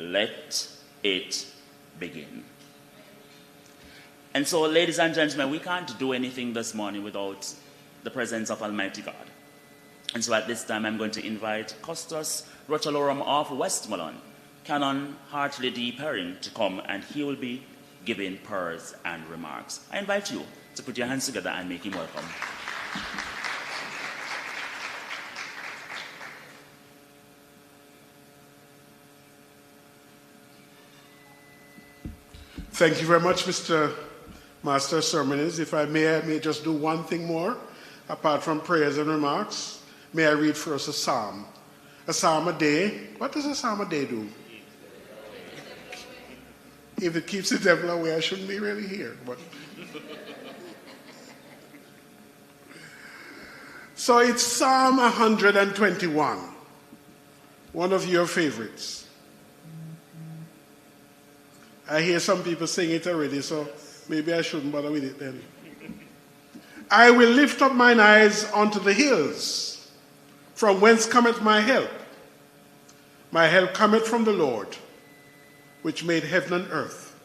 let it begin. And so, ladies and gentlemen, we can't do anything this morning without the presence of Almighty God. And so at this time, I'm going to invite Custos Rochalorum of Westmoreland, Canon Hartley D. Perrin, to come, and he will be giving prayers and remarks. I invite you to put your hands together and make him welcome. Thank you very much, Mr. Master of Ceremonies. If I may just do one thing more, apart from prayers and remarks. May I read first a psalm? A psalm a day. What does a psalm a day do? If it keeps the devil away, I shouldn't be really here. But so it's Psalm 121, one of your favorites. I hear some people sing it already, so maybe I shouldn't bother with it then. I will lift up mine eyes unto the hills, from whence cometh my help. My help cometh from the Lord, which made heaven and earth.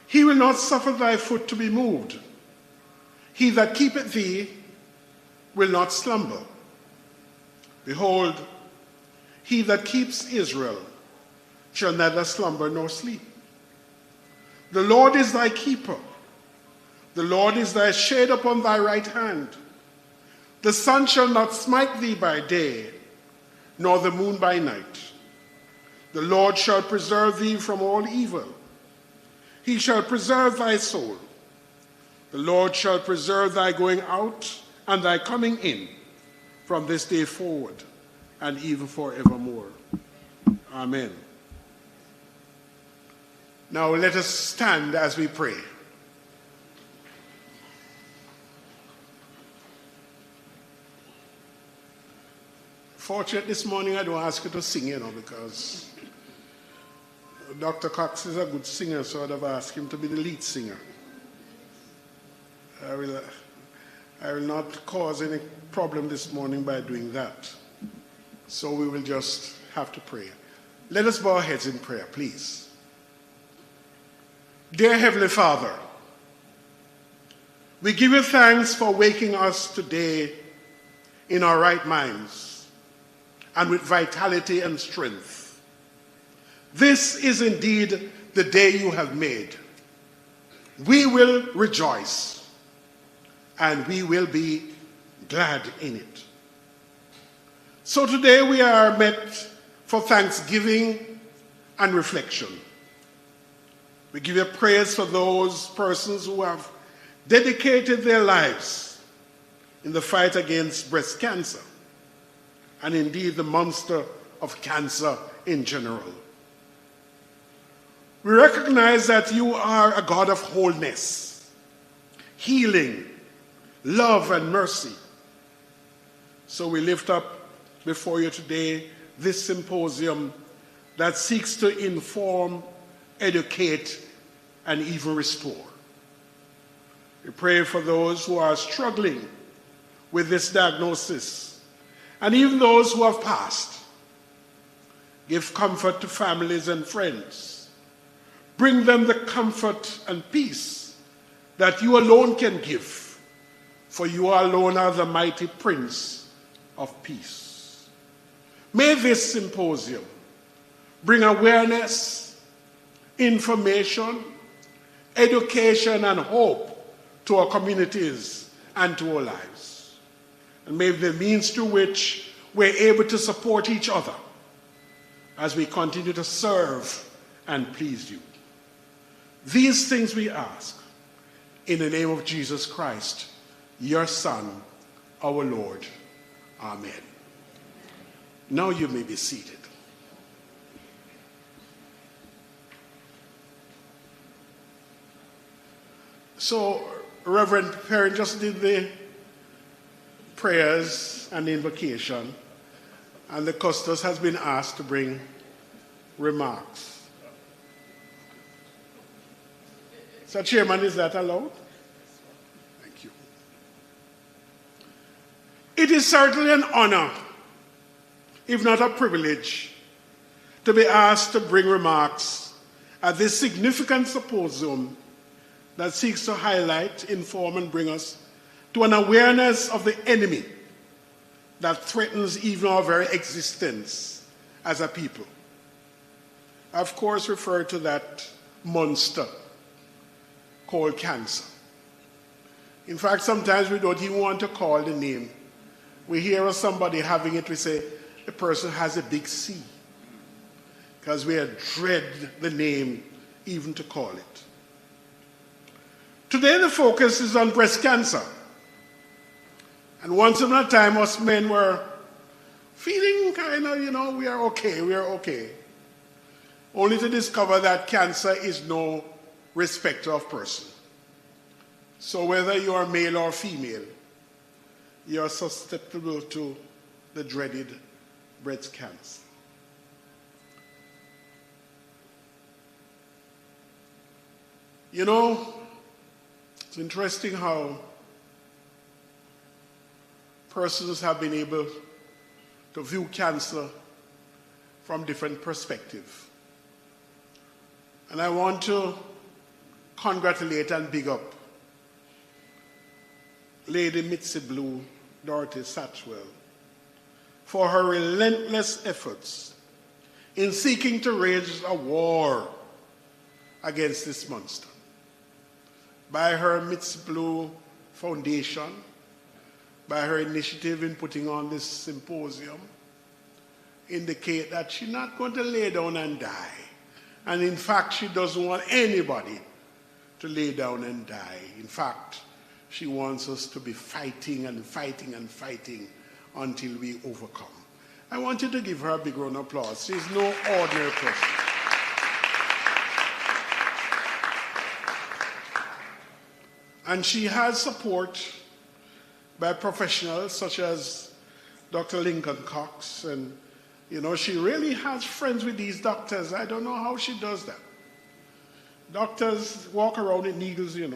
He will not suffer thy foot to be moved. He that keepeth thee will not slumber. Behold, he that keeps Israel shall neither slumber nor sleep. The Lord is thy keeper. The Lord is thy shade upon thy right hand. The sun shall not smite thee by day, nor the moon by night. The Lord shall preserve thee from all evil. He shall preserve thy soul. The Lord shall preserve thy going out and thy coming in from this day forward and even forevermore. Amen. Now let us stand as we pray. Fortunate this morning I don't ask you to sing, because Dr. Cox is a good singer, so I'd have asked him to be the lead singer. I will not cause any problem this morning by doing that. So we will just have to pray. Let us bow our heads in prayer, please. Dear Heavenly Father, we give you thanks for waking us today in our right minds and with vitality and strength. This is indeed the day you have made. We will rejoice and we will be glad in it. So today we are met for thanksgiving and reflection. We give you praise for those persons who have dedicated their lives in the fight against breast cancer, and indeed the monster of cancer in general. We recognize that you are a God of wholeness, healing, love, and mercy. So we lift up before you today this symposium that seeks to inform, educate, and even restore. We pray for those who are struggling with this diagnosis, and even those who have passed. Give comfort to families and friends. Bring them the comfort and peace that you alone can give, for you alone are the mighty Prince of Peace. May this symposium bring awareness, information, education, and hope to our communities and to our lives. And may the means through which we're able to support each other as we continue to serve and please you. These things we ask in the name of Jesus Christ, your Son, our Lord. Amen. Now you may be seated. So, Reverend Perrin just did the prayers and the invocation, and the custos has been asked to bring remarks. So, Chairman, is that allowed? Thank you. It is certainly an honor, if not a privilege, to be asked to bring remarks at this significant symposium that seeks to highlight, inform, and bring us to an awareness of the enemy that threatens even our very existence as a people. I, of course, refer to that monster called cancer. In fact, sometimes we don't even want to call the name. We hear of somebody having it, we say, the person has a big C, because we dread the name even to call it. Today the focus is on breast cancer. And once upon a time, us men were feeling kind of, we are okay. Only to discover that cancer is no respecter of person. So whether you are male or female, you are susceptible to the dreaded breast cancer. It's interesting how persons have been able to view cancer from different perspectives. And I want to congratulate and big up Lady Mistyblue, Dorothy Satchwell, for her relentless efforts in seeking to wage a war against this monster. By her Mistyblue Foundation, by her initiative in putting on this symposium, indicate that she's not going to lay down and die. And in fact, she doesn't want anybody to lay down and die. In fact, she wants us to be fighting and fighting and fighting until we overcome. I want you to give her a big round of applause. She's no ordinary person. And she has support by professionals such as Dr. Lincoln Cox. And, she really has friends with these doctors. I don't know how she does that. Doctors walk around with needles, You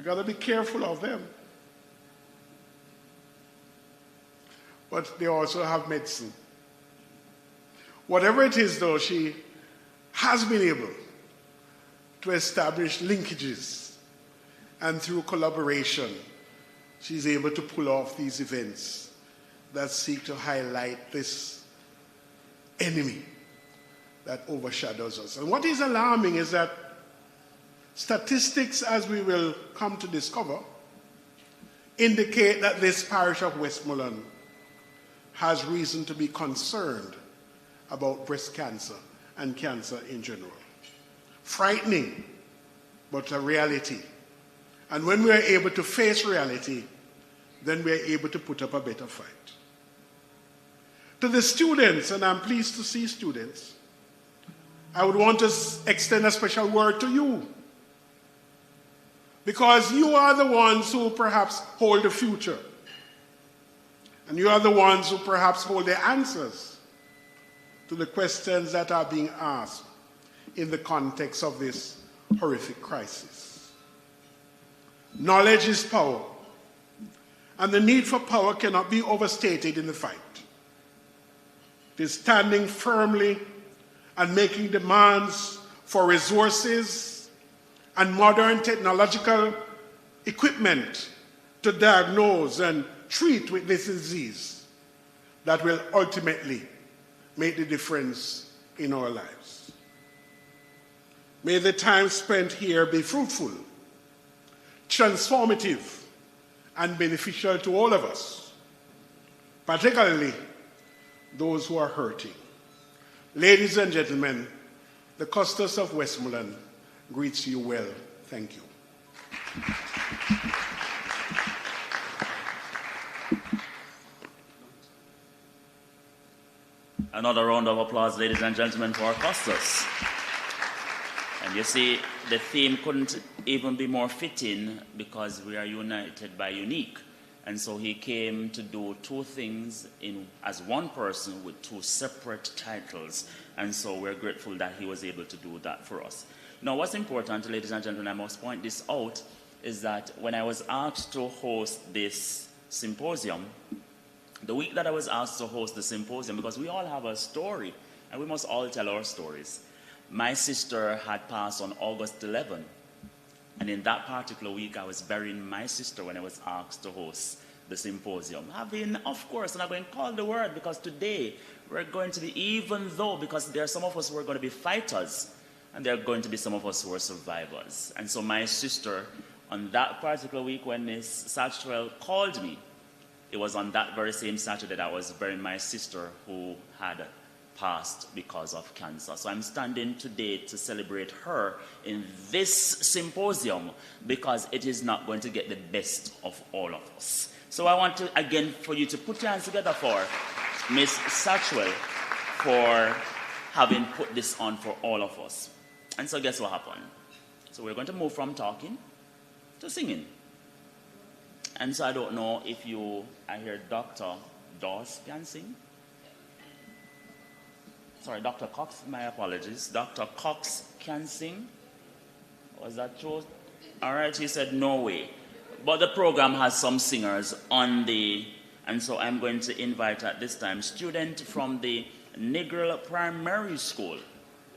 got to be careful of them. But they also have medicine. Whatever it is, though, she has been able to establish linkages. And through collaboration, she's able to pull off these events that seek to highlight this enemy that overshadows us. And what is alarming is that statistics, as we will come to discover, indicate that this parish of Westmoreland has reason to be concerned about breast cancer and cancer in general. Frightening, but a reality. And when we are able to face reality, then we are able to put up a better fight. To the students, and I'm pleased to see students, I would want to extend a special word to you. Because you are the ones who perhaps hold the future. And you are the ones who perhaps hold the answers to the questions that are being asked in the context of this horrific crisis. Knowledge is power. And the need for power cannot be overstated in the fight. It is standing firmly and making demands for resources and modern technological equipment to diagnose and treat with this disease that will ultimately make the difference in our lives. May the time spent here be fruitful, transformative, and beneficial to all of us, particularly those who are hurting. Ladies and gentlemen, the Custos of Westmoreland greets you well. Thank you. Another round of applause, ladies and gentlemen, for our Custos. And you see, the theme couldn't even be more fitting because we are united by unique. And so he came to do two things as one person with two separate titles. And so we're grateful that he was able to do that for us. Now, what's important, ladies and gentlemen, I must point this out, is that when I was asked to host this symposium, the week that I was asked to host the symposium, because we all have a story, and we must all tell our stories. My sister had passed on August 11, and in that particular week, I was burying my sister when I was asked to host the symposium. Having, of course, and I'm going to call the word, because today we're going to be, even though, because there are some of us who are going to be fighters, and there are going to be some of us who are survivors. And so my sister, on that particular week when Miss Satchwell called me, it was on that very same Saturday that I was burying my sister who had passed because of cancer. So I'm standing today to celebrate her in this symposium, because it is not going to get the best of all of us. So I want to, again, for you to put your hands together for Miss Satchwell for having put this on for all of us. And so guess what happened? So we're going to move from talking to singing. And so I don't know if I hear Dr. Dawes can sing. Sorry, Dr. Cox, my apologies. Dr. Cox can sing. Was that true? All right, he said no way. But the program has some singers on and so I'm going to invite at this time student from the Negril Primary School,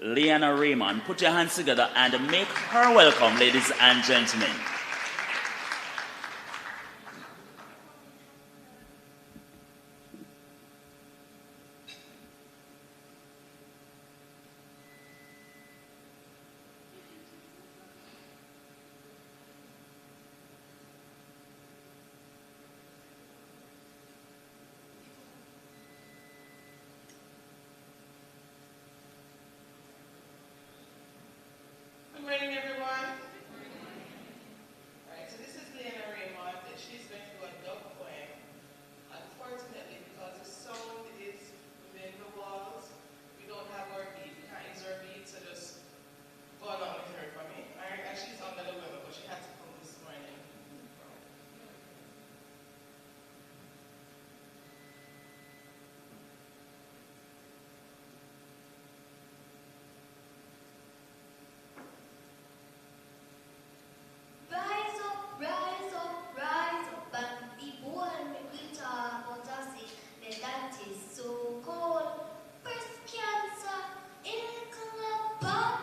Leanna Raymond. Put your hands together and make her welcome, ladies and gentlemen. Good morning, everyone. All right, so this is Leanna Raymond, and she's going to do a dub poem. Unfortunately, because the sound is within the walls, we don't have our beat. We can't use our beat, so just go along with her for me. All right, and she's under the weather, but she had to come this morning. Rise up and be born. We talk about us, that is so cold. Breast cancer in Calabar,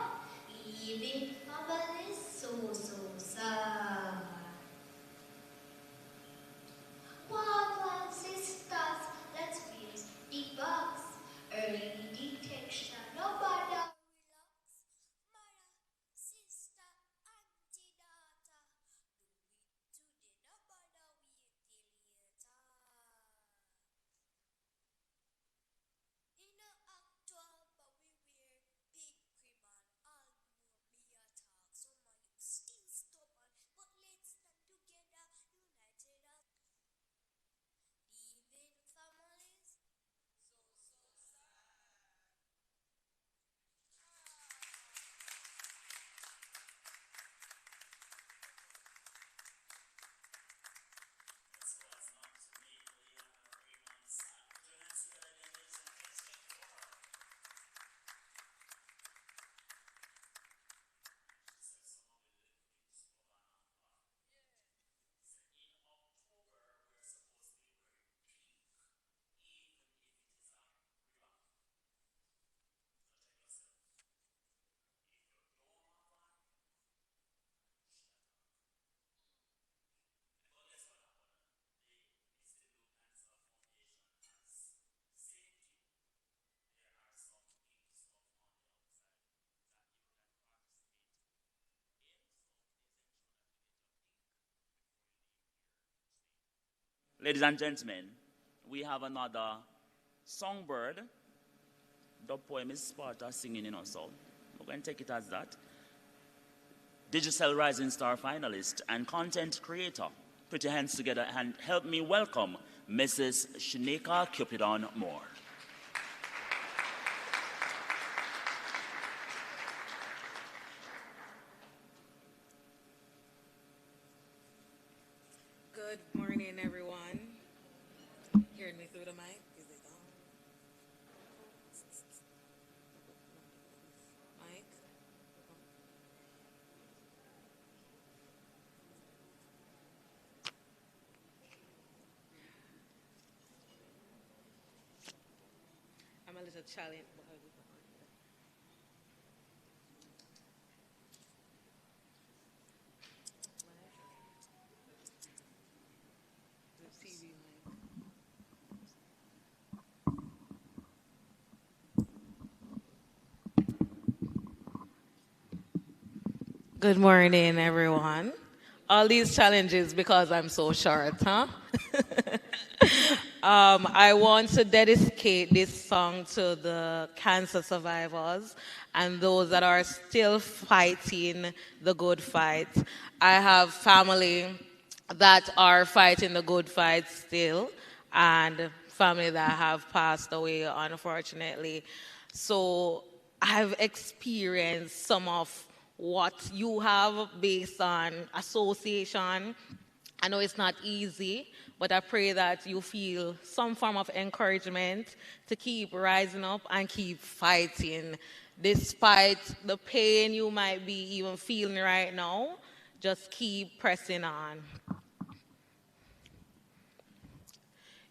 leaving families so sad. Walk on, sisters, let's face the box. Early detection, nobody relax. Mother, sister, auntie, daughter, do it today, nobody wait till later. In a October, we wear big cream and all more me attack. Some of you still stubborn, but let's stand together, united as leaving families. Ladies and gentlemen, we have another songbird. The poem is Sparta singing in us, so we're going to take it as that. Digital Rising Star finalist and content creator. Put your hands together and help me welcome Mrs. Shaneka Cupidon Moore. Good morning, everyone. Hearing me through the mic? Is it on? Mic? a little challenge. Good morning, everyone. All these challenges because I'm so short, huh? I want to dedicate this song to the cancer survivors and those that are still fighting the good fight. I have family that are fighting the good fight still, and family that have passed away, unfortunately. So I've experienced some of what you have based on association. I know it's not easy, but I pray that you feel some form of encouragement to keep rising up and keep fighting. Despite the pain you might be even feeling right now, just keep pressing on.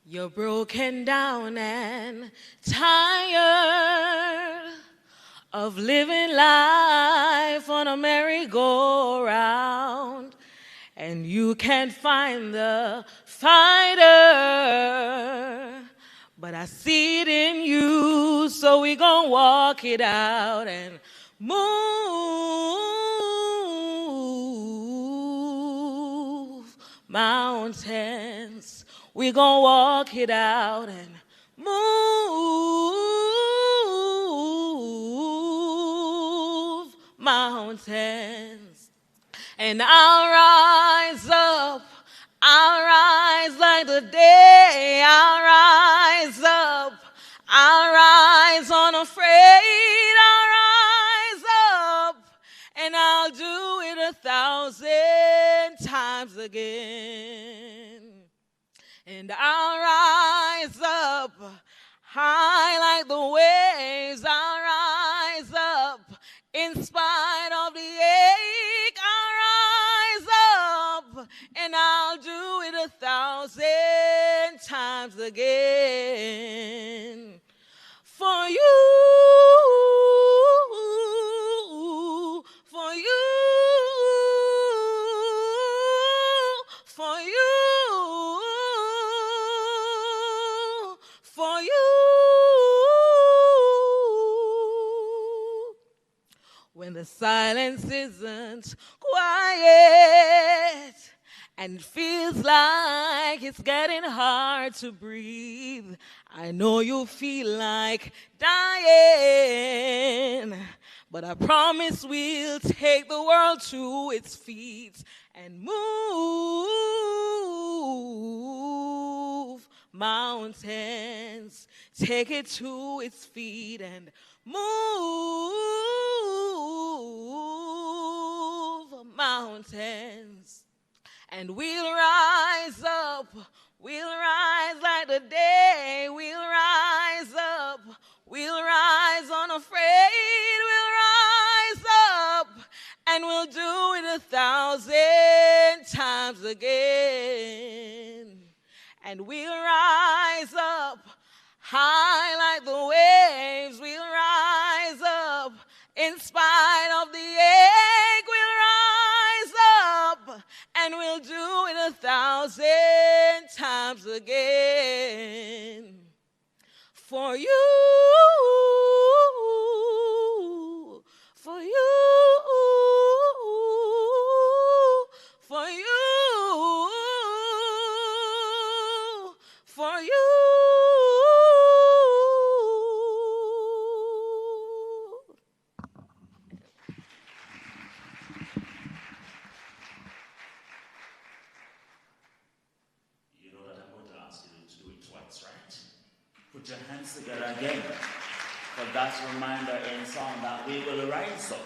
You're broken down and tired of living life on a merry-go-round, and you can't find the fighter, but I see it in you, so we gon' walk it out and move mountains. We gon' walk it out and move mountains. And I'll rise like the day, I'll rise up, I'll rise unafraid, I'll rise up, and I'll do it 1,000 times again. And I'll rise up high like the waves, I'll rise up in spite of the ache, I'll rise up and I'll do it 1,000 times again. For you, for you, for you, for you. When the silence isn't quiet and it feels like it's getting hard to breathe, I know you feel like dying, but I promise we'll take the world to its feet and move mountains. Take it to its feet and move mountains. And we'll rise up, we'll rise like the day, we'll rise up, we'll rise unafraid, we'll rise up, and we'll do it 1,000 times again. And we'll rise up high like the waves, we'll rise up in spite of the ache, we'll rise up and we'll do it 1,000 times again. For you, for you, for you, for you. Put your hands together again for that reminder in song that we will rise up.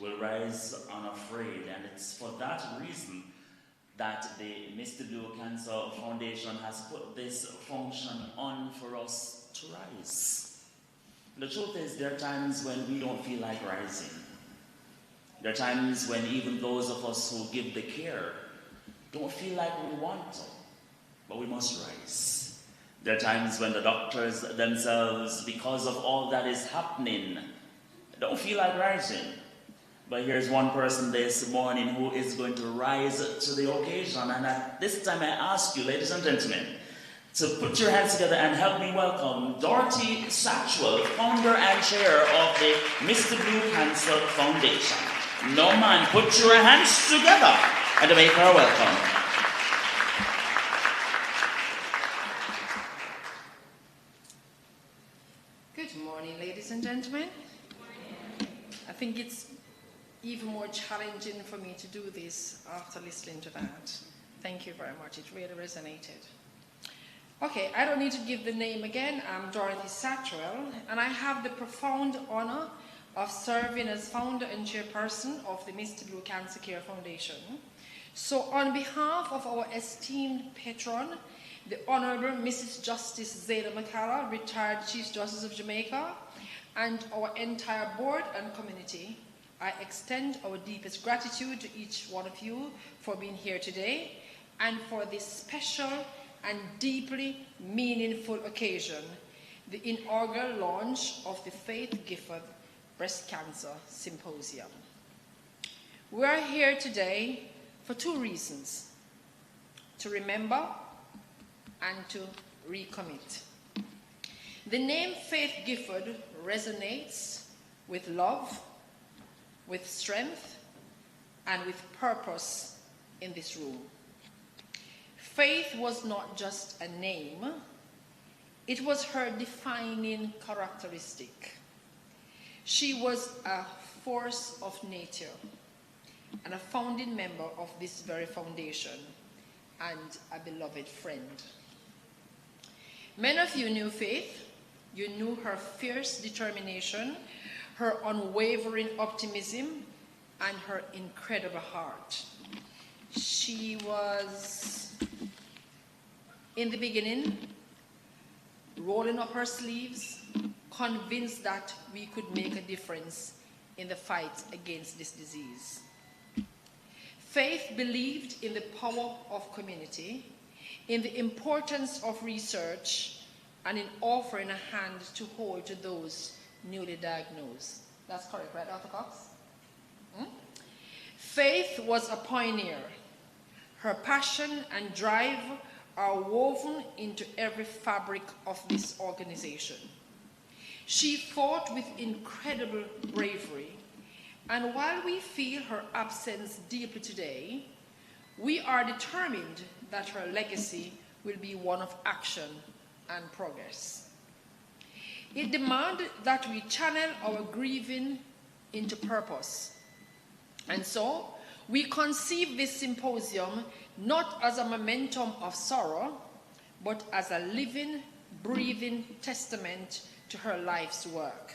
We will rise unafraid. And it's for that reason that the Mistyblue Cancer Foundation has put this function on for us to rise. The truth is, there are times when we don't feel like rising. There are times when even those of us who give the care don't feel like we want to, but we must rise. There are times when the doctors themselves, because of all that is happening, don't feel like rising. But here's one person this morning who is going to rise to the occasion. And at this time I ask you, ladies and gentlemen, to put your hands together and help me welcome Dorothy Satchwell, founder and chair of the Mistyblue Cancer Foundation. No man, put your hands together and make her welcome. Good morning, ladies and gentlemen. I think it's even more challenging for me to do this after listening to that. Thank you very much. It really resonated. Okay, I don't need to give the name again. I'm Dorothy Satchwell, and I have the profound honor of serving as founder and chairperson of the Mistyblue Cancer Care Foundation. So on behalf of our esteemed patron, the Honorable Mrs. Justice Zeta McCalla, retired Chief Justice of Jamaica, and our entire board and community, I extend our deepest gratitude to each one of you for being here today and for this special and deeply meaningful occasion, the inaugural launch of the Faith Gifford Breast Cancer Symposium. We are here today for two reasons: to remember and to recommit. The name Faith Gifford resonates with love, with strength, and with purpose in this room. Faith was not just a name, it was her defining characteristic. She was a force of nature and a founding member of this very foundation and a beloved friend. Many of you knew Faith. You knew her fierce determination, her unwavering optimism, and her incredible heart. She was, in the beginning, rolling up her sleeves, convinced that we could make a difference in the fight against this disease. Faith believed in the power of community, in the importance of research, and in offering a hand to hold to those newly diagnosed. That's correct, right, Dr. Cox? Faith was a pioneer. Her passion and drive are woven into every fabric of this organization. She fought with incredible bravery, and while we feel her absence deeply today, we are determined that her legacy will be one of action and progress. It demanded that we channel our grieving into purpose. And so, we conceive this symposium not as a momentum of sorrow, but as a living, breathing testament to her life's work.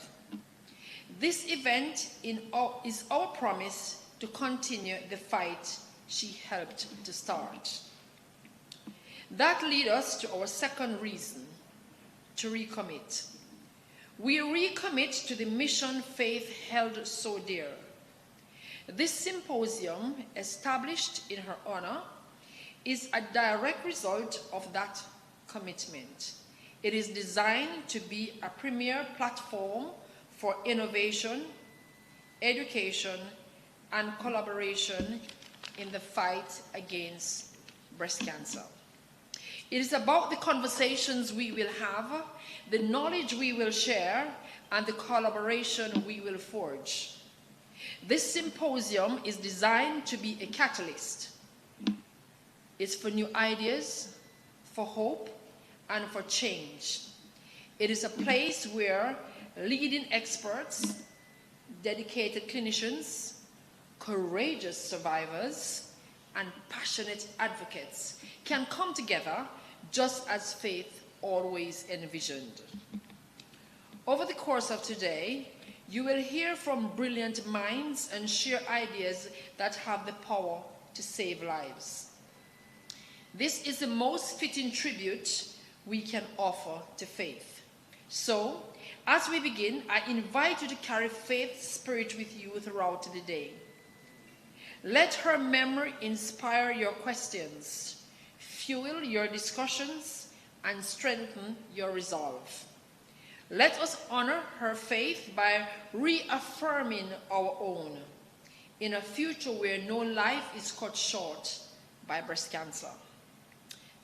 This event is our promise to continue the fight she helped to start. That leads us to our second reason, to recommit. We recommit to the mission Faith held so dear. This symposium, established in her honor, is a direct result of that commitment. It is designed to be a premier platform for innovation, education, and collaboration in the fight against breast cancer. It is about the conversations we will have, the knowledge we will share, and the collaboration we will forge. This symposium is designed to be a catalyst. It's for new ideas, for hope, and for change. It is a place where leading experts, dedicated clinicians, courageous survivors, and passionate advocates can come together just as Faith always envisioned. Over the course of today, you will hear from brilliant minds and share ideas that have the power to save lives. This is the most fitting tribute we can offer to Faith. So, as we begin, I invite you to carry Faith's spirit with you throughout the day. Let her memory inspire your questions, fuel your discussions, and strengthen your resolve. Let us honor her faith by reaffirming our own in a future where no life is cut short by breast cancer.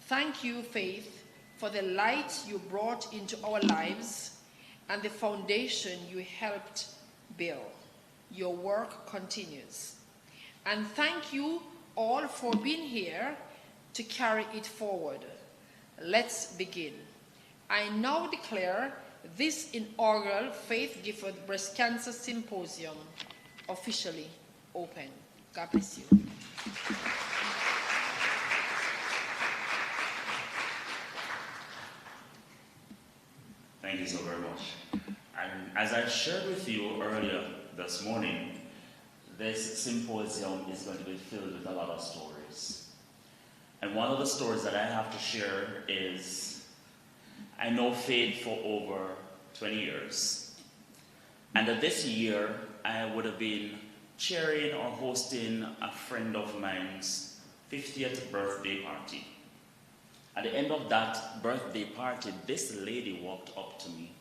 Thank you, Faith, for the light you brought into our lives and the foundation you helped build. Your work continues. And thank you all for being here to carry it forward. Let's begin. I now declare this inaugural Faith Gifford Breast Cancer Symposium officially open. God bless you. Thank you so very much. And as I shared with you earlier this morning, this symposium is going to be filled with a lot of stories. And one of the stories that I have to share is, I know Faith for over 20 years. And this year, I would have been chairing or hosting a friend of mine's 50th birthday party. At the end of that birthday party, this lady walked up to me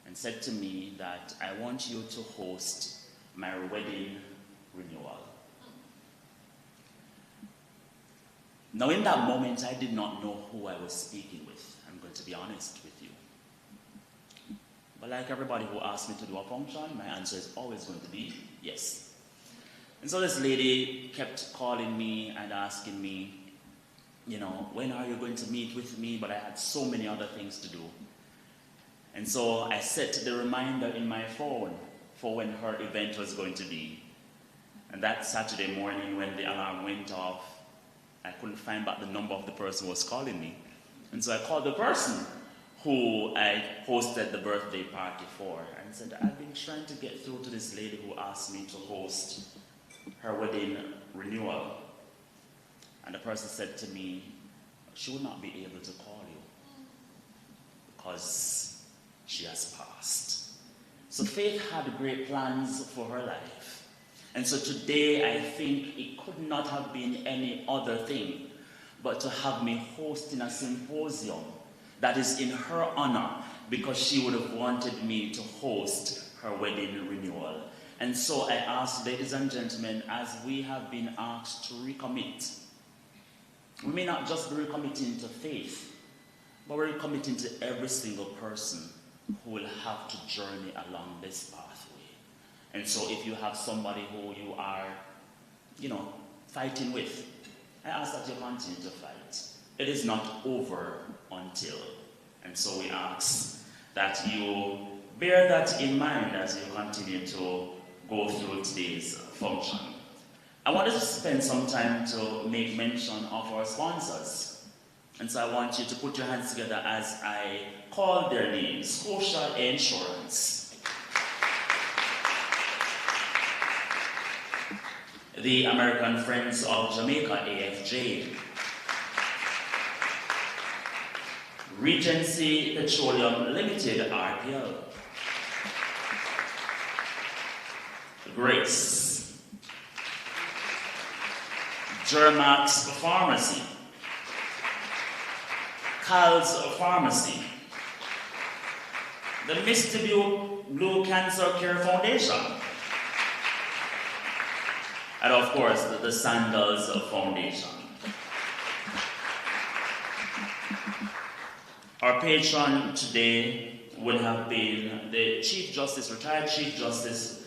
and said to me that I want you to host my wedding renewal. Now in that moment, I did not know who I was speaking with. I'm going to be honest with you. But like everybody who asks me to do a function, my answer is always going to be yes. And so this lady kept calling me and asking me, you know, when are you going to meet with me? But I had so many other things to do. And so I set the reminder in my phone for when her event was going to be. And that Saturday morning when the alarm went off, I couldn't find back the number of the person who was calling me. And so I called the person who I hosted the birthday party for and said, I've been trying to get through to this lady who asked me to host her wedding renewal. And the person said to me, she will not be able to call you because she has passed. So Faith had great plans for her life. And so today I think it could not have been any other thing but to have me hosting a symposium that is in her honor because she would have wanted me to host her wedding renewal. And so I ask, ladies and gentlemen, as we have been asked to recommit, we may not just be recommitting to Faith, but we're recommitting to every single person who will have to journey along this pathway. And so if you have somebody who you are, fighting with, I ask that you continue to fight. It is not over until. And so we ask that you bear that in mind as you continue to go through today's function. I wanted to spend some time to make mention of our sponsors. And so I want you to put your hands together as I call their names. Scotia Insurance, the American Friends of Jamaica, AFJ, Regency Petroleum Limited, RPL, Grace, Germax Pharmacy, Cal's Pharmacy, the Mistyblue Cancer Care Foundation, and of course the Sandals Foundation. Our patron today would have been the Chief Justice, retired Chief Justice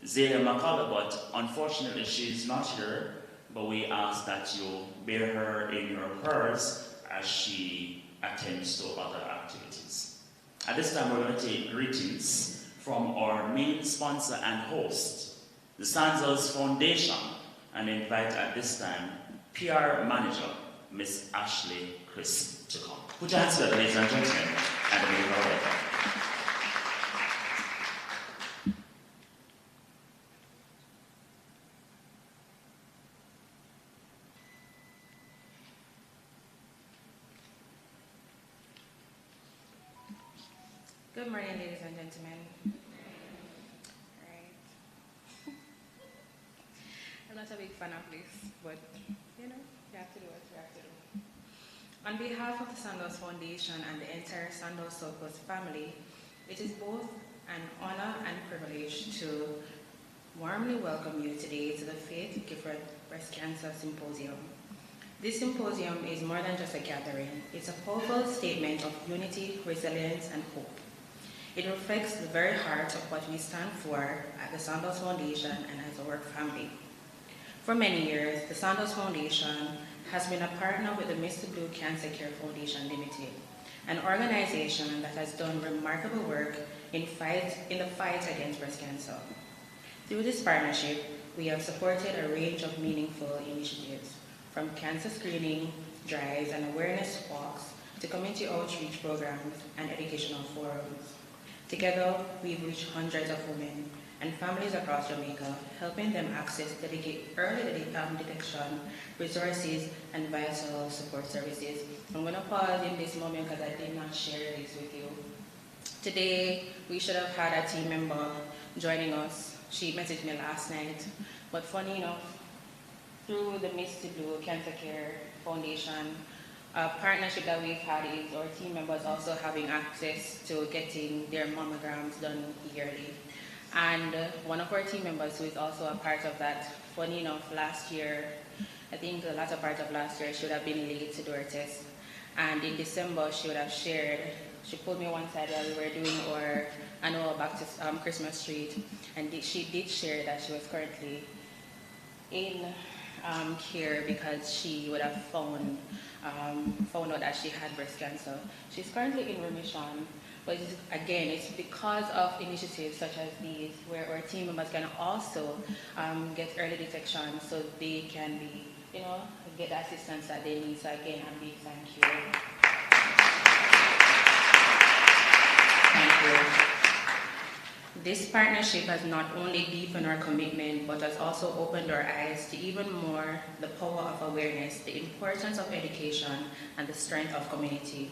Zaya McCullough, but unfortunately she's not here, but we ask that you bear her in your prayers as she attends to other activities. At this time, we're going to take greetings from our main sponsor and host, the Sandals Foundation, and invite at this time PR Manager, Miss Ashley Chris, to come. Put your hands together, ladies and gentlemen, and make her welcome. Good morning, ladies and gentlemen. Alright. I'm not a big fan of this, but you have to do what you have to do. On behalf of the Sandoz Foundation and the entire Sandoz South Coast family, it is both an honor and privilege to warmly welcome you today to the Faith Gifford Breast Cancer Symposium. This symposium is more than just a gathering. It's a powerful statement of unity, resilience, and hope. It reflects the very heart of what we stand for at the Sandoz Foundation and as a work family. For many years, the Sandoz Foundation has been a partner with the Mistyblue Cancer Care Foundation Limited, an organization that has done remarkable work in the fight against breast cancer. Through this partnership, we have supported a range of meaningful initiatives, from cancer screening, drives, and awareness walks to community outreach programs and educational forums. Together, we've reached hundreds of women and families across Jamaica, helping them access early detection, resources, and vital support services. I'm going to pause in this moment because I did not share this with you. Today, we should have had a team member joining us. She messaged me last night, but funny enough, through the Mistyblue Cancer Care Foundation, a partnership that we've had is our team members also having access to getting their mammograms done yearly. And one of our team members who is also a part of that, funny enough, last year, I think the latter part of last year, she would have been late to do her test. And in December, she would have shared, she pulled me one side while we were doing our annual back to Christmas treat, and she did share that she was currently in care because she would have found out that she had breast cancer. She's currently in remission, but again, it's because of initiatives such as these where our team members can also get early detection so they can be, get the assistance that they need. So again, a big thank you. Thank you. This partnership has not only deepened our commitment, but has also opened our eyes to even more the power of awareness, the importance of education, and the strength of community.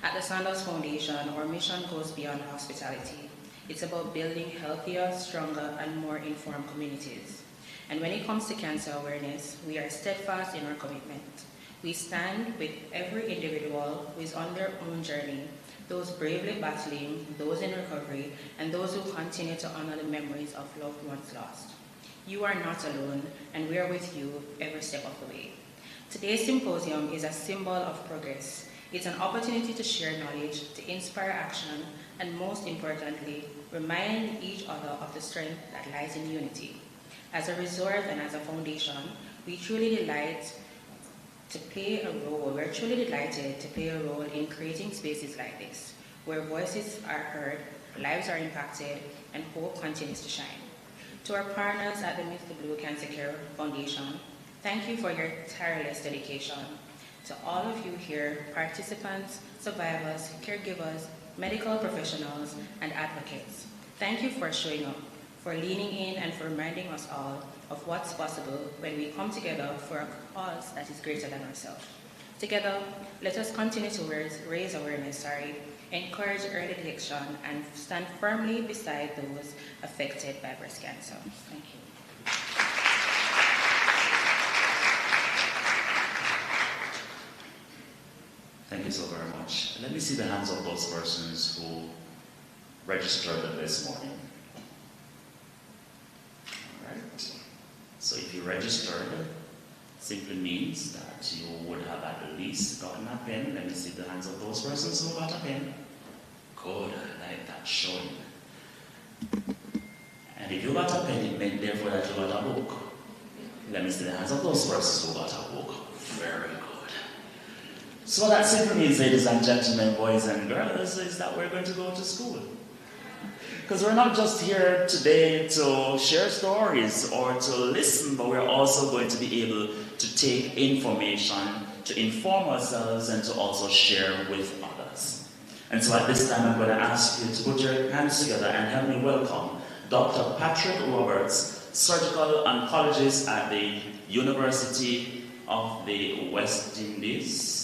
At the Sandoz Foundation, our mission goes beyond hospitality. It's about building healthier, stronger, and more informed communities. And when it comes to cancer awareness, we are steadfast in our commitment. We stand with every individual who is on their own journey, those bravely battling, those in recovery, and those who continue to honor the memories of loved ones lost. You are not alone, and we are with you every step of the way. Today's symposium is a symbol of progress. It's an opportunity to share knowledge, to inspire action, and most importantly, remind each other of the strength that lies in unity. As a resort and as a foundation, we're truly delighted to play a role in creating spaces like this, where voices are heard, lives are impacted, and hope continues to shine. To our partners at the Mistyblue Cancer Care Foundation, thank you for your tireless dedication. To all of you here, participants, survivors, caregivers, medical professionals, and advocates, thank you for showing up, for leaning in, and for reminding us all of what's possible when we come together for a cause that is greater than ourselves. Together, let us continue to raise awareness, encourage early detection, and stand firmly beside those affected by breast cancer. Thank you. Thank you so very much. Let me see the hands of those persons who registered this morning. All right. So if you registered, simply means that you would have at least gotten a pen. Let me see the hands of those persons who got a pen. Good, I like that showing. And if you got a pen, it meant therefore that you got a book. Let me see the hands of those persons who got a book. Very good. So that simply means, ladies and gentlemen, boys and girls, is that we're going to go to school. Because we're not just here today to share stories or to listen, but we're also going to be able to take information, to inform ourselves, and to also share with others. And so at this time, I'm going to ask you to put your hands together and help me welcome Dr. Patrick Roberts, surgical oncologist at the University of the West Indies.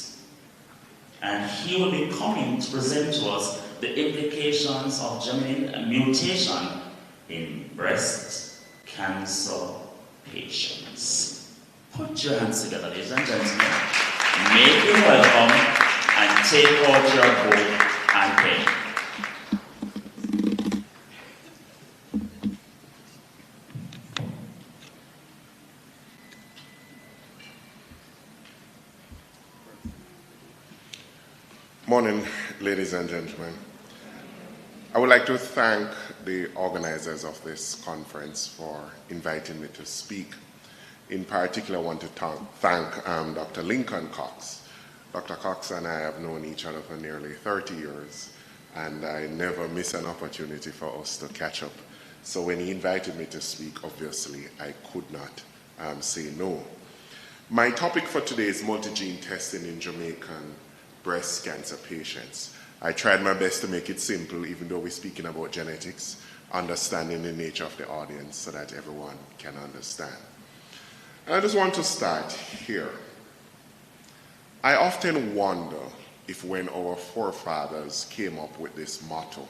And he will be coming to present to us the implications of germline mutation in breast cancer patients. Put your hands together, ladies and gentlemen. Make you welcome take out your book and pen. Morning, ladies and gentlemen. I would like to thank the organizers of this conference for inviting me to speak. In particular, I want to thank Dr. Lincoln Cox. Dr. Cox and I have known each other for nearly 30 years, and I never miss an opportunity for us to catch up. So when he invited me to speak, obviously, I could not say no. My topic for today is multi-gene testing in Jamaican breast cancer patients. I tried my best to make it simple, even though we're speaking about genetics, understanding the nature of the audience so that everyone can understand. And I just want to start here. I often wonder if when our forefathers came up with this motto,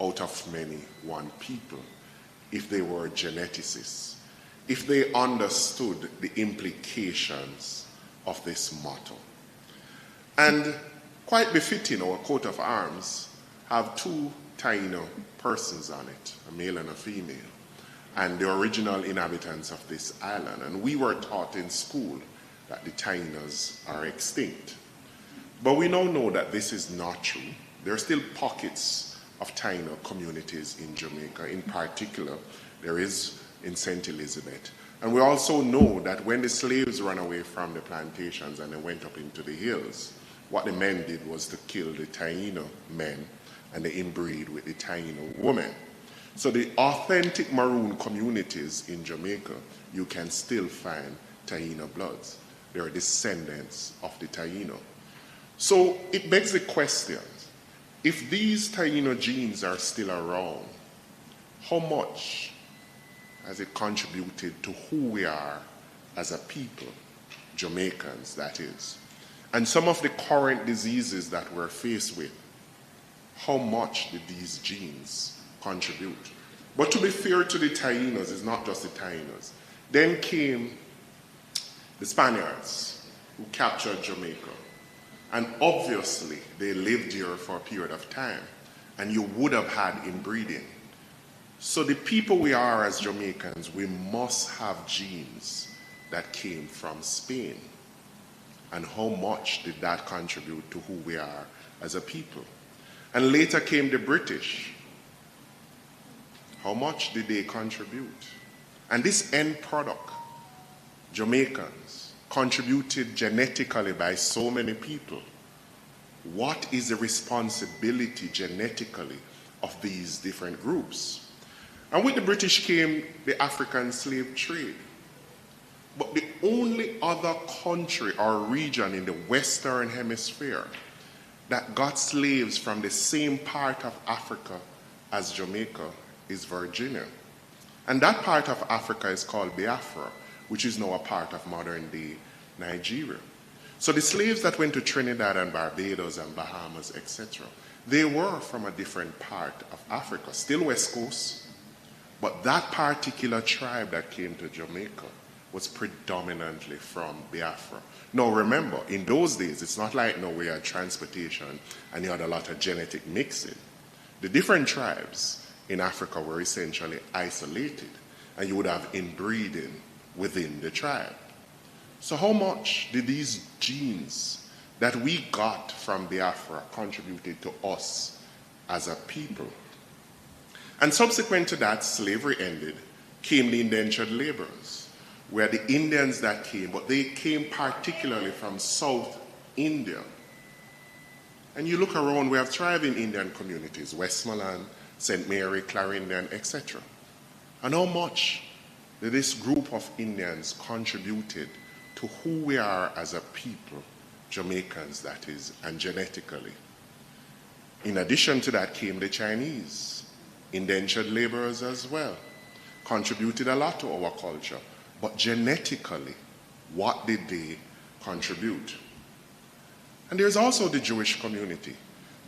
out of many, one people, if they were geneticists, if they understood the implications of this motto. And quite befitting, our coat of arms have two Taino persons on it, a male and a female, and the original inhabitants of this island. And we were taught in school that the Tainos are extinct. But we now know that this is not true. There are still pockets of Taino communities in Jamaica. In particular, there is in St. Elizabeth. And we also know that when the slaves ran away from the plantations and they went up into the hills, what the men did was to kill the Taino men and they inbreed with the Taino women. So the authentic maroon communities in Jamaica, you can still find Taino bloods. They are descendants of the Taino. So it begs the question, if these Taino genes are still around, how much has it contributed to who we are as a people, Jamaicans that is? And some of the current diseases that we're faced with, how much did these genes contribute? But to be fair to the Tainos, it's not just the Tainos. Then came the Spaniards who captured Jamaica. And obviously, they lived here for a period of time. And you would have had inbreeding. So the people we are as Jamaicans, we must have genes that came from Spain. And how much did that contribute to who we are as a people? And later came the British. How much did they contribute? And this end product, Jamaicans, contributed genetically by so many people. What is the responsibility genetically of these different groups? And with the British came the African slave trade. But the only other country or region in the Western Hemisphere that got slaves from the same part of Africa as Jamaica is Virginia. And that part of Africa is called Biafra, which is now a part of modern-day Nigeria. So the slaves that went to Trinidad and Barbados and Bahamas, etc., they were from a different part of Africa, still West Coast, but that particular tribe that came to Jamaica was predominantly from Biafra. Now remember, in those days, it's not like now we had transportation and you had a lot of genetic mixing. The different tribes in Africa were essentially isolated, and you would have inbreeding within the tribe. So how much did these genes that we got from Biafra contributed to us as a people? And subsequent to that, slavery ended, came the indentured laborers, where the Indians that came, but they came particularly from South India. And you look around, we have thriving Indian communities, Westmoreland, St. Mary, Clarendon, etc. And how much did this group of Indians contributed to who we are as a people, Jamaicans that is, and genetically? In addition to that came the Chinese, indentured laborers as well, contributed a lot to our culture. But genetically, what did they contribute? And there's also the Jewish community.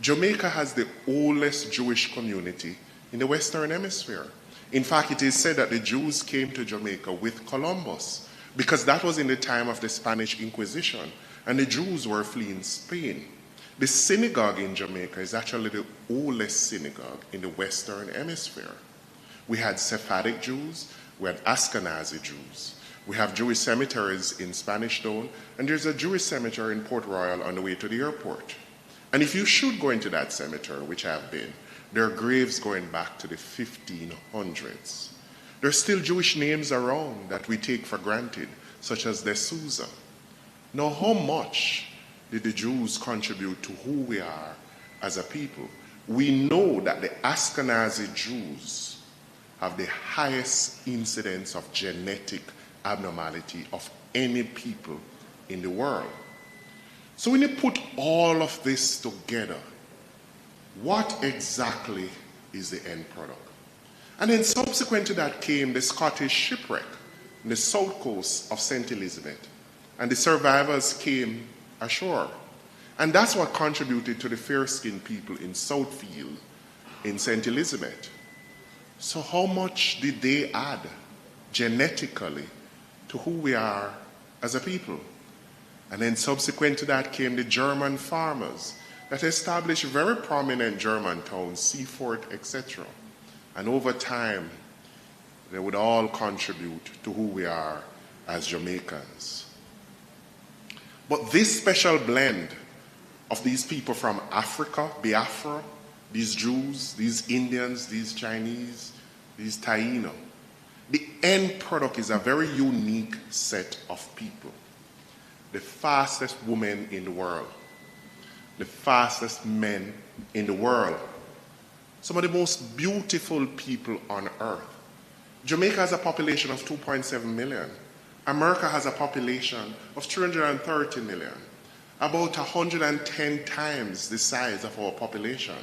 Jamaica has the oldest Jewish community in the Western Hemisphere. In fact, it is said that the Jews came to Jamaica with Columbus, because that was in the time of the Spanish Inquisition, and the Jews were fleeing Spain. The synagogue in Jamaica is actually the oldest synagogue in the Western Hemisphere. We had Sephardic Jews, we had Ashkenazi Jews. We have Jewish cemeteries in Spanish Town, and there's a Jewish cemetery in Port Royal on the way to the airport. And if you should go into that cemetery, which I have been, there are graves going back to the 1500s. There are still Jewish names around that we take for granted, such as D'Souza. Now, how much did the Jews contribute to who we are as a people? We know that the Ashkenazi Jews have the highest incidence of genetic abnormality of any people in the world. So when you put all of this together, what exactly is the end product? And then subsequent to that came the Scottish shipwreck on the south coast of St. Elizabeth, and the survivors came ashore. And that's what contributed to the fair-skinned people in Southfield in St. Elizabeth. So how much did they add genetically to who we are as a people? And then subsequent to that came the German farmers that established very prominent German towns, Seaford, etc. And over time, they would all contribute to who we are as Jamaicans. But this special blend of these people from Africa, Biafra, these Jews, these Indians, these Chinese, these Taino, the end product is a very unique set of people. The fastest women in the world, the fastest men in the world, some of the most beautiful people on earth. Jamaica has a population of 2.7 million. America has a population of 330 million, about 110 times the size of our population.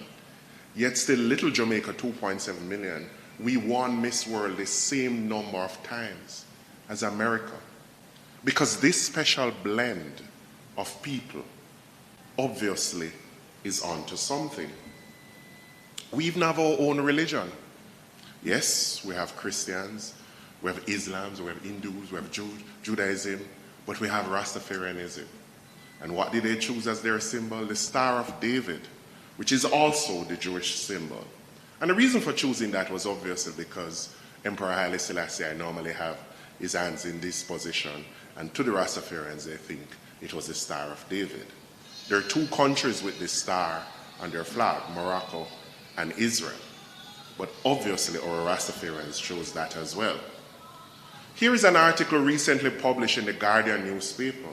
Yet still little Jamaica, 2.7 million, we won Miss World the same number of times as America. Because this special blend of people obviously is onto something. We even have our own religion. Yes, we have Christians, we have Islams, we have Hindus, we have Judaism, but we have Rastafarianism. And what did they choose as their symbol? The Star of David, which is also the Jewish symbol. And the reason for choosing that was obviously because Emperor Haile Selassie normally have his hands in this position, and to the Rastafarians they think it was the Star of David. There are two countries with this star on their flag, Morocco and Israel. But obviously our Rastafarians chose that as well. Here is an article recently published in the Guardian newspaper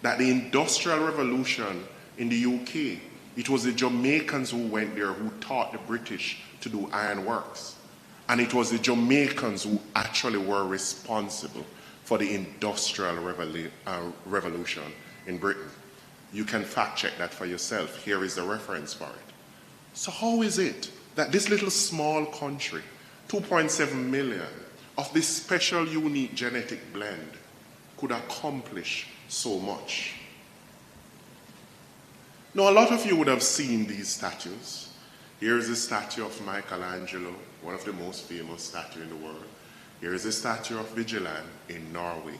that the Industrial Revolution in the UK, it was the Jamaicans who went there who taught the British to do ironworks. And it was the Jamaicans who actually were responsible for the Industrial Revolution in Britain. You can fact check that for yourself. Here is the reference for it. So how is it that this little small country, 2.7 million, of this special unique genetic blend could accomplish so much? Now, a lot of you would have seen these statues. Here is a statue of Michelangelo, one of the most famous statues in the world. Here is a statue of Vigilant in Norway.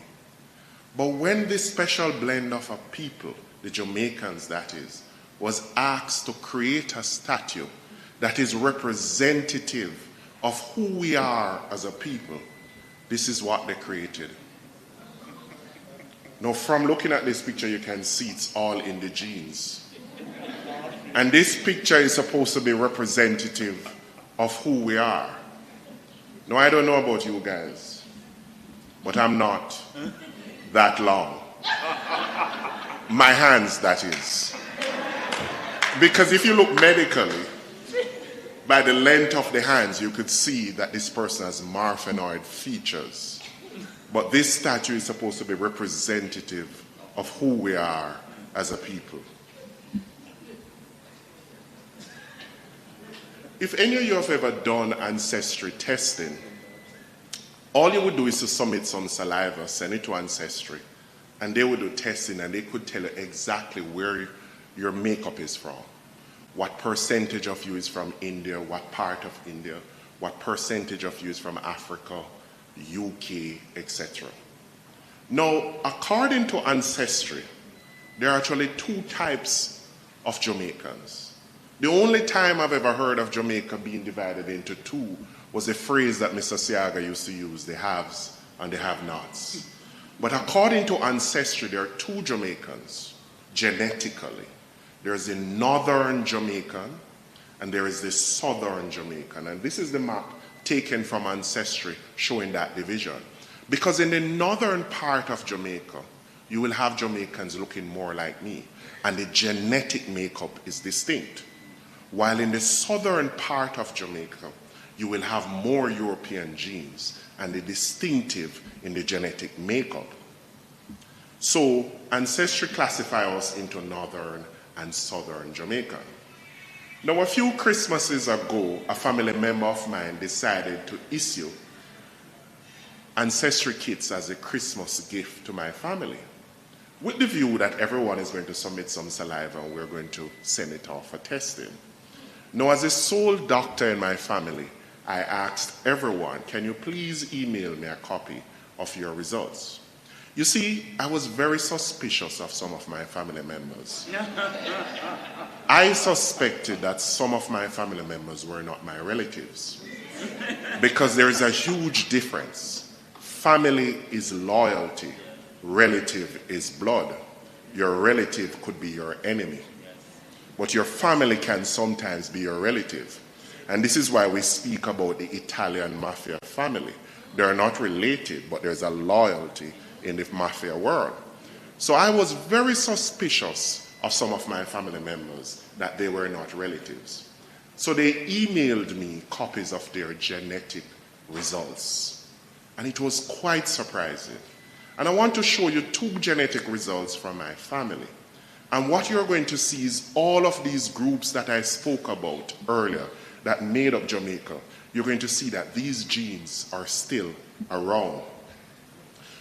But when this special blend of a people, the Jamaicans that is, was asked to create a statue that is representative of who we are as a people, this is what they created. Now, from looking at this picture, you can see it's all in the genes. And this picture is supposed to be representative of who we are. Now, I don't know about you guys, but I'm not that long. My hands, that is. Because if you look medically, by the length of the hands, you could see that this person has morphinoid features. But this statue is supposed to be representative of who we are as a people. If any of you have ever done ancestry testing, all you would do is to submit some saliva, send it to Ancestry, and they would do testing and they could tell you exactly where your makeup is from. What percentage of you is from India, what part of India, what percentage of you is from Africa, UK, etc. Now, according to Ancestry, there are actually two types of Jamaicans. The only time I've ever heard of Jamaica being divided into two was a phrase that Mr. Siaga used to use, the haves and the have-nots. But according to ancestry, there are two Jamaicans, genetically. There's the northern Jamaican and there is the southern Jamaican. And this is the map taken from ancestry showing that division. Because in the northern part of Jamaica, you will have Jamaicans looking more like me, and the genetic makeup is distinct. While in the southern part of Jamaica, you will have more European genes, and the distinctive in the genetic makeup. So ancestry classifies us into northern and southern Jamaica. Now, a few Christmases ago, a family member of mine decided to issue ancestry kits as a Christmas gift to my family, with the view that everyone is going to submit some saliva and we're going to send it off for testing. Now, as a sole doctor in my family, I asked everyone, can you please email me a copy of your results? You see, I was very suspicious of some of my family members. I suspected that some of my family members were not my relatives, because there is a huge difference. Family is loyalty. Relative is blood. Your relative could be your enemy, but your family can sometimes be your relative. And this is why we speak about the Italian mafia family. They're not related, but there's a loyalty in the mafia world. So I was very suspicious of some of my family members that they were not relatives. So they emailed me copies of their genetic results. And it was quite surprising. And I want to show you two genetic results from my family. And what you're going to see is all of these groups that I spoke about earlier that made up Jamaica. You're going to see that these genes are still around.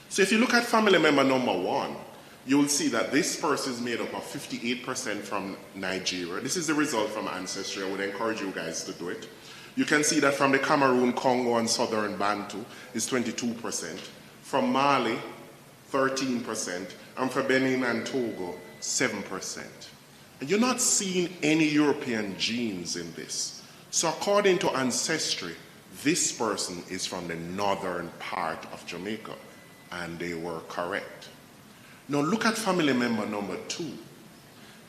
So if you look at family member number 1, you will see that this person is made up of 58% from Nigeria. This is the result from Ancestry. I would encourage you guys to do it. You can see that from the Cameroon, Congo, and Southern Bantu is 22%. From Mali, 13%. And for Benin and Togo, 7%. And you're not seeing any European genes in this. So according to Ancestry, this person is from the northern part of Jamaica. And they were correct. Now look at family member number 2.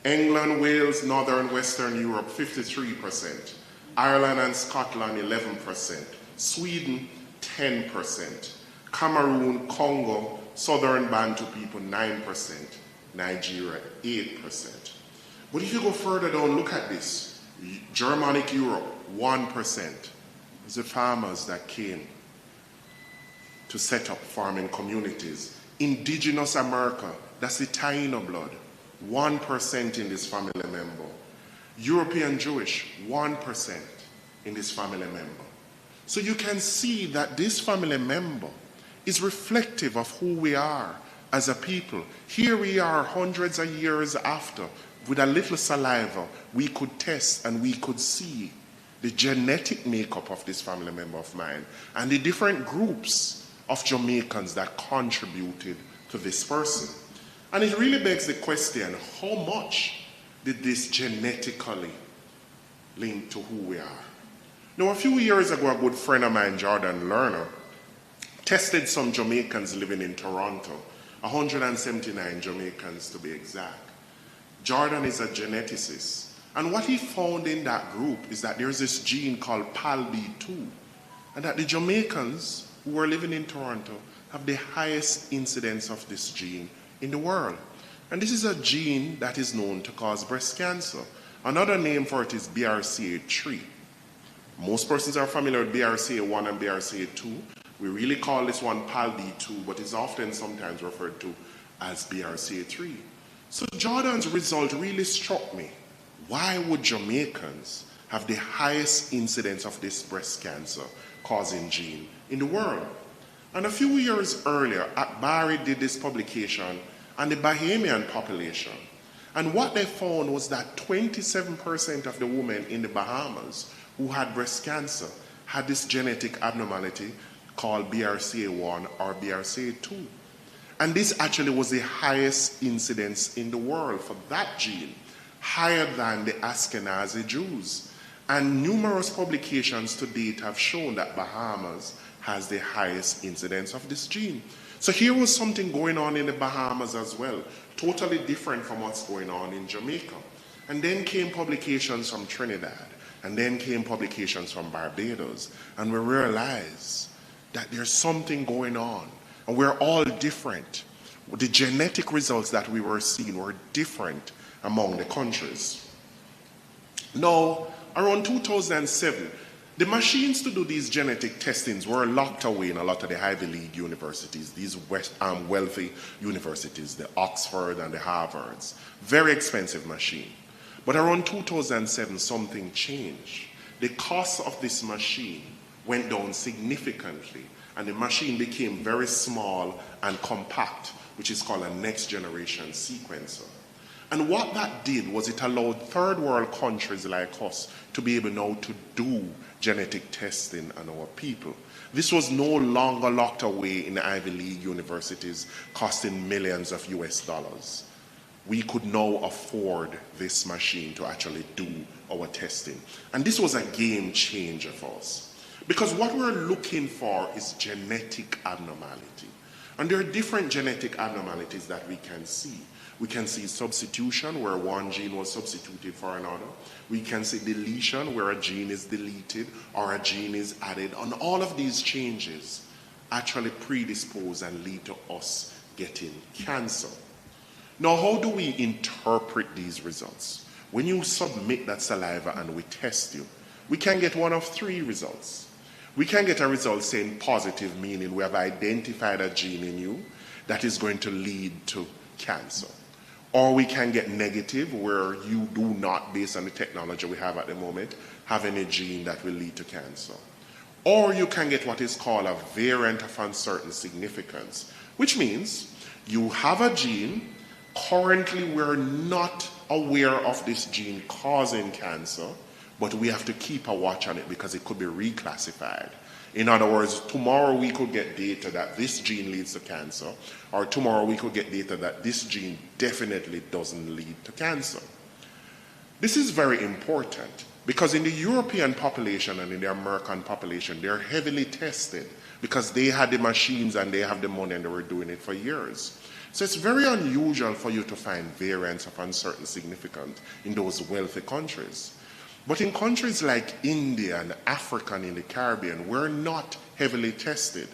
England, Wales, Northern, Western Europe, 53%. Ireland and Scotland, 11%. Sweden, 10%. Cameroon, Congo, Southern Bantu people, 9%. Nigeria, 8%. But if you go further down, look at this. Germanic Europe, 1%. It's the farmers that came to set up farming communities. Indigenous America, that's the Taino blood, 1% in this family member. European Jewish, 1% in this family member. So you can see that this family member is reflective of who we are as a people. Here we are hundreds of years after. With a little saliva, we could test and we could see the genetic makeup of this family member of mine and the different groups of Jamaicans that contributed to this person. And it really begs the question, how much did this genetically link to who we are? Now, a few years ago, a good friend of mine, Jordan Lerner, tested some Jamaicans living in Toronto, 179 Jamaicans to be exact. Jordan is a geneticist. And what he found in that group is that there's this gene called PALB2, and that the Jamaicans who are living in Toronto have the highest incidence of this gene in the world. And this is a gene that is known to cause breast cancer. Another name for it is BRCA3. Most persons are familiar with BRCA1 and BRCA2. We really call this one PALB2, but it's often sometimes referred to as BRCA3. So Jordan's result really struck me. Why would Jamaicans have the highest incidence of this breast cancer causing gene in the world? And a few years earlier, Akbari did this publication on the Bahamian population. And what they found was that 27% of the women in the Bahamas who had breast cancer had this genetic abnormality called BRCA1 or BRCA2. And this actually was the highest incidence in the world for that gene. higher than the Ashkenazi Jews. And numerous publications to date have shown that Bahamas has the highest incidence of this gene. So here was something going on in the Bahamas as well, totally different from what's going on in Jamaica. And then came publications from Trinidad, and then came publications from Barbados, and we realized that there's something going on, and we're all different. The genetic results that we were seeing were different among the countries. Now, around 2007, the machines to do these genetic testings were locked away in a lot of the Ivy League universities, these wealthy universities, the Oxford and the Harvards. Very expensive machine. But around 2007, something changed. The cost of this machine went down significantly, and the machine became very small and compact, which is called a next generation sequencer. And what that did was it allowed third world countries like us to be able now to do genetic testing on our people. This was no longer locked away in the Ivy League universities costing millions of US dollars. We could now afford this machine to actually do our testing. And this was a game changer for us. Because what we're looking for is genetic abnormality. And there are different genetic abnormalities that we can see. We can see substitution, where one gene was substituted for another. We can see deletion, where a gene is deleted or a gene is added. And all of these changes actually predispose and lead to us getting cancer. Now, how do we interpret these results? When you submit that saliva and we test you, we can get one of three results. We can get a result saying positive, meaning we have identified a gene in you that is going to lead to cancer. Or we can get negative, where you do not, based on the technology we have at the moment, have any gene that will lead to cancer. Or you can get what is called a variant of uncertain significance, which means you have a gene. Currently, we're not aware of this gene causing cancer, but we have to keep a watch on it because it could be reclassified. In other words, tomorrow we could get data that this gene leads to cancer, or tomorrow we could get data that this gene definitely doesn't lead to cancer. This is very important because in the European population and in the American population, they're heavily tested because they had the machines and they have the money and they were doing it for years. So it's very unusual for you to find variants of uncertain significance in those wealthy countries. But in countries like India and Africa and in the Caribbean, we're not heavily tested.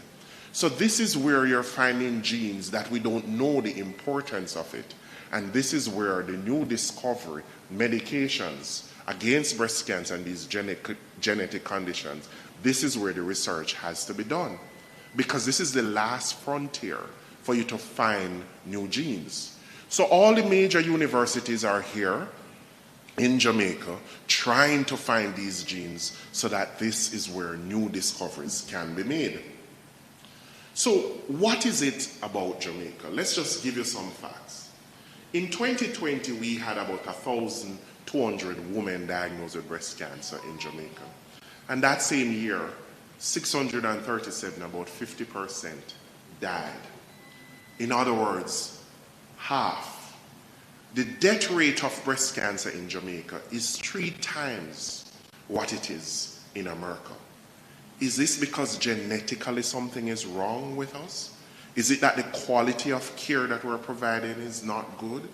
So this is where you're finding genes that we don't know the importance of it. And this is where the new discovery, medications against breast cancer and these genetic conditions, this is where the research has to be done. Because this is the last frontier for you to find new genes. So all the major universities are here in Jamaica trying to find these genes so that this is where new discoveries can be made. So what is it about Jamaica? Let's just give you some facts. In 2020, we had about 1,200 women diagnosed with breast cancer in Jamaica. And that same year, 637, about 50%, died. In other words, half. The death rate of breast cancer in Jamaica is 3 times what it is in America. Is this because genetically something is wrong with us? Is it that the quality of care that we're providing is not good?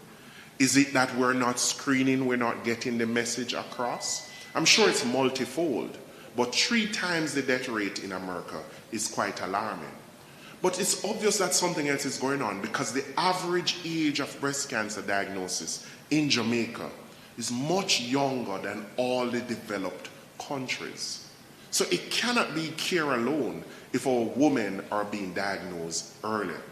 Is it that we're not screening, we're not getting the message across? I'm sure it's multifold, but 3 times the death rate in America is quite alarming. But it's obvious that something else is going on because the average age of breast cancer diagnosis in Jamaica is much younger than all the developed countries. So it cannot be care alone if our women are being diagnosed earlier.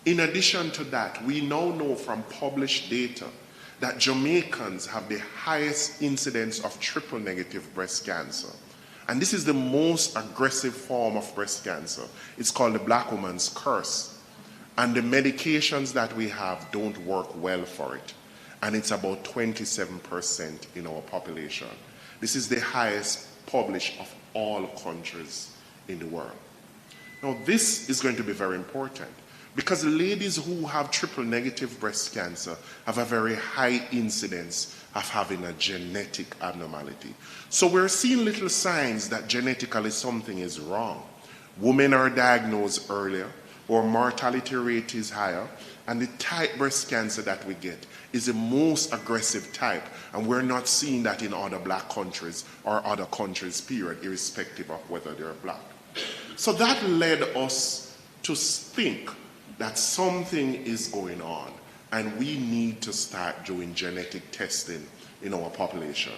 In addition to that, we now know from published data that Jamaicans have the highest incidence of triple negative breast cancer. And this is the most aggressive form of breast cancer. It's called the black woman's curse. And the medications that we have don't work well for it. And it's about 27% in our population. This is the highest published of all countries in the world. Now, this is going to be very important because ladies who have triple negative breast cancer have a very high incidence of having a genetic abnormality. So we're seeing little signs that genetically something is wrong. Women are diagnosed earlier, or mortality rate is higher, and the type breast cancer that we get is the most aggressive type, and we're not seeing that in other black countries or other countries, period, irrespective of whether they're black. So that led us to think that something is going on, and we need to start doing genetic testing in our population.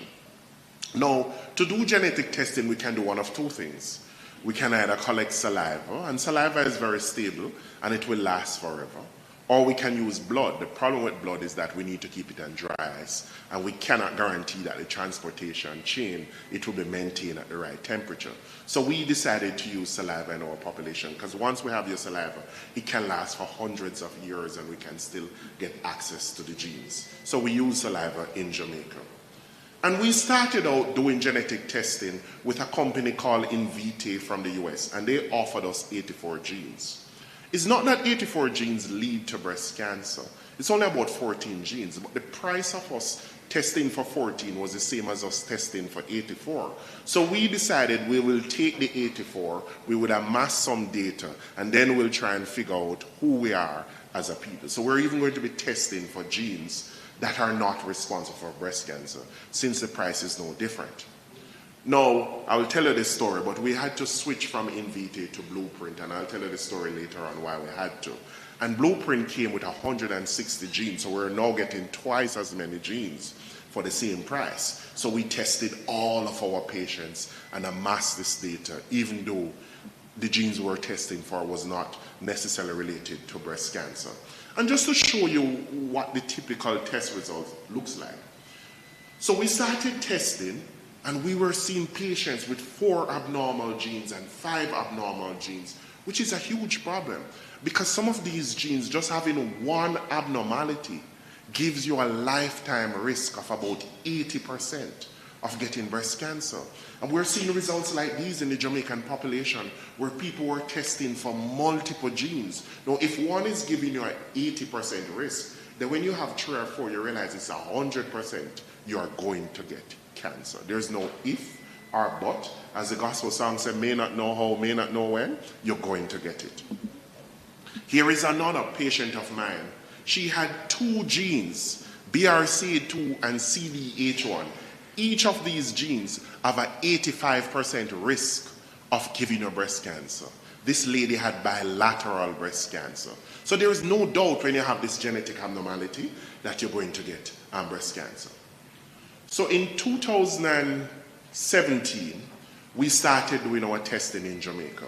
Now, to do genetic testing, we can do one of two things. We can either collect saliva, and saliva is very stable, and it will last forever. Or we can use blood. The problem with blood is that we need to keep it on dry ice, and we cannot guarantee that the transportation chain, it will be maintained at the right temperature. So we decided to use saliva in our population, because once we have your saliva, it can last for hundreds of years, and we can still get access to the genes. So we use saliva in Jamaica. And we started out doing genetic testing with a company called Invitae from the US, and they offered us 84 genes. It's not that 84 genes lead to breast cancer. It's only about 14 genes, but the price of us testing for 14 was the same as us testing for 84. So we decided we will take the 84, we would amass some data, and then we'll try and figure out who we are as a people. So we're even going to be testing for genes that are not responsible for breast cancer, since the price is no different. Now, I will tell you this story, but we had to switch from Invitae to Blueprint, and I'll tell you the story later on why we had to. And Blueprint came with 160 genes, so we're now getting twice as many genes for the same price. So we tested all of our patients and amassed this data, even though the genes we were testing for was not necessarily related to breast cancer. And just to show you what the typical test result looks like. So we started testing, and we were seeing patients with 4 abnormal genes and 5 abnormal genes, which is a huge problem, because some of these genes, just having one abnormality, gives you a lifetime risk of about 80% of getting breast cancer. And we're seeing results like these in the Jamaican population, where people were testing for multiple genes. Now, if one is giving you an 80% risk, then when you have 3 or 4, you realize it's 100% you are going to get cancer. There's no if or but. As the gospel song said, may not know how, may not know when, you're going to get it. Here is another patient of mine. She had 2 genes, BRCA2 and CDH1. Each of these genes have an 85% risk of giving you breast cancer. This lady had bilateral breast cancer. So there is no doubt when you have this genetic abnormality that you're going to get breast cancer. So in 2017, we started doing our testing in Jamaica.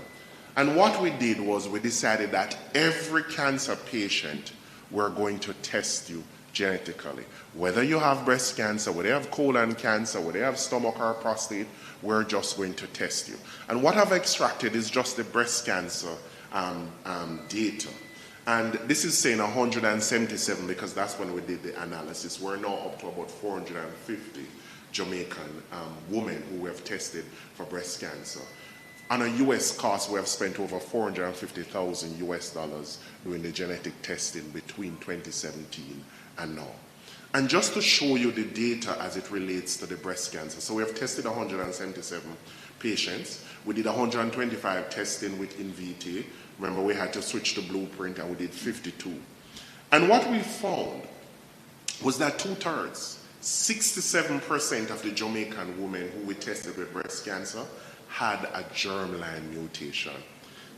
And what we did was we decided that every cancer patient, we're going to test you genetically. Whether you have breast cancer, whether you have colon cancer, whether you have stomach or prostate, we're just going to test you. And what I've extracted is just the breast cancer data. And this is saying 177 because that's when we did the analysis. We're now up to about 450 Jamaican women who we have tested for breast cancer. On a US cost, we have spent over $450,000 US doing the genetic testing between 2017 and now. And just to show you the data as it relates to the breast cancer. So we have tested 177 patients. We did 125 testing with Invitae. Remember, we had to switch to Blueprint, and we did 52. And what we found was that 2/3, 67% of the Jamaican women who we tested with breast cancer had a germline mutation.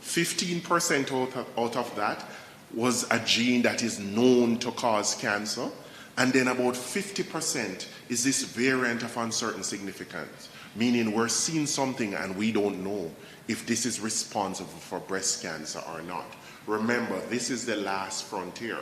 15% out of that was a gene that is known to cause cancer. And then about 50% is this variant of uncertain significance, meaning we're seeing something and we don't know if this is responsible for breast cancer or not. Remember, this is the last frontier.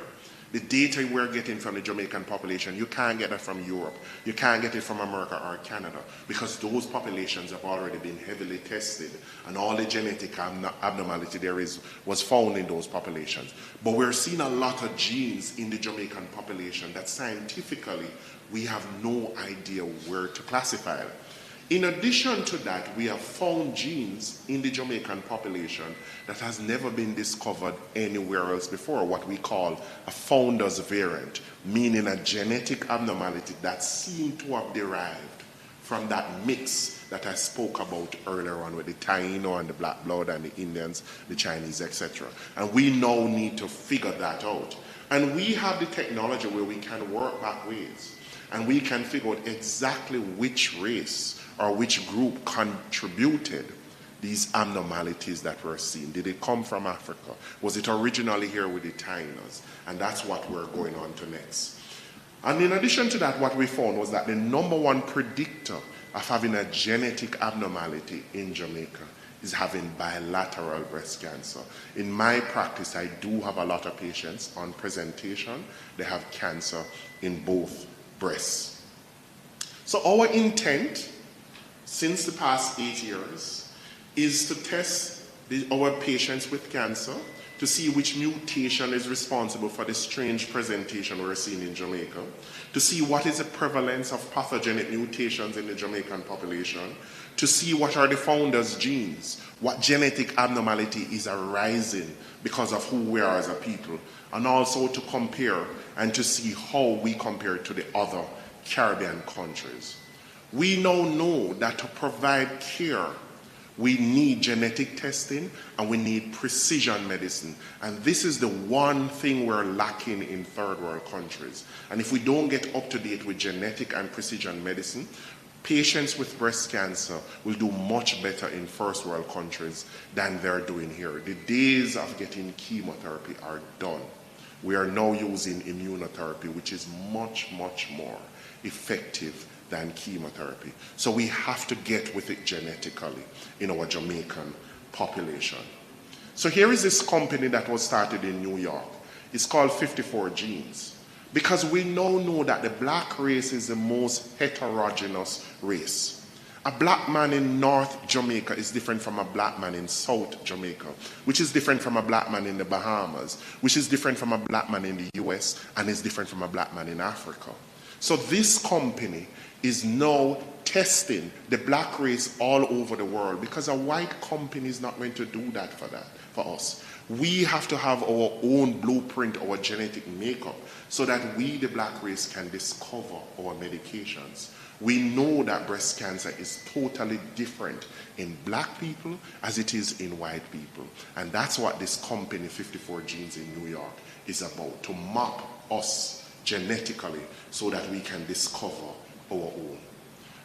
The data we're getting from the Jamaican population, you can't get it from Europe. You can't get it from America or Canada, because those populations have already been heavily tested, and all the genetic abnormality there was found in those populations. But we're seeing a lot of genes in the Jamaican population that scientifically we have no idea where to classify it. In addition to that, we have found genes in the Jamaican population that has never been discovered anywhere else before, what we call a founder's variant, meaning a genetic abnormality that seemed to have derived from that mix that I spoke about earlier on with the Taino and the black blood and the Indians, the Chinese, etc. And we now need to figure that out. And we have the technology where we can work back ways, and we can figure out exactly which race or which group contributed these abnormalities that we're seeing. Did it come from Africa? Was it originally here with the Tainos? And that's what we're going on to next. And in addition to that, what we found was that the number one predictor of having a genetic abnormality in Jamaica is having bilateral breast cancer. In my practice, I do have a lot of patients on presentation. They have cancer in both breasts. So our intent since the past 8 years is to test our patients with cancer to see which mutation is responsible for the strange presentation we're seeing in Jamaica, to see what is the prevalence of pathogenic mutations in the Jamaican population, to see what are the founders' genes, what genetic abnormality is arising because of who we are as a people, and also to compare and to see how we compare to the other Caribbean countries. We now know that to provide care, we need genetic testing and we need precision medicine. And this is the one thing we're lacking in third world countries. And if we don't get up to date with genetic and precision medicine, patients with breast cancer will do much better in first world countries than they're doing here. The days of getting chemotherapy are done. We are now using immunotherapy, which is much, much more effective than chemotherapy. So we have to get with it genetically in our Jamaican population. So here is this company that was started in New York. It's called 54 Genes. Because we now know that the black race is the most heterogeneous race. A black man in North Jamaica is different from a black man in South Jamaica, which is different from a black man in the Bahamas, which is different from a black man in the US, and is different from a black man in Africa. So this company is now testing the black race all over the world, because a white company is not going to do that for us. We have to have our own blueprint, our genetic makeup, so that we, the black race, can discover our medications. We know that breast cancer is totally different in black people as it is in white people. And that's what this company, 54 Genes in New York, is about, to map us genetically so that we can discover our own.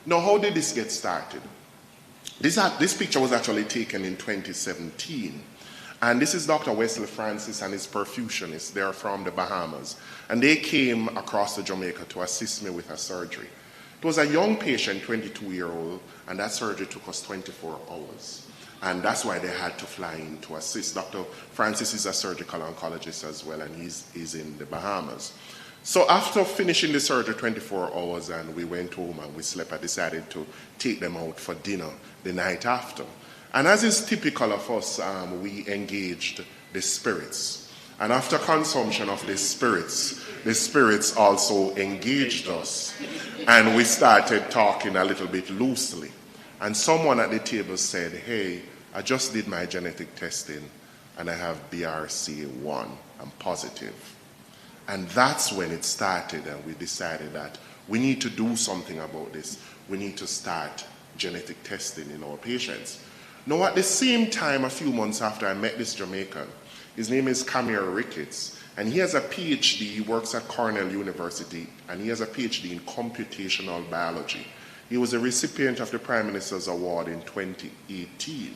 Now, how did this get started? This picture was actually taken in 2017. And this is Dr. Wesley Francis and his perfusionists. They're from the Bahamas. And they came across to Jamaica to assist me with a surgery. It was a young patient, 22-year-old, and that surgery took us 24 hours. And that's why they had to fly in to assist. Dr. Francis is a surgical oncologist as well, and he's in the Bahamas. So after finishing the surgery 24 hours and we went home and we slept, I decided to take them out for dinner the night after. And as is typical of us, we engaged the spirits. And after consumption of the spirits also engaged us. And we started talking a little bit loosely. And someone at the table said, hey, I just did my genetic testing and I have BRCA1. I'm positive. And that's when it started, and we decided that we need to do something about this. We need to start genetic testing in our patients. Now, at the same time, a few months after I met this Jamaican, his name is Camille Ricketts, and he has a PhD, he works at Cornell University, and he has a PhD in computational biology. He was a recipient of the Prime Minister's Award in 2018.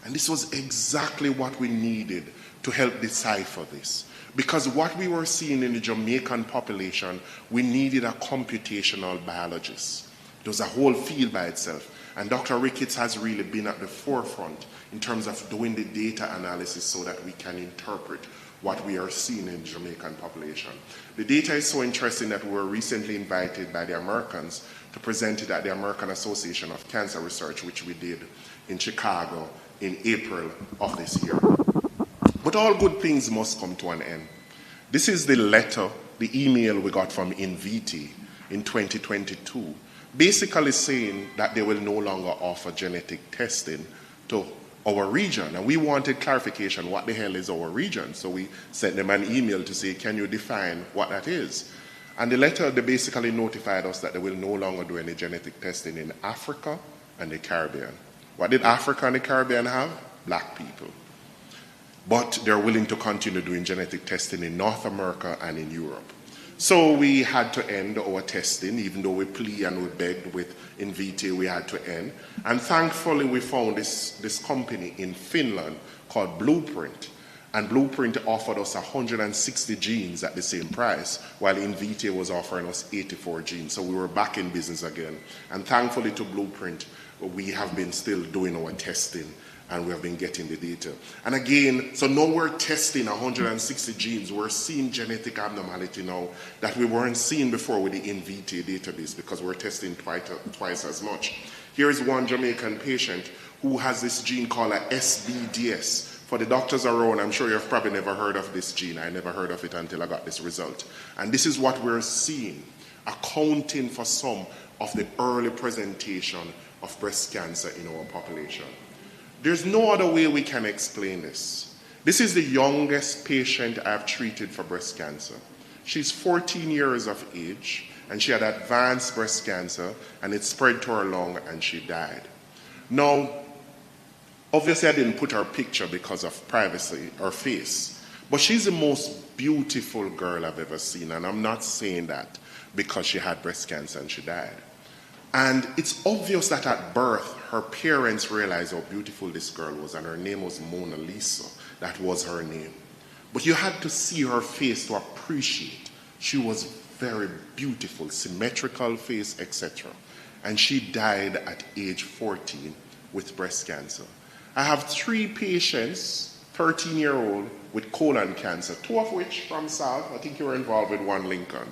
And this was exactly what we needed to help decipher this. Because what we were seeing in the Jamaican population, we needed a computational biologist. It was a whole field by itself. And Dr. Ricketts has really been at the forefront in terms of doing the data analysis so that we can interpret what we are seeing in the Jamaican population. The data is so interesting that we were recently invited by the Americans to present it at the American Association of Cancer Research, which we did in Chicago in April of this year. But all good things must come to an end. This is the letter, the email we got from Inviti in 2022, basically saying that they will no longer offer genetic testing to our region. And we wanted clarification, what the hell is our region? So we sent them an email to say, can you define what that is? And the letter, they basically notified us that they will no longer do any genetic testing in Africa and the Caribbean. What did Africa and the Caribbean have? Black people. But they're willing to continue doing genetic testing in North America and in Europe. So we had to end our testing, even though we plead and we begged with Invite, we had to end. And thankfully we found this company in Finland called Blueprint. And Blueprint offered us 160 genes at the same price, while Invite was offering us 84 genes. So we were back in business again. And thankfully to Blueprint, we have been still doing our testing, and we have been getting the data. And again, so now we're testing 160 genes. We're seeing genetic abnormality now that we weren't seeing before with the Invite database, because we're testing twice as much. Here's one Jamaican patient who has this gene called a SBDS. For the doctors around, I'm sure you've probably never heard of this gene. I never heard of it until I got this result. And this is what we're seeing, accounting for some of the early presentation of breast cancer in our population. There's no other way we can explain this. This is the youngest patient I've treated for breast cancer. She's 14 years of age, and she had advanced breast cancer, and it spread to her lung, and she died. Now, obviously I didn't put her picture because of privacy, her face, but she's the most beautiful girl I've ever seen, and I'm not saying that because she had breast cancer and she died. And it's obvious that at birth, her parents realized how beautiful this girl was, and her name was Mona Lisa. That was her name. But you had to see her face to appreciate. She was very beautiful, symmetrical face, etc. And she died at age 14 with breast cancer. I have 3 patients, 13-year-old with colon cancer, 2 of which from South. I think you were involved with one, Lincoln.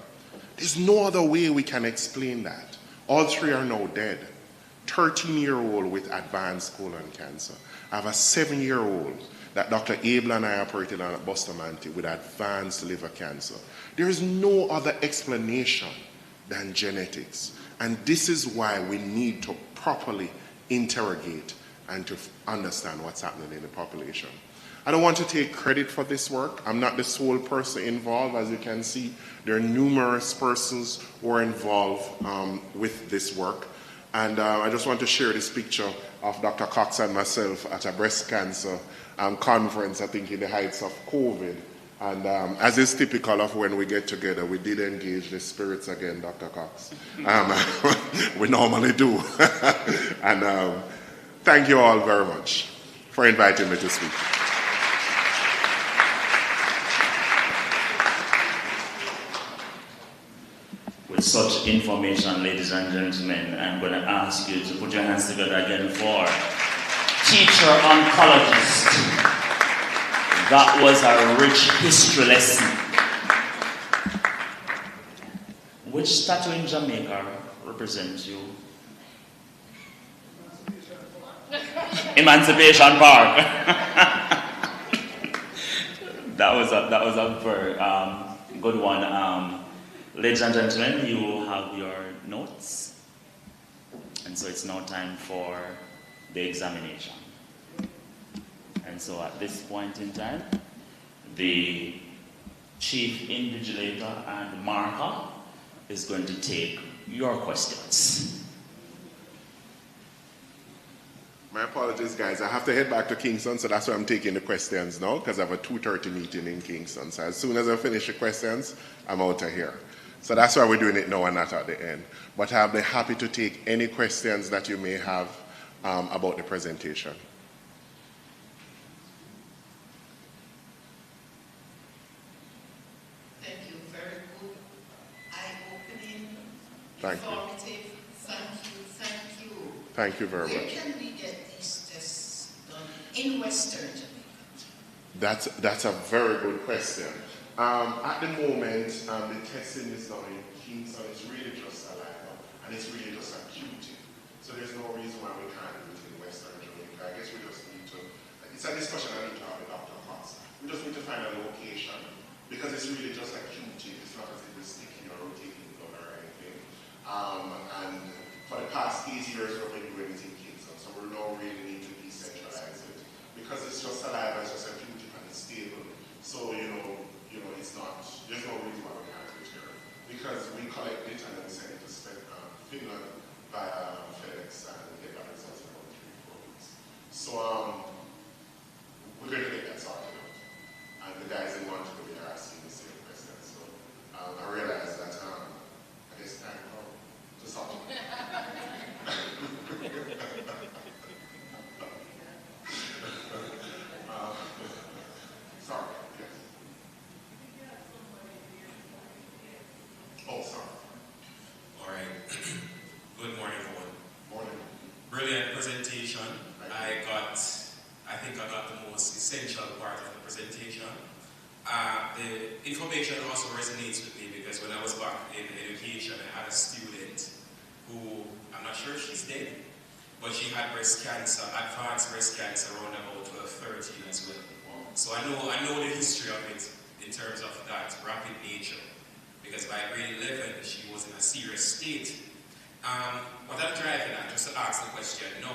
There's no other way we can explain that. All 3 are now dead. 13-year-old with advanced colon cancer. I have a 7-year-old that Dr. Abel and I operated on at Bustamante with advanced liver cancer. There is no other explanation than genetics. And this is why we need to properly interrogate and to understand what's happening in the population. I don't want to take credit for this work. I'm not the sole person involved. As you can see, there are numerous persons who are involved with this work. And I just want to share this picture of Dr. Cox and myself at a breast cancer conference, I think in the heights of COVID. And as is typical of when we get together, we did engage the spirits again, Dr. Cox. We normally do. And thank you all very much for inviting me to speak. With such information, ladies and gentlemen, I'm going to ask you to put your hands together again for teacher oncologist. That was a rich history lesson. Which statue in Jamaica represents you? Emancipation Park. That was a very good one. Ladies and gentlemen, you have your notes, and so it's now time for the examination. And so at this point in time, the chief invigilator and marker is going to take your questions. My apologies, guys. I have to head back to Kingston, so that's why I'm taking the questions now, because I have a 2:30 meeting in Kingston. So as soon as I finish the questions, I'm out of here. So that's why we're doing it now and not at the end. But I'll be happy to take any questions that you may have about the presentation. Thank you. Very good. Eye-opening, Thank you. informative. Thank you. Thank you. Thank you very Where much. can we get these tests done in Western Jamaica? That's a very good question. At the moment, the testing is done in Kingston. It's really just a lineup, and it's really just a QT. So there's no reason why we can't do it in Western Jamaica. I guess we just need to, it's a discussion I need to have with Dr. Cox. We just need to find a location, because it's really just a QT. It's not as if we're sticking or rotating blood or anything. And initial part of the presentation. The information also resonates with me because when I was back in education, I had a student who, I'm not sure if she's dead, but she had breast cancer, advanced breast cancer around about 12, 13 as well. So I know the history of it in terms of that rapid nature, because by grade 11, she was in a serious state. What I'm driving at, just to ask the question, no,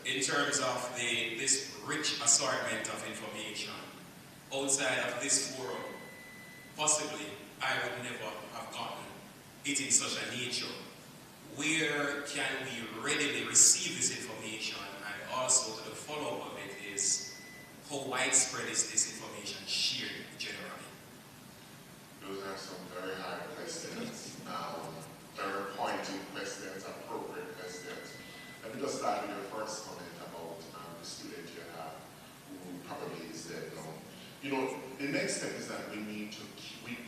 in terms of this rich assortment of information, outside of this forum, possibly I would never have gotten it in such a nature. Where can we readily receive this information? And also the follow-up of it is, how widespread is this information shared generally? Those are some very hard questions. Very pointed questions, appropriate questions. Let me just start with your first comment about the student you have who probably is dead now. You know, the next step is that we need to,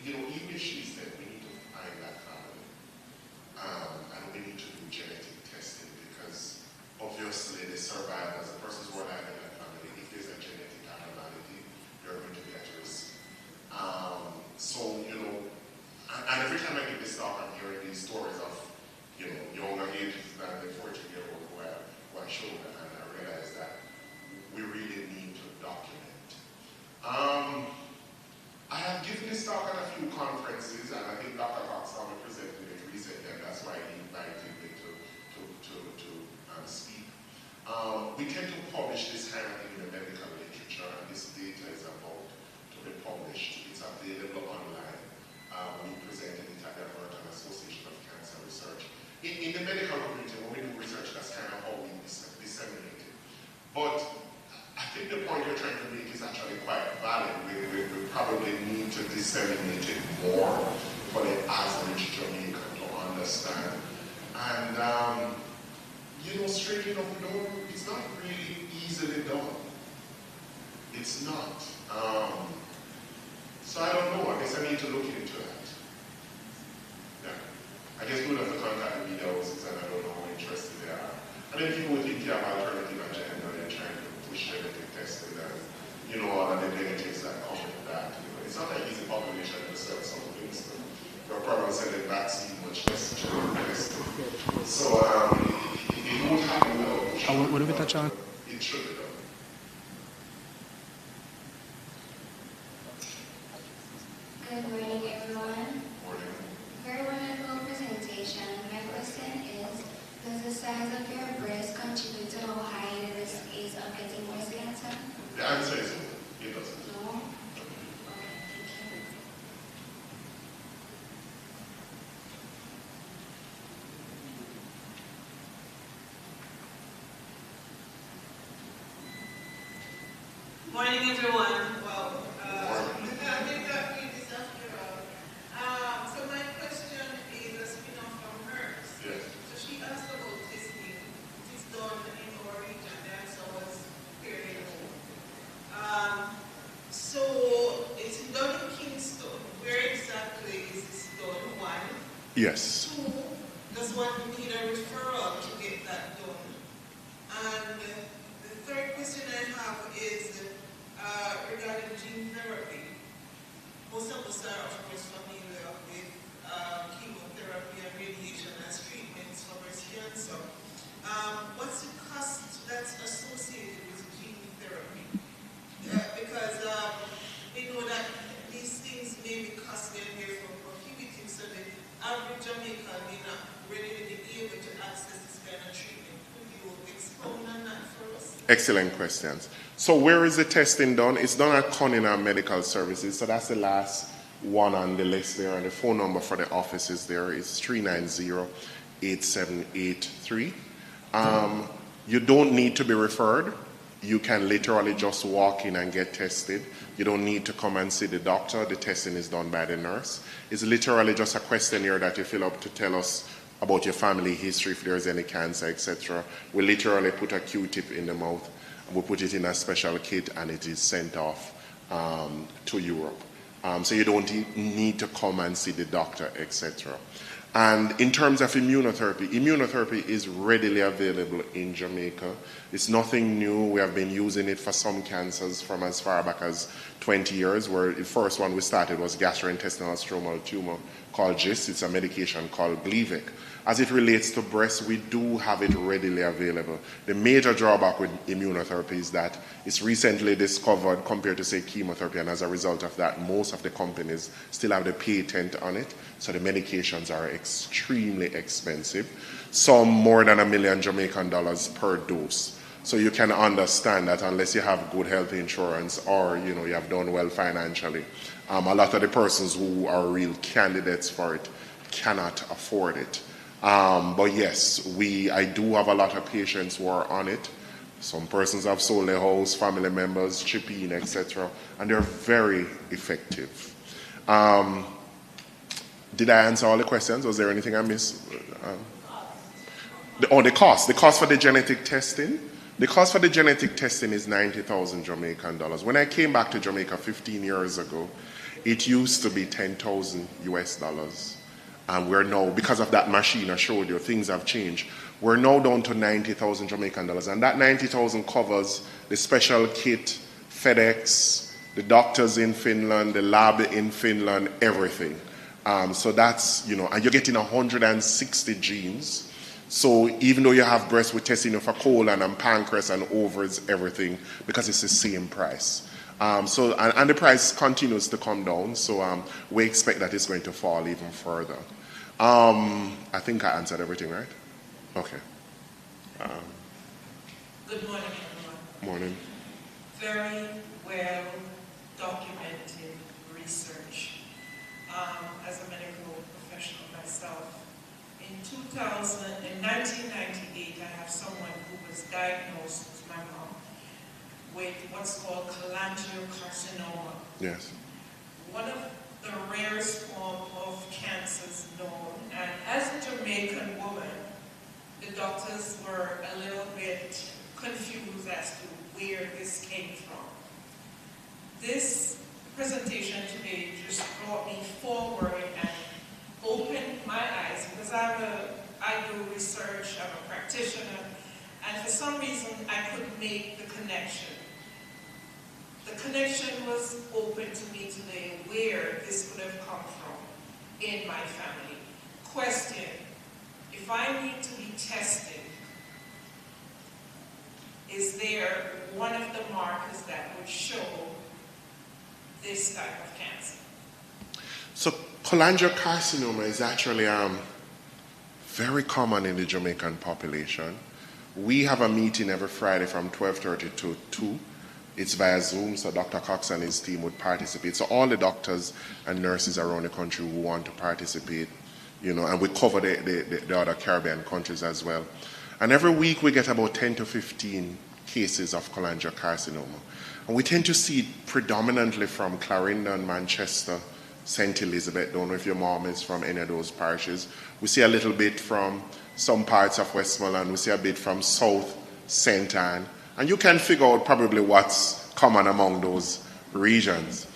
even if she's dead, we need to find that family. And we need to do genetic testing because obviously the survivors, the persons who are alive in that family, if there's a genetic abnormality, you're going to be at risk. So, you know, and every time I give this talk, I'm hearing these stories of, you know, younger ages than the 14-year-old who I showed, and I realized that we really need to document. I have given this talk at a few conferences, and I think Dr. Coxon presented it recently, and that's why he invited me to speak. We tend to publish this kind of thing in the medical literature, and this data is about to be published. It's available online. We presented it at the American Association of Cancer Research. In the medical community, when we do research, that's kind of how we disseminate it. But I think the point you're trying to make is actually quite valid. We probably need to disseminate it more for the average Jamaican to understand. And, you know, straight enough, it's not really easily done. It's not. So I don't know. I guess I need to look into that. Yeah. I guess good of the contact the media houses, and I don't know how interested they are. And then people would think you have alternative agenda, they're trying to push genetic testing and, you know, all of the negatives that come with that. You know, it's not an easy population to sell some things. They're probably selling vaccine much less genetic testing. So it won't happen now. What do we touch on? It should be done. Good morning, everyone. Morning. Very wonderful presentation. My question is, does the size of your breast contribute to how high the risk is of getting breast cancer? The answer is no. It doesn't. No? Okay, thank you. Morning, everyone. Well, I think that we this afternoon. So my question is a spin-off from hers. Yes. So she asked about testing. It is done in our region, the answer was fairly low. So it's done in Kingston. Where exactly is this done? One. Yes. Two, does one need a referral to get that done? And the third question I have is regarding gene therapy. Most of us are, of course, familiar with chemotherapy and radiation as treatments for breast cancer. What's the cost that's associated with gene therapy? Because we know that these things may be costly and therefore prohibitive, so the average Jamaican may not readily be able to access this kind of treatment. Could you expound on that for us? Excellent questions. So where is the testing done? It's done at Cunningham Medical Services. So that's the last one on the list there. And the phone number for the office is there. It's 390-8783. You don't need to be referred. You can literally just walk in and get tested. You don't need to come and see the doctor. The testing is done by the nurse. It's literally just a questionnaire that you fill up to tell us about your family history, if there's any cancer, etc. We literally put a Q-tip in the mouth. We put it in a special kit and it is sent off to Europe. So you don't need to come and see the doctor, etc. And in terms of immunotherapy is readily available in Jamaica. It's nothing new. We have been using it for some cancers from as far back as 20 years, where the first one we started was gastrointestinal stromal tumor called GIST. It's a medication called Gleevec. As it relates to breast, we do have it readily available. The major drawback with immunotherapy is that it's recently discovered compared to, say, chemotherapy, and as a result of that, most of the companies still have the patent on it, so the medications are extremely expensive, some more than $1 million Jamaican dollars per dose. So you can understand that unless you have good health insurance or you have done well financially, a lot of the persons who are real candidates for it cannot afford it. But yes, I do have a lot of patients who are on it. Some persons have sold their house, family members, chip in, etc. And they're very effective. Did I answer all the questions? Was there anything I missed? The cost. The cost for the genetic testing. The cost for the genetic testing is 90,000 Jamaican dollars. When I came back to Jamaica 15 years ago, it used to be 10,000 US dollars. And we're now, because of that machine I showed you, things have changed. We're now down to 90,000 Jamaican dollars. And that 90,000 covers the special kit, FedEx, the doctors in Finland, the lab in Finland, everything. So that's, and you're getting 160 genes. So even though you have breast, we're testing you for colon and pancreas and ovaries, everything, because it's the same price. And the price continues to come down, so we expect that it's going to fall even further. I think I answered everything, right? Okay. Good morning, everyone. Morning. Very well documented research. As a medical professional myself, in 1998, I have someone who was diagnosed, my mom, with what's called cholangiocarcinoma. Yes. One of the rarest form of cancers known. And as a Jamaican woman, the doctors were a little bit confused as to where this came from. This presentation today just brought me forward and opened my eyes, because I do research, I'm a practitioner, and for some reason I couldn't make the connection. The connection was open to me today where this could have come from in my family. Question, if I need to be tested, is there one of the markers that would show this type of cancer? So cholangiocarcinoma is actually very common in the Jamaican population. We have a meeting every Friday from 12:30 to 2. It's via Zoom, so Dr. Cox and his team would participate. So all the doctors and nurses around the country who want to participate, and we cover the other Caribbean countries as well. And every week we get about 10 to 15 cases of cholangiocarcinoma. And we tend to see it predominantly from Clarendon, Manchester, St. Elizabeth. Don't know if your mom is from any of those parishes. We see a little bit from some parts of Westmoreland. We see a bit from South St. Anne. And you can figure out probably what's common among those regions.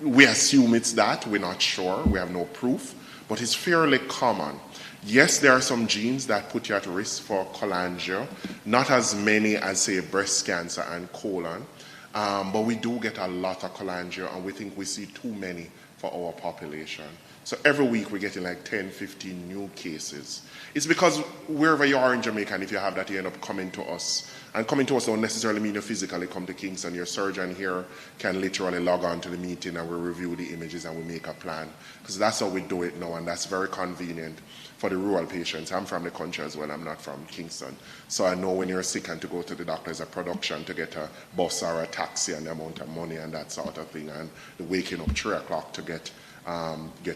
We assume it's that. We're not sure. We have no proof. But it's fairly common. Yes, there are some genes that put you at risk for cholangio. Not as many as, say, breast cancer and colon. But we do get a lot of cholangio, and we think we see too many for our population. So every week we're getting like 10, 15 new cases. It's because wherever you are in Jamaica, and if you have that, you end up coming to us. And coming to us don't necessarily mean you physically come to Kingston. Your surgeon here can literally log on to the meeting and we review the images and we make a plan. Because that's how we do it now, and that's very convenient for the rural patients. I'm from the country as well. I'm not from Kingston. So I know when you're sick and to go to the doctor is a production to get a bus or a taxi and the amount of money and that sort of thing. And the waking up 3 o'clock to get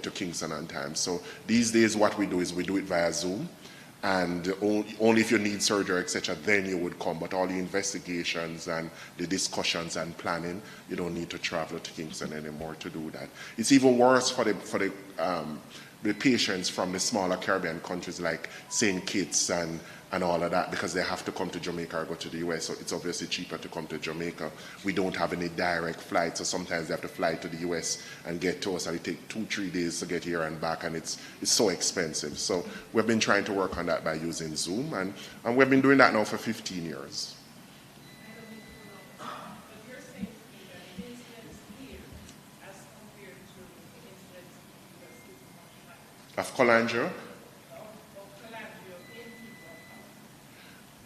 to Kingston on time. So these days what we do is we do it via Zoom. And only if you need surgery, etc., then you would come. But all the investigations and the discussions and planning, you don't need to travel to Kingston anymore to do that. It's even worse for the the patients from the smaller Caribbean countries like St. Kitts and all of that, because they have to come to Jamaica or go to the US, so it's obviously cheaper to come to Jamaica. We don't have any direct flights, so sometimes they have to fly to the US and get to us, and it takes 2-3 days to get here and back, and it's so expensive. So we've been trying to work on that by using Zoom, and we've been doing that now for 15 years. Of cholangio?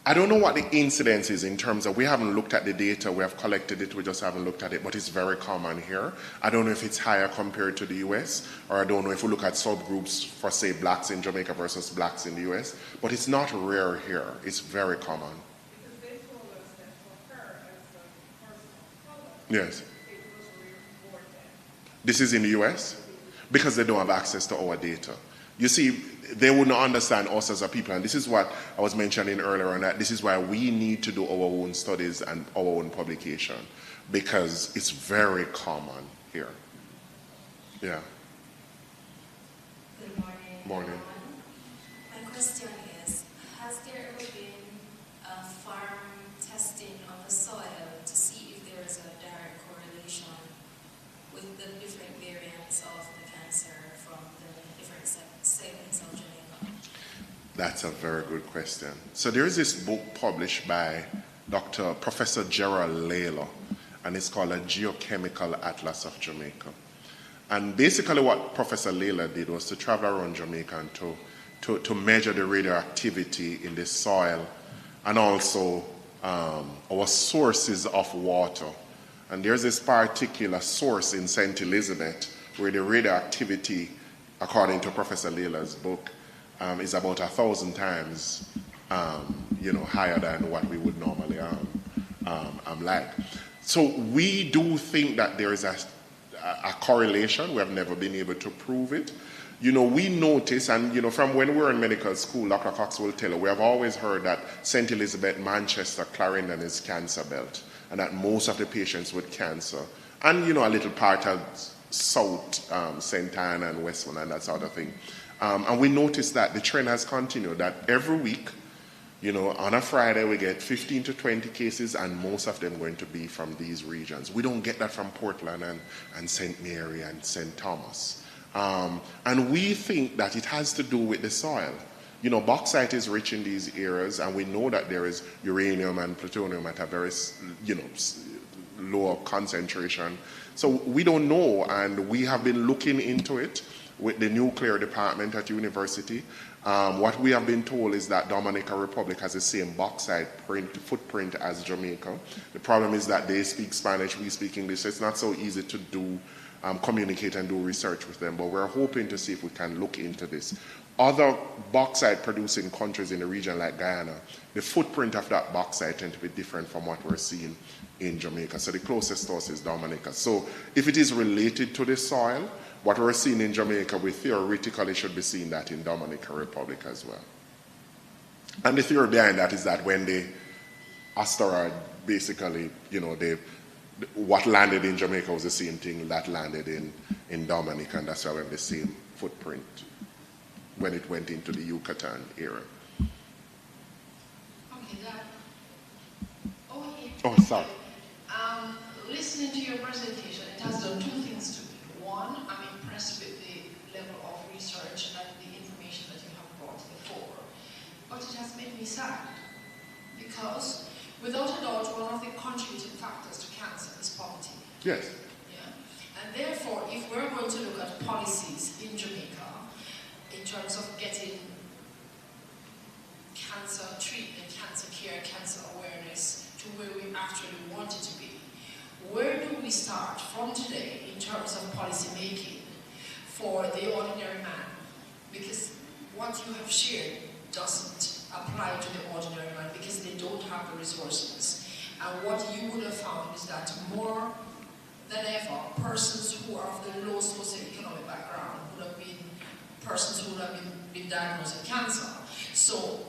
I don't know what the incidence is in terms of, we haven't looked at the data, we have collected it, we just haven't looked at it, but it's very common here. I don't know if it's higher compared to the US, or I don't know if we look at subgroups for, say, blacks in Jamaica versus blacks in the US, but it's not rare here, it's very common. Because they told us that for her, as a person of color, yes. it was more than. This is in the US? Because they don't have access to our data. You see, they would not understand us as a people, and this is what I was mentioning earlier on, that this is why we need to do our own studies and our own publication, because it's very common here. Yeah. Good morning. Morning. My question is, has there ever been a farm testing of the soil to see if there is a direct correlation with the different variants of the cancer from the different segments of Jamaica? That's a very good question. So there is this book published by Professor Gerald Layla, and it's called A Geochemical Atlas of Jamaica. And basically what Professor Layla did was to travel around Jamaica and to measure the radioactivity in the soil, and also our sources of water. And there's this particular source in St. Elizabeth where the radioactivity, according to Professor Layla's book, is about 1,000 times, higher than what we would normally like. So we do think that there is a correlation. We have never been able to prove it. We notice, and from when we were in medical school, Dr. Cox will tell you, we have always heard that St. Elizabeth, Manchester, Clarendon is cancer belt, and that most of the patients with cancer, and a little part of South, St. Anne and Westmoreland, that sort of thing. And we noticed that the trend has continued, that every week, on a Friday we get 15 to 20 cases, and most of them going to be from these regions. We don't get that from Portland and St. Mary and St. Thomas. And we think that it has to do with the soil. Bauxite is rich in these areas, and we know that there is uranium and plutonium at a very, low concentration. So we don't know, and we have been looking into it with the nuclear department at university. What we have been told is that Dominica Republic has the same bauxite footprint as Jamaica. The problem is that they speak Spanish, we speak English, so it's not so easy to do communicate and do research with them, but we're hoping to see if we can look into this. Other bauxite producing countries in the region like Guyana, the footprint of that bauxite tend to be different from what we're seeing in Jamaica. So the closest to us is Dominica. So if it is related to the soil, what we're seeing in Jamaica, we theoretically should be seeing that in Dominica Republic as well. And the theory behind that is that when the asteroid basically, what landed in Jamaica was the same thing that landed in Dominica, and that's why we have the same footprint when it went into the Yucatan area. Okay, that. Oh, yeah. Oh, sorry. Listening to your presentation, it has done two things to me. One, I'm impressed with the level of research and the information that you have brought before. But it has made me sad, because without a doubt, one of the contributing factors to cancer is poverty. Yes. Yeah? And therefore, if we're going to look at policies in Jamaica in terms of getting cancer treatment, cancer care, cancer awareness to where we actually want it to be, where do we start from today in terms of policy making for the ordinary man? Because what you have shared doesn't apply to the ordinary man, because they don't have the resources. And what you would have found is that more than ever, persons who are of the low socioeconomic background would have been persons who would have been diagnosed with cancer. So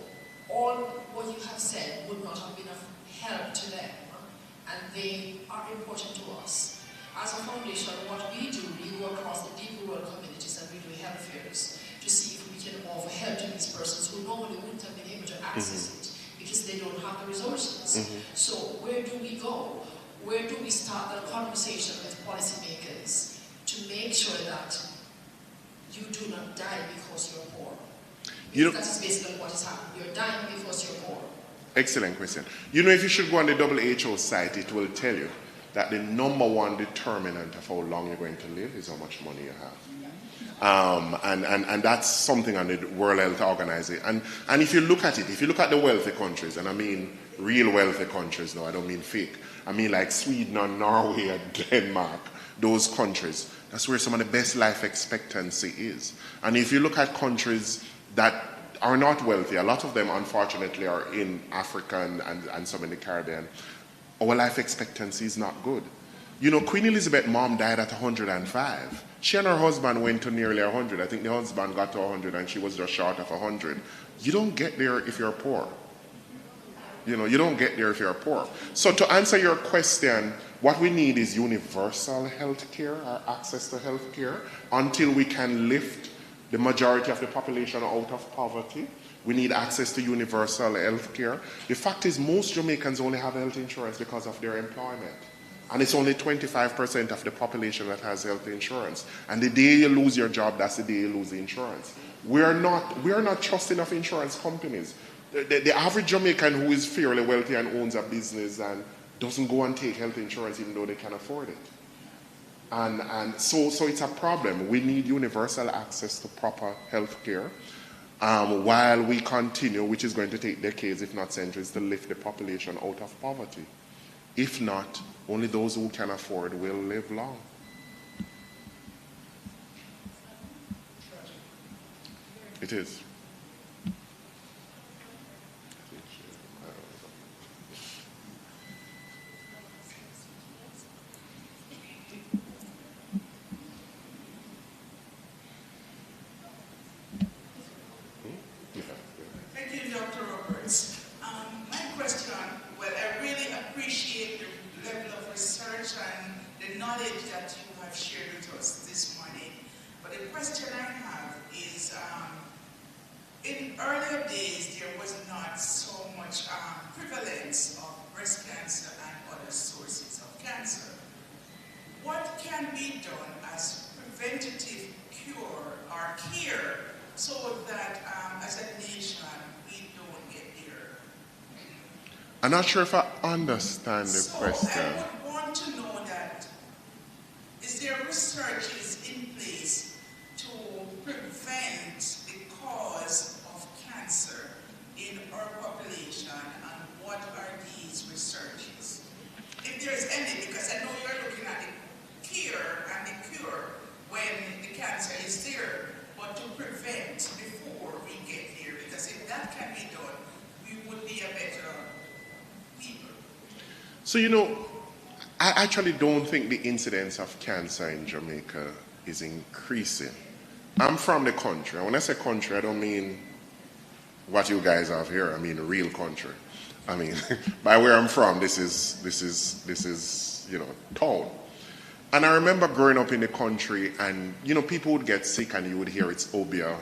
all what you have said would not have been of help to them, and they are important to us. As a foundation, what we do, we go across the deep rural communities and we do die because you're poor. You know, that is basically what is happening. You're dying because you're poor. Excellent question. You know, if you should go on the WHO site, it will tell you that the number one determinant of how long you're going to live is how much money you have. And that's something on the World Health Organization. And if you look at it, if you look at the wealthy countries, and I mean real wealthy countries, no, I don't mean fake. I mean like Sweden and Norway and Denmark, those countries, that's where some of the best life expectancy is. And if you look at countries that are not wealthy, a lot of them unfortunately are in Africa and some in the Caribbean, our life expectancy is not good. You know, Queen Elizabeth's mom died at 105. She and her husband went to nearly 100. I think the husband got to 100 and she was just short of 100. You don't get there if you're poor. You know, you don't get there if you're poor. So to answer your question, what we need is universal health care, or access to health care, until we can lift the majority of the population out of poverty. We need access to universal health care. The fact is most Jamaicans only have health insurance because of their employment. And it's only 25% of the population that has health insurance. And the day you lose your job, that's the day you lose the insurance. We are not trusting of insurance companies. The average Jamaican who is fairly wealthy and owns a business and doesn't go and take health insurance even though they can afford it. And so it's a problem. We need universal access to proper health care while we continue, which is going to take decades, if not centuries, to lift the population out of poverty. If not, only those who can afford will live long. It is. Thank you, Dr. Roberts. My question, well, I really appreciate the level of research and the knowledge that you have shared with us this morning. But the question I have is, in earlier days, there was not so much prevalence of breast cancer and other sources of cancer. What can be done as preventative cure or care so that as a nation we don't get there? I'm not sure if I understand the question. I would want to know that, is there researches in place to prevent the cause of cancer in our population, and what are these researches? If there's any, because I know you're looking at the care and the cure when the cancer is there, but to prevent before we get there, because if that can be done, we would be a better people. So, you know, I actually don't think the incidence of cancer in Jamaica is increasing. I'm from the country. And when I say country, I don't mean what you guys have here. I mean real country. I mean, by where I'm from, this is, you know, town. And I remember growing up in the country and, you know, people would get sick and you would hear it's obia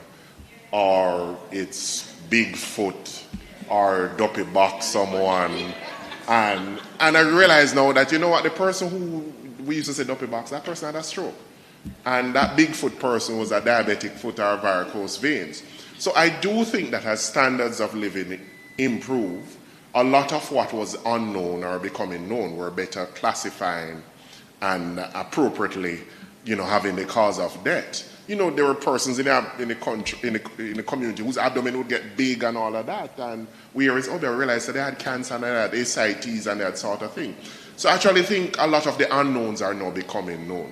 or it's Bigfoot or Duppy box someone. And I realize now that, you know what, the person who we used to say Duppy box, that person had a stroke. And that Bigfoot person was a diabetic foot or varicose veins. So I do think that as standards of living improve, a lot of what was unknown or becoming known were better classifying and appropriately, you know, having the cause of death. You know, there were persons in the community whose abdomen would get big and all of that, and we realized that they had cancer and they had ascites and that sort of thing. So I actually think a lot of the unknowns are now becoming known.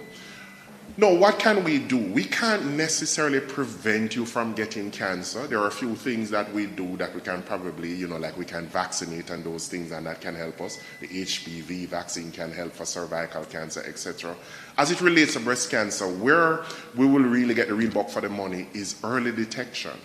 No, what can we do? We can't necessarily prevent you from getting cancer. There are a few things that we do that we can probably, you know, like we can vaccinate and those things, and that can help us. The HPV vaccine can help for cervical cancer, etc. As it relates to breast cancer, where we will really get the real buck for the money is early detection.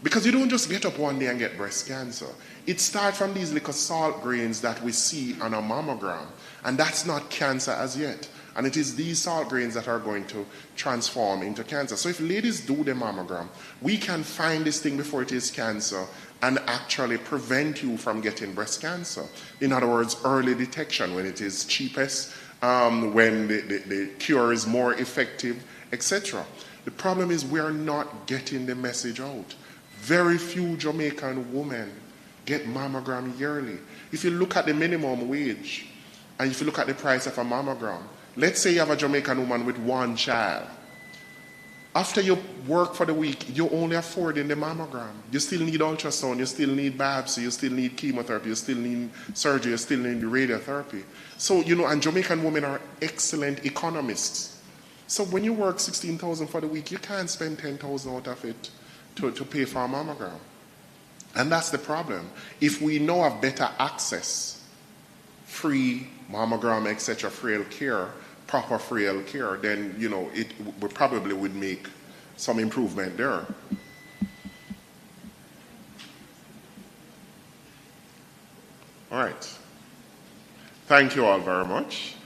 Because you don't just get up one day and get breast cancer. It starts from these little salt grains that we see on a mammogram, and that's not cancer as yet. And it is these salt grains that are going to transform into cancer. So if ladies do the mammogram, we can find this thing before it is cancer and actually prevent you from getting breast cancer. In other words, early detection when it is cheapest, when the cure is more effective, etc. The problem is we are not getting the message out. Very few Jamaican women get mammogram yearly. If you look at the minimum wage, and if you look at the price of a mammogram, let's say you have a Jamaican woman with one child. After you work for the week, you're only affording the mammogram. You still need ultrasound, you still need biopsy, you still need chemotherapy, you still need surgery, you still need radiotherapy. So, and Jamaican women are excellent economists. So when you work 16,000 for the week, you can't spend 10,000 out of it to pay for a mammogram. And that's the problem. If we now have better access, free mammogram, etc., frail care, proper frail care, then, we probably would make some improvement there. All right. Thank you all very much.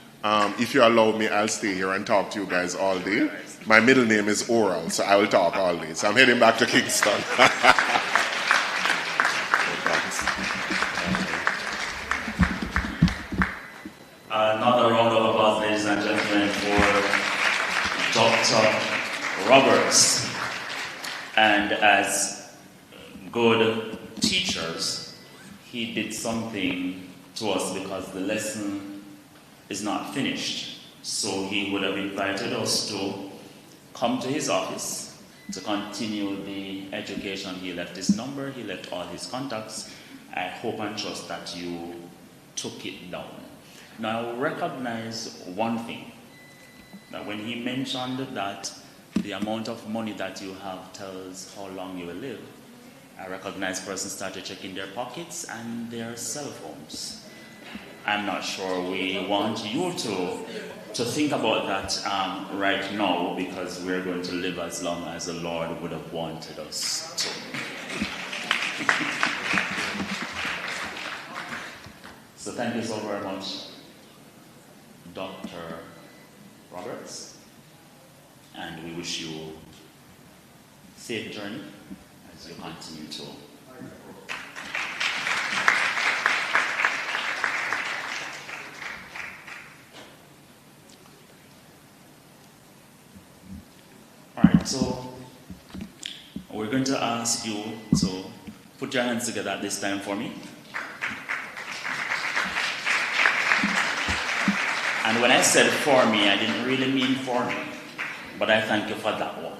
If you allow me, I'll stay here and talk to you guys all day. My middle name is Oral, so I will talk all day. So I'm heading back to Kingston. Another round of applause, ladies and gentlemen, for Dr. Roberts. And as good teachers, he did something to us because the lesson is not finished. So he would have invited us to come to his office to continue the education. He left his number, he left all his contacts. I hope and trust that you took it down. Now, recognize one thing, that when he mentioned that the amount of money that you have tells how long you will live, I recognize persons started checking their pockets and their cell phones. I'm not sure we want you to think about that right now, because we're going to live as long as the Lord would have wanted us to. So thank you so very much, Dr. Roberts, and we wish you a safe journey as you continue to. All right, so we're going to ask you to put your hands together at this time for me. And when I said for me, I didn't really mean for me, but I thank you for that one.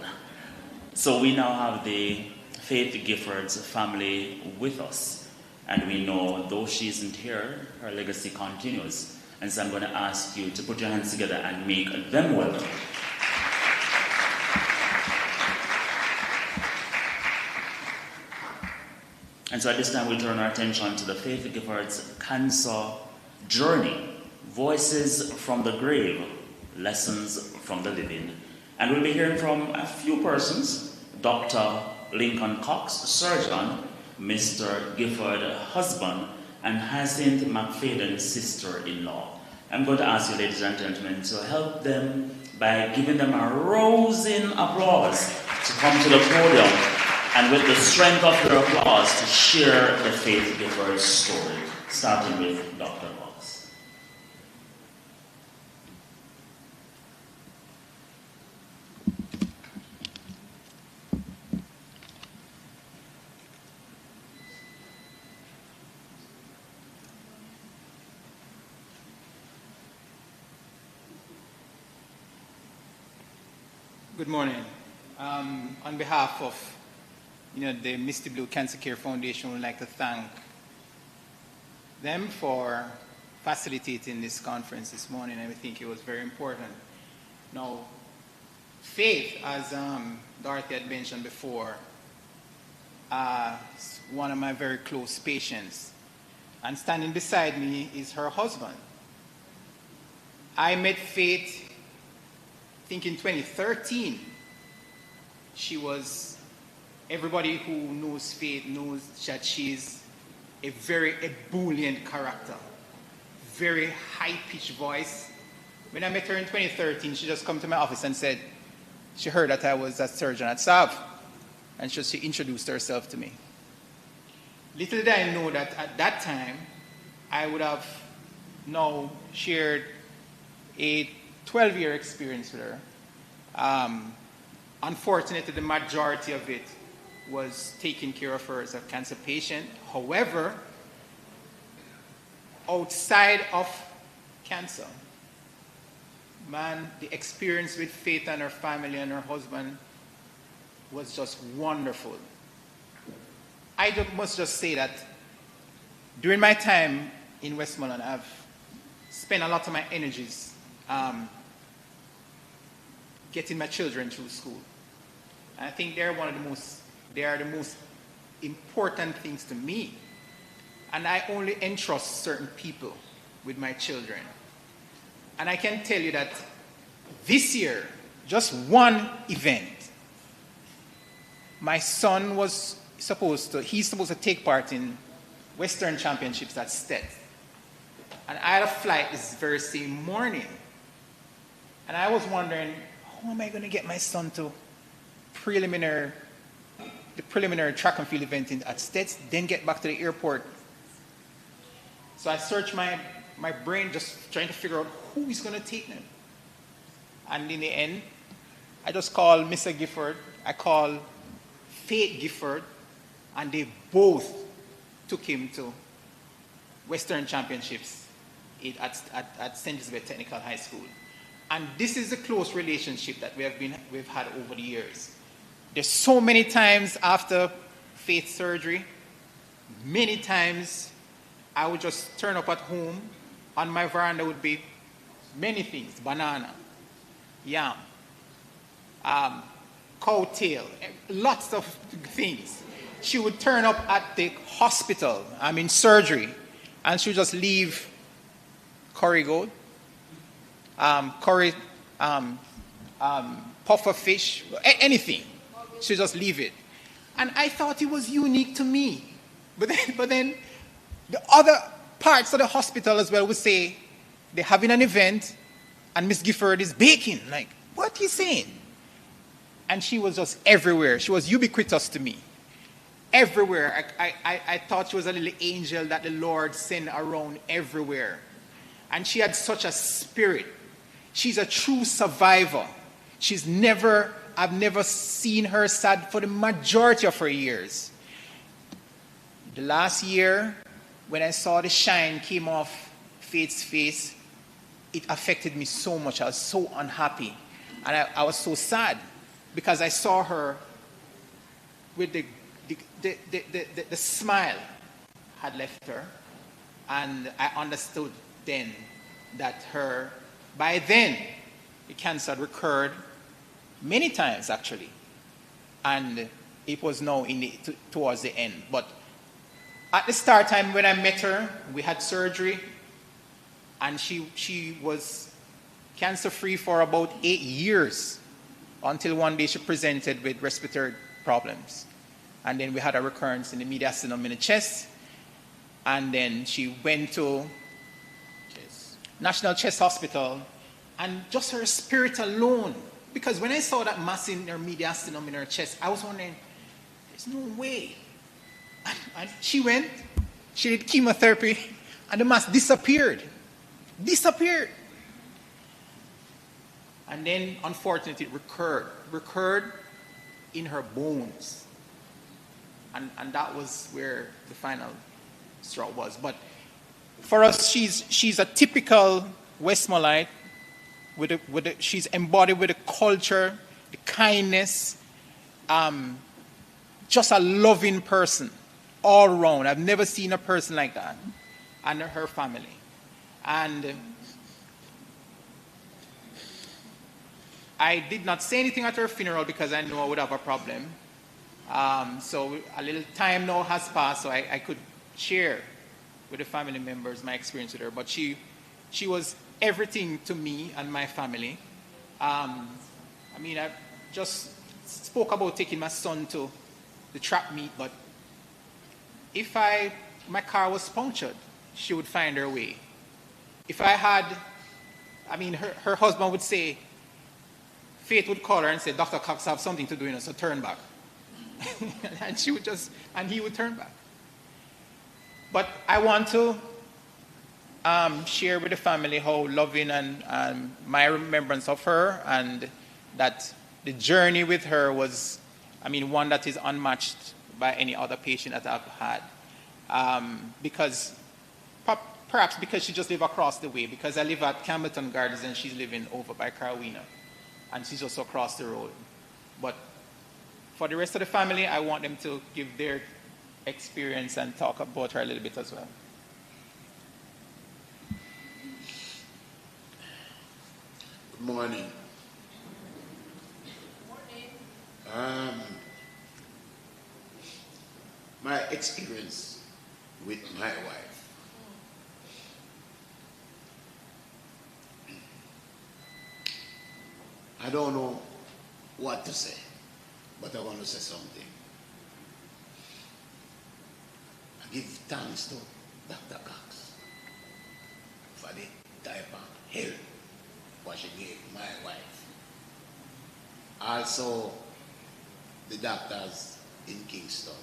So we now have the Faith Gifford's family with us, and we know though she isn't here, her legacy continues. And so I'm going to ask you to put your hands together and make them welcome. And so at this time we turn our attention to the Faith Gifford's cancer journey. Voices from the grave, lessons from the living. And we'll be hearing from a few persons: Dr. Lincoln Cox, surgeon, Mr. Gifford, husband, and Hyacinth McFadden, sister-in-law. I'm going to ask you, ladies and gentlemen, to help them by giving them a rousing applause to come to the podium, and with the strength of their applause to share the Faith Gifford story, starting with Dr. Cox. Good morning. On behalf of the Mistyblue Cancer Care Foundation, we'd like to thank them for facilitating this conference this morning, and we think it was very important. Now, Faith, as Dorothy had mentioned before, is one of my very close patients, and standing beside me is her husband. I met Faith, I think, in 2013. Everybody who knows Faith knows that she's a very ebullient character, very high-pitched voice. When I met her in 2013, she just come to my office and said she heard that I was a surgeon at SAV, and she introduced herself to me. Little did I know that at that time, I would have now shared a 12-year experience with her. Unfortunately, the majority of it was taking care of her as a cancer patient. However, outside of cancer, man, the experience with Faith and her family and her husband was just wonderful. Must just say that during my time in Westmoreland, I've spent a lot of my energies getting my children through school. And I think they are the most important things to me. And I only entrust certain people with my children. And I can tell you that this year, just one event, my son was supposed to take part in Western Championships at Stet. And I had a flight this very same morning. And I was wondering, how am I going to get my son to the preliminary track and field event at Stet, then get back to the airport? So I searched my brain just trying to figure out who is going to take them. And in the end, I just called Mr. Gifford, I called Faith Gifford, and they both took him to Western Championships at St. Elizabeth Technical High School. And this is a close relationship that we've had over the years. There's so many times after Faith's surgery, many times I would just turn up at home. On my veranda would be many things: banana, yam, cow tail, lots of things. She would turn up at the hospital, surgery, and she would just leave curry goat, puffer fish, anything. She would just leave it. And I thought it was unique to me. But then the other parts of the hospital as well would say they're having an event and Miss Gifford is baking. Like, what are you saying? And she was just everywhere. She was ubiquitous to me. Everywhere. I thought she was a little angel that the Lord sent around everywhere. And she had such a spirit. She's a true survivor. I've never seen her sad for the majority of her years. The last year, when I saw the shine came off Faith's face, it affected me so much. I was so unhappy. And I was so sad because I saw her with the smile had left her. And I understood then that by then, the cancer had recurred many times actually. And it was now towards the end. But at the start time when I met her, we had surgery, and she was cancer-free for about 8 years until one day she presented with respiratory problems. And then we had a recurrence in the mediastinum in the chest, and then she went to National Chest Hospital, and just her spirit alone, because when I saw that mass in her mediastinum in her chest, I was wondering, there's no way. And she went, she did chemotherapy, and the mass disappeared. And then, unfortunately, it recurred in her bones. And that was where the final straw was. But for us, she's a typical Westmorelite. She's embodied with the culture, the kindness, just a loving person all around. I've never seen a person like that, and her family. And I did not say anything at her funeral because I knew I would have a problem. So a little time now has passed, so I could share with the family members my experience with her. But she was everything to me and my family. I just spoke about taking my son to the track meet, but if my car was punctured, she would find her way. If I had, her husband would say, Faith would call her and say, Dr. Cox, I have something to do, so turn back. And he would turn back. But I want to share with the family how loving and my remembrance of her, and that the journey with her was, I mean, one that is unmatched by any other patient that I've had. Because perhaps because she just lives across the way, because I live at Campbellton Gardens and she's living over by Carwina, and she's just across the road. But for the rest of the family, I want them to give their experience and talk about her a little bit as well. Good morning. My experience with my wife. I don't know what to say, but I want to say something. I give thanks to Dr. Cox for the type of help what she gave my wife. Also, the doctors in Kingston.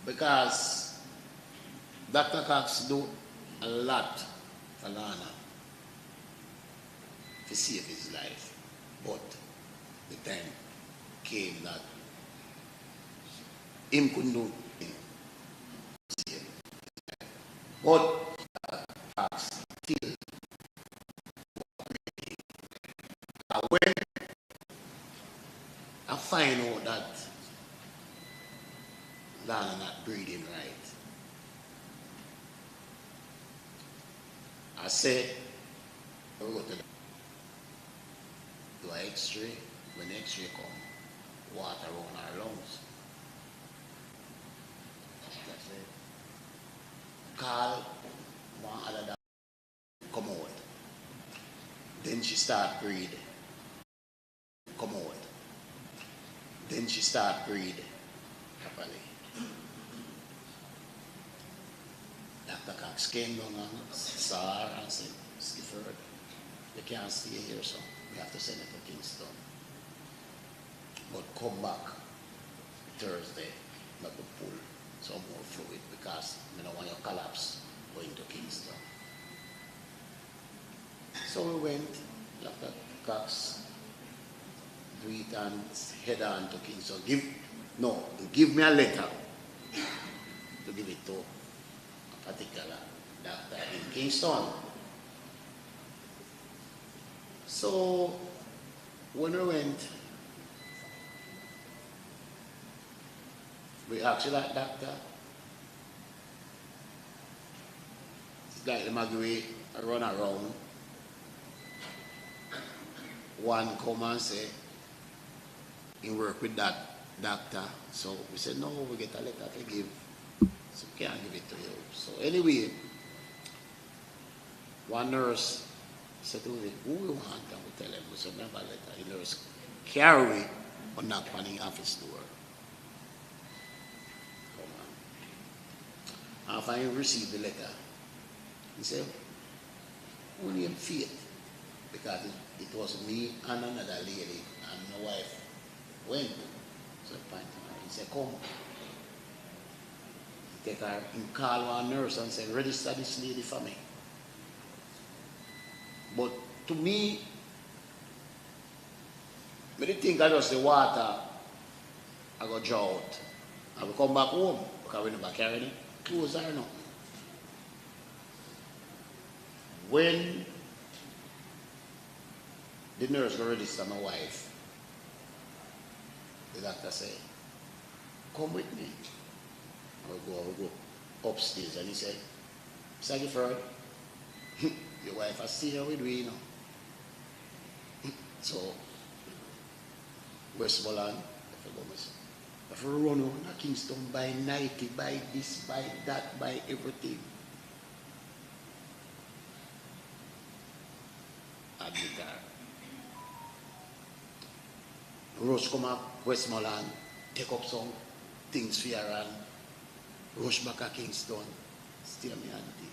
Because Dr. Cox do a lot for Lana to save his life. But the time came that him couldn't do it. But Cox still when I find out that Lana not breathing right, I said, I go to do an x-ray. When the x-ray come, water around our lungs. That's it. Call one other doctor, come out. Then she start breathing. Come out. Then she start breathing properly. Dr. Cox came down and saw her and said, Gifford, you can't stay here, so we have to send it to Kingston. But come back Thursday, not to pull some more fluid because I don't want you to collapse going to Kingston. So we went, Dr. Cox, do it and head on to Kingston. Give me a letter to give it to a particular doctor in Kingston. So when we went, we asked that doctor, it's like the Magui run around. One come and say, he work with that doctor. So we said, no, we get a letter to give. So we can't give it to you. So anyway, one nurse said to me, who you want? And we tell him, we said, never letter. The nurse carry or knock on the office door. Come on. After I received the letter, he said, who named Faith? Because it was me and another lady and my wife went. So he said, come. He take her, he call one nurse and said, register this lady for me. But to me, I didn't think I just the water I got draw out. I will come back home because we never carry it. Clothes or nothing. When the nurse go register my wife, the doctor said, come with me. I will go upstairs and he said, Mr. Gifford, your wife has stayed here with me, you know. So, Westmoreland, if you run on a Kingston, buy Nike, buy this, buy that, buy everything. Admit her. Rush come up Westmoreland, take up some things for her and rush back to Kingston, stay me auntie.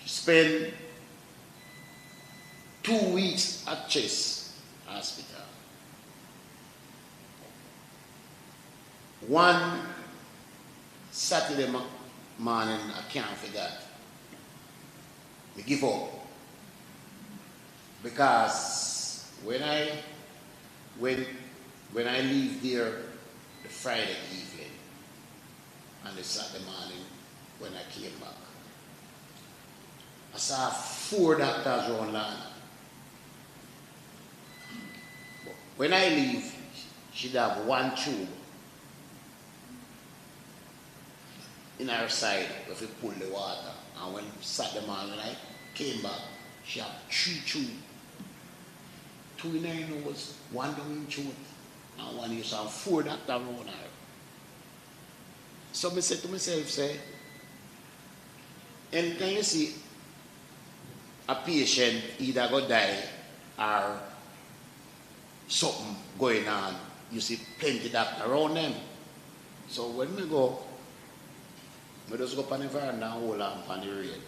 She spent 2 weeks at Chase Hospital. One Saturday morning, I can't forget. We give up. Because when I leave there the Friday evening and the Saturday morning when I came back, I saw 4 doctors around land. But when I leave, she'd have 1 tube in her side if we pull the water. And when Saturday morning when I came back, she had 3 tubes. 2 in her nose, 1 down in throat, and 1 you saw 4 doctors around her. So I said to myself, say, anytime you see a patient either go die or something going on, you see plenty doctors around them. So when we go, I just go up on the veranda and hold on on the rail.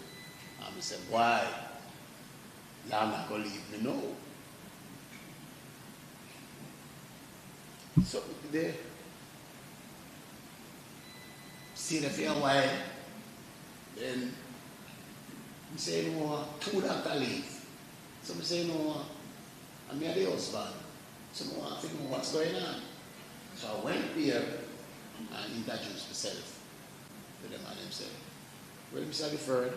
And I say, why? You're not going to leave me now. So they see the for a while, then I say, no, 2 doctors leave. So I say, no, I'm the husband. So I want to know what's going on. So I went there and introduced myself to them and them said, well, Mr. Gifford,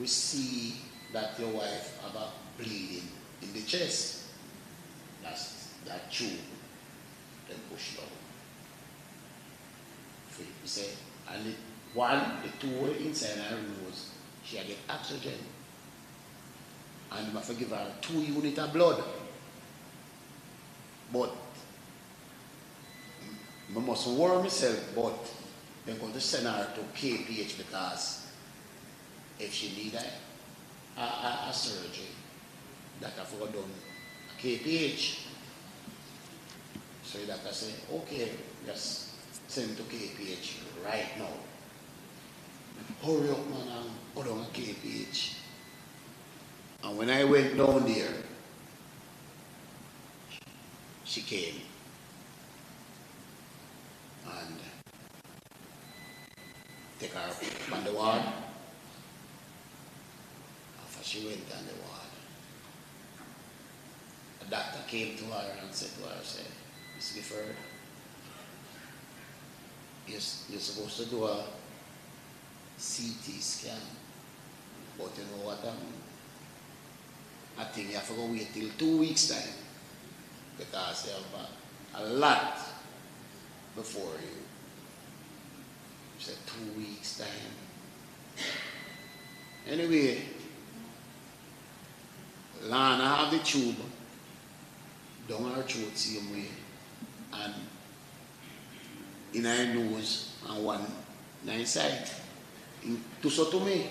we see that your wife have a bleeding in the chest. That's that tube, then push down. We say, and the 2 were inside her nose, she had get oxygen. And I forgive her 2 units of blood. But I must worry myself, but they're going to send her to KPH because if she need a surgery, that have got done at KPH. So the doctor say, okay, just send to KPH right now. Hurry up, man, and go down to KPH. And when I went down there, she came. And take her on the ward. After she went on the ward, the doctor came to her and said to her, say, Miss Gifford, you're supposed to do a CT scan, but you know what I think you have to go wait till 2 weeks time because you have a lot before you. You said 2 weeks time. Anyway, Lana have the tube down her throat same way. And in her nose and 1 side. He do so to me.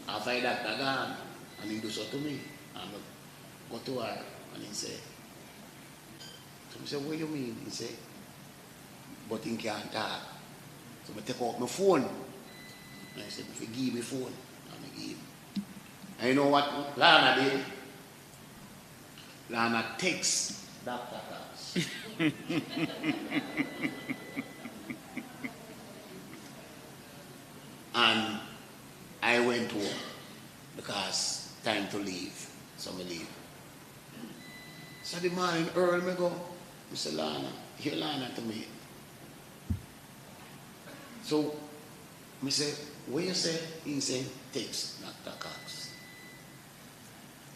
After that gone, and he do so to me. And I go to her and he say, so I say, what do you mean? He say, but he can't talk. So I take out my phone. And I said, if you give me phone, and I give him. And you know what Lana did? Lana takes Dr. Cox. And I went home because time to leave. So I leave. So the morning early I go, I say, Lana, hear Lana to me. So I say, what you say? He say, takes Dr. Cox.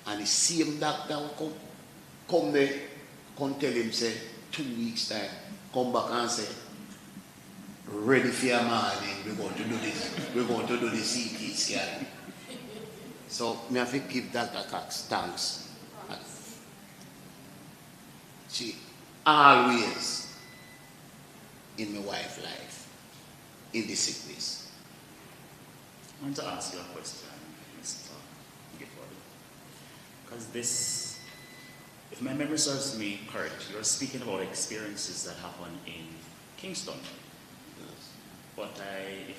And the same doctor will come there, come tell him, say, 2 weeks time, come back and say, ready for your morning, we're going to do this. We're going to do the CT scan. So I have to give Dr. Cox thanks. She always in my wife's life, in the sickness. I want to ask you a question, Mr. Gifford. Because this, if my memory serves me correct, you're speaking about experiences that happen in Kingston. Yes. But I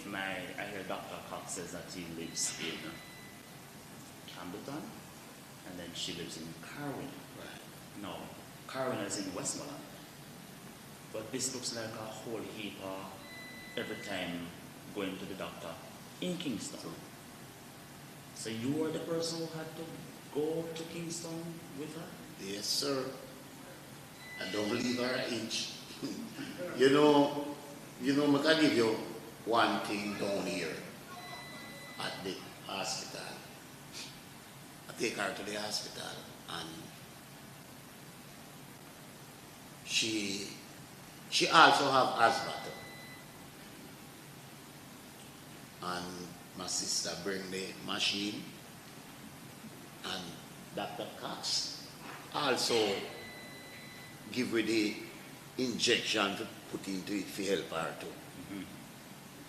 hear Dr. Cox says that he lives in Campbellton, and then she lives in Carwin. Right. No, Carwin is in Westmoreland. But this looks like a whole heap every time going to the doctor in Kingston. So you were the person who had to go to Kingston with her? Yes, sir. I don't leave her an inch. you know, I can give you one thing down here at the hospital. I take her to the hospital and she also have asthma too. And my sister bring the machine and Dr. Cox also give her the injection to put into it to help her too. Mm-hmm.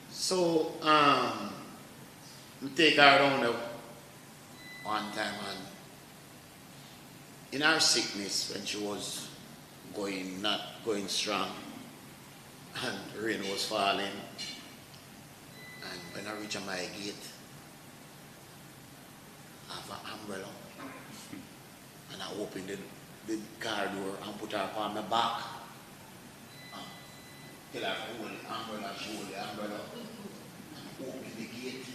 So we take her down there one time and in her sickness when she was not going strong and rain was falling and when I reach my gate I have an umbrella and I open the car door and put her on my back. Tell her to hold the umbrella, she hold the umbrella and open the gate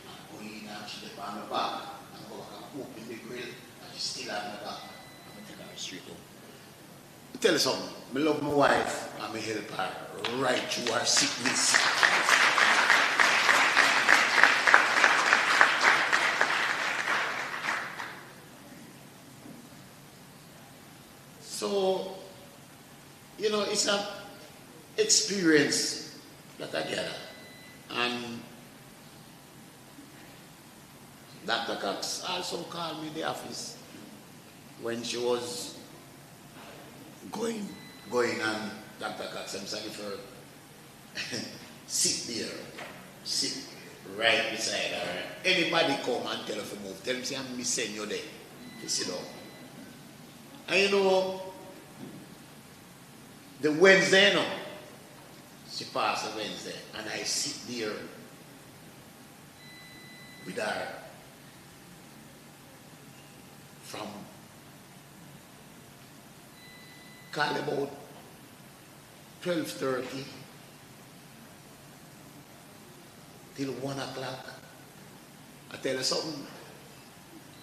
and go in and she left on my back and go back and open the grill and she still on my back and I take her straight home. Tell you something, I love my wife and I help her right through her sickness. So, it's an experience that I gather. And Dr. Cox also called me in the office when she was going and Dr. Cox himself for sit right beside her. Anybody come and tell her to move, tell him say I'm missing you there. You sit down. And the Wednesday, she passed the Wednesday, and I sit there with her from call about 12:30 till 1 o'clock. I tell you something,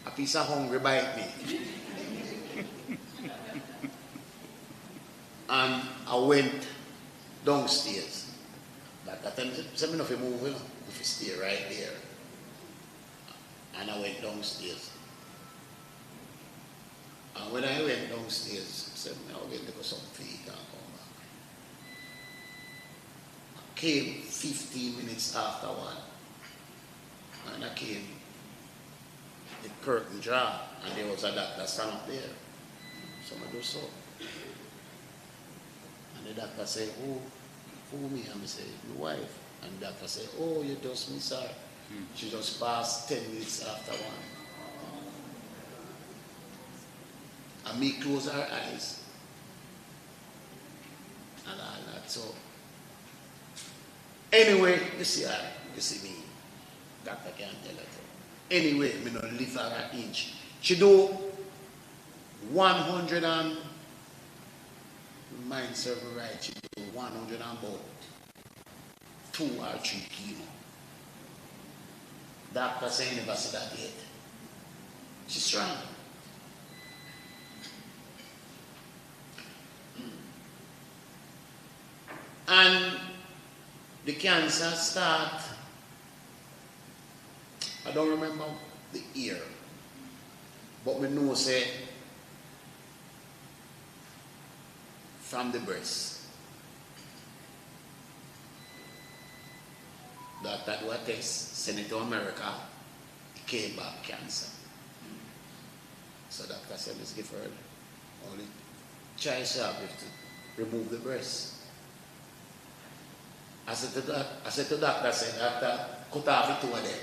a piece of hungry bite me. And I went downstairs. But that time, some of you move, if you stay right there. And I went downstairs. And when I went downstairs, I said, I'll get to go some feet and come back. I came 15 minutes after 1. And I came, the curtain drawn, and there was a doctor stand up there. So I do so. And the doctor said, who me? And I said, my wife. And the doctor said, oh, you just miss her. She just passed 10 minutes after 1. And me close her eyes. And all that. So, anyway, you see her, you see me. Doctor can't tell her. Anyway, me not lift her an inch. She do 100 and mind serve right, she do 100 and about 2 or 3 kilo. Doctor say never see that yet. She's strong. And the cancer start, I don't remember the year, but we know say from the breast. Doctor do a test, send it to America, came back cancer. So doctor said, Miss Gifford, only try sharp to remove the breast. I said to doctor, I said, doctor, cut off it 2 of them.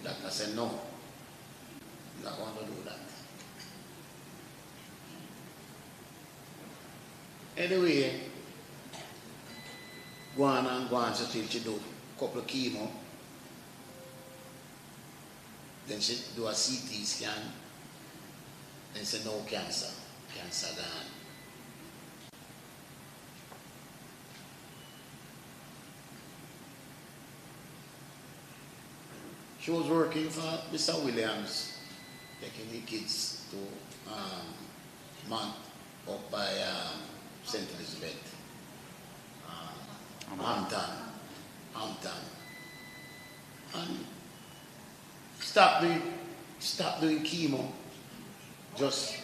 Doctor said, no, I'm not going to do that. Anyway, go on, so till she do a couple of chemo. Then she do a CT scan. Then say no cancer. Cancer gone. She was working for Mr. Williams, taking the kids to Mount up by St. Elizabeth, Hampton, and stop doing chemo. Just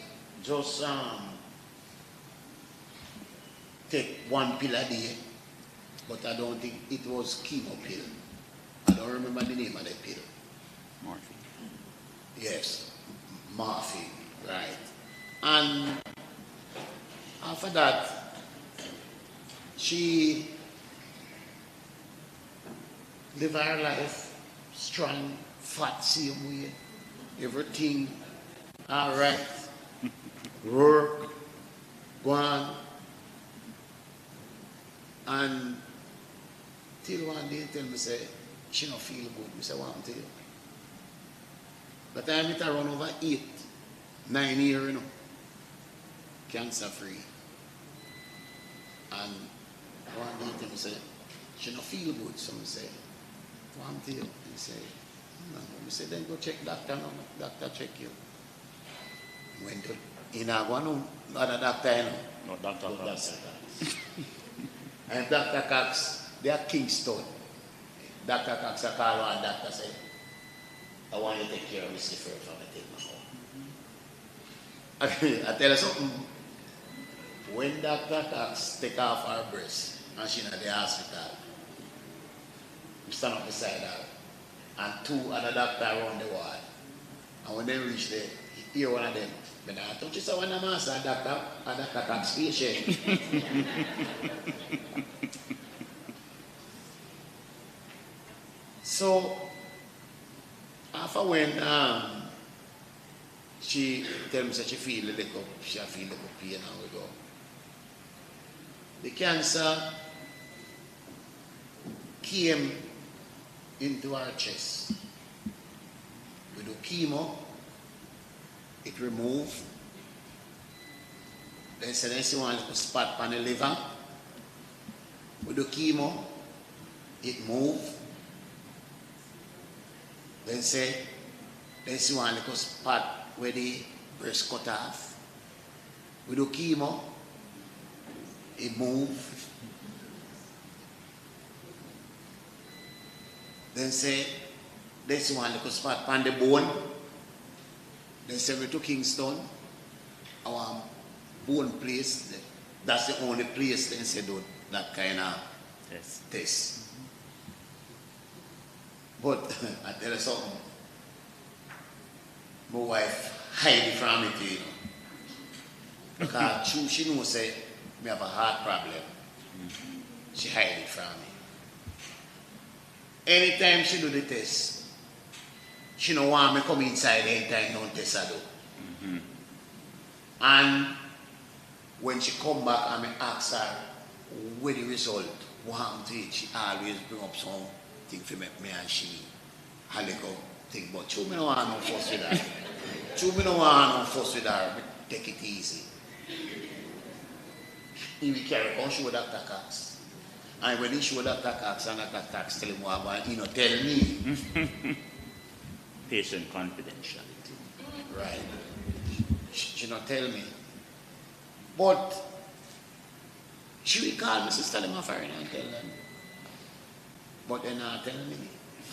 take one pill a day, but I don't think it was chemo pill. I don't remember the name of the pill. Morphine. Yes, morphine, right. And after that, she lived her life strong, fat, same way, everything all right, work, go on, and till one day tell me say she don't feel good. Me say what happened to you? But time it around over 8, 9 years, you know, cancer free. And one day tell me say she don't feel good. So me say what happened to you? He say no. Me say then go check doctor now. Doctor check you. Went to one other doctor, you know. No, Dr. Cox. And Dr. Cox, they are Kingston. Dr. Cox, I call one doctor say, I want you to take care of Mr. Gifford from the take my home. I tell you something. When Dr. Cox take off her breast and she in the hospital, we stand up beside her and 2 other doctors around the ward. And when they reach there, hear one of them. But I thought you saw one of them answer Dr. Cox patient. So, after when she tell me that she feel a little pain and we go. The cancer came into our chest. We do chemo, it remove. Then see one little spot on the liver. We do chemo, it move. Then see one little spot where the breast cut off. We do chemo, it move. Then see one little spot on the bone. Then say we to Kingston, our bone place, that's the only place they say do that kind of test. But I tell you something, my wife hide it from me, you know. Because she knows say me have a heart problem. She hide it from me. Anytime she do the test, she don't want me come inside anytime no test I do. And when she come back and I ask her what the result, what happened to it, she always bring up something for me and she a little thing. But you me don't want no fuss with her. You me don't want no fuss with her. Take it easy. He will carry on show Dr. Cox. And when he show Dr. Cox and Dr. Cox tell him what I want, he not tell me. Patient confidentiality. Right. She not tell me. But she will call me sister them off and tell them. But they not tell me.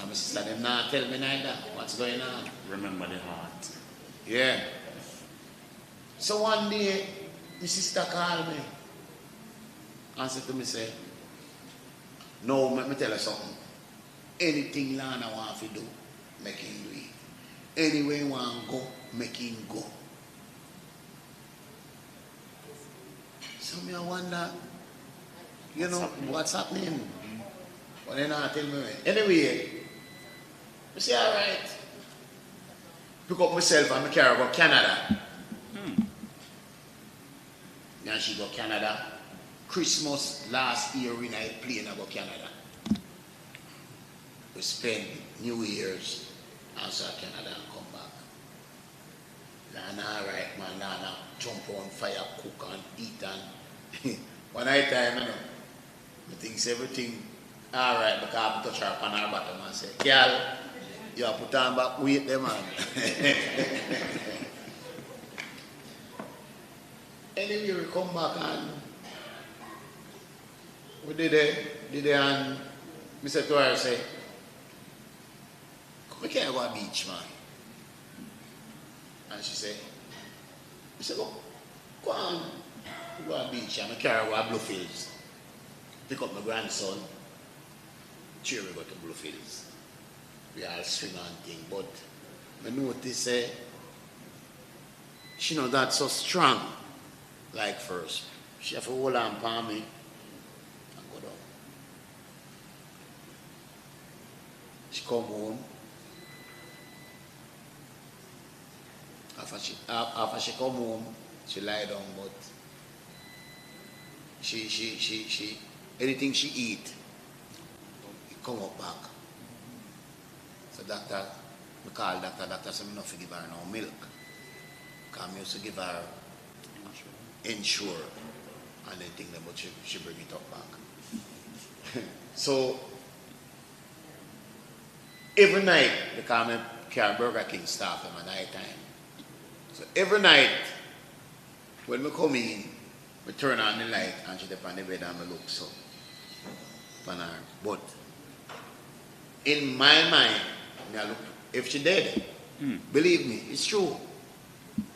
And my sister them not tell me neither. What's going on? Remember the heart. Yeah. So one day, my sister called me and said to me, say, no, let me tell you something. Anything Lana want to do, make him do it. Anywhere he want to go, make him go. So me I wonder, you know, what's happening? But then I tell me when. Anyway, I say, all right. Pick up myself and I carry go Canada. Then she go Canada. Christmas last year when I plane I go Canada. We spend New Year's outside Canada and come back. Lana, all right, man, Lana, jump on fire, cook and eat and one night time, you know, I think everything all right, because I touch her on her bottom and say, girl, You have put on back weight there, man. Anyway, we come back and we did it and Mr. Toyer say, we can't go to the beach, man. And she said, go on, go to the beach. And I carry go to Bluefields. Pick up my grandson. Sure, we go to Bluefields. We all swing and thing. But I notice she not that so strong like first. She have to hold on for me and go down. She come home. After she come home, she lie down, but she anything she eat, it come up back. So doctor, we call doctor said me not to give her no milk. Because I used to give her Ensure and then think that, but she bring it up back. So every night, because I carry Burger King staff at my night time. So every night, when we come in, we turn on the light and she up on the bed and we look so upon her. But in my mind, I look, if she dead, believe me, it's true.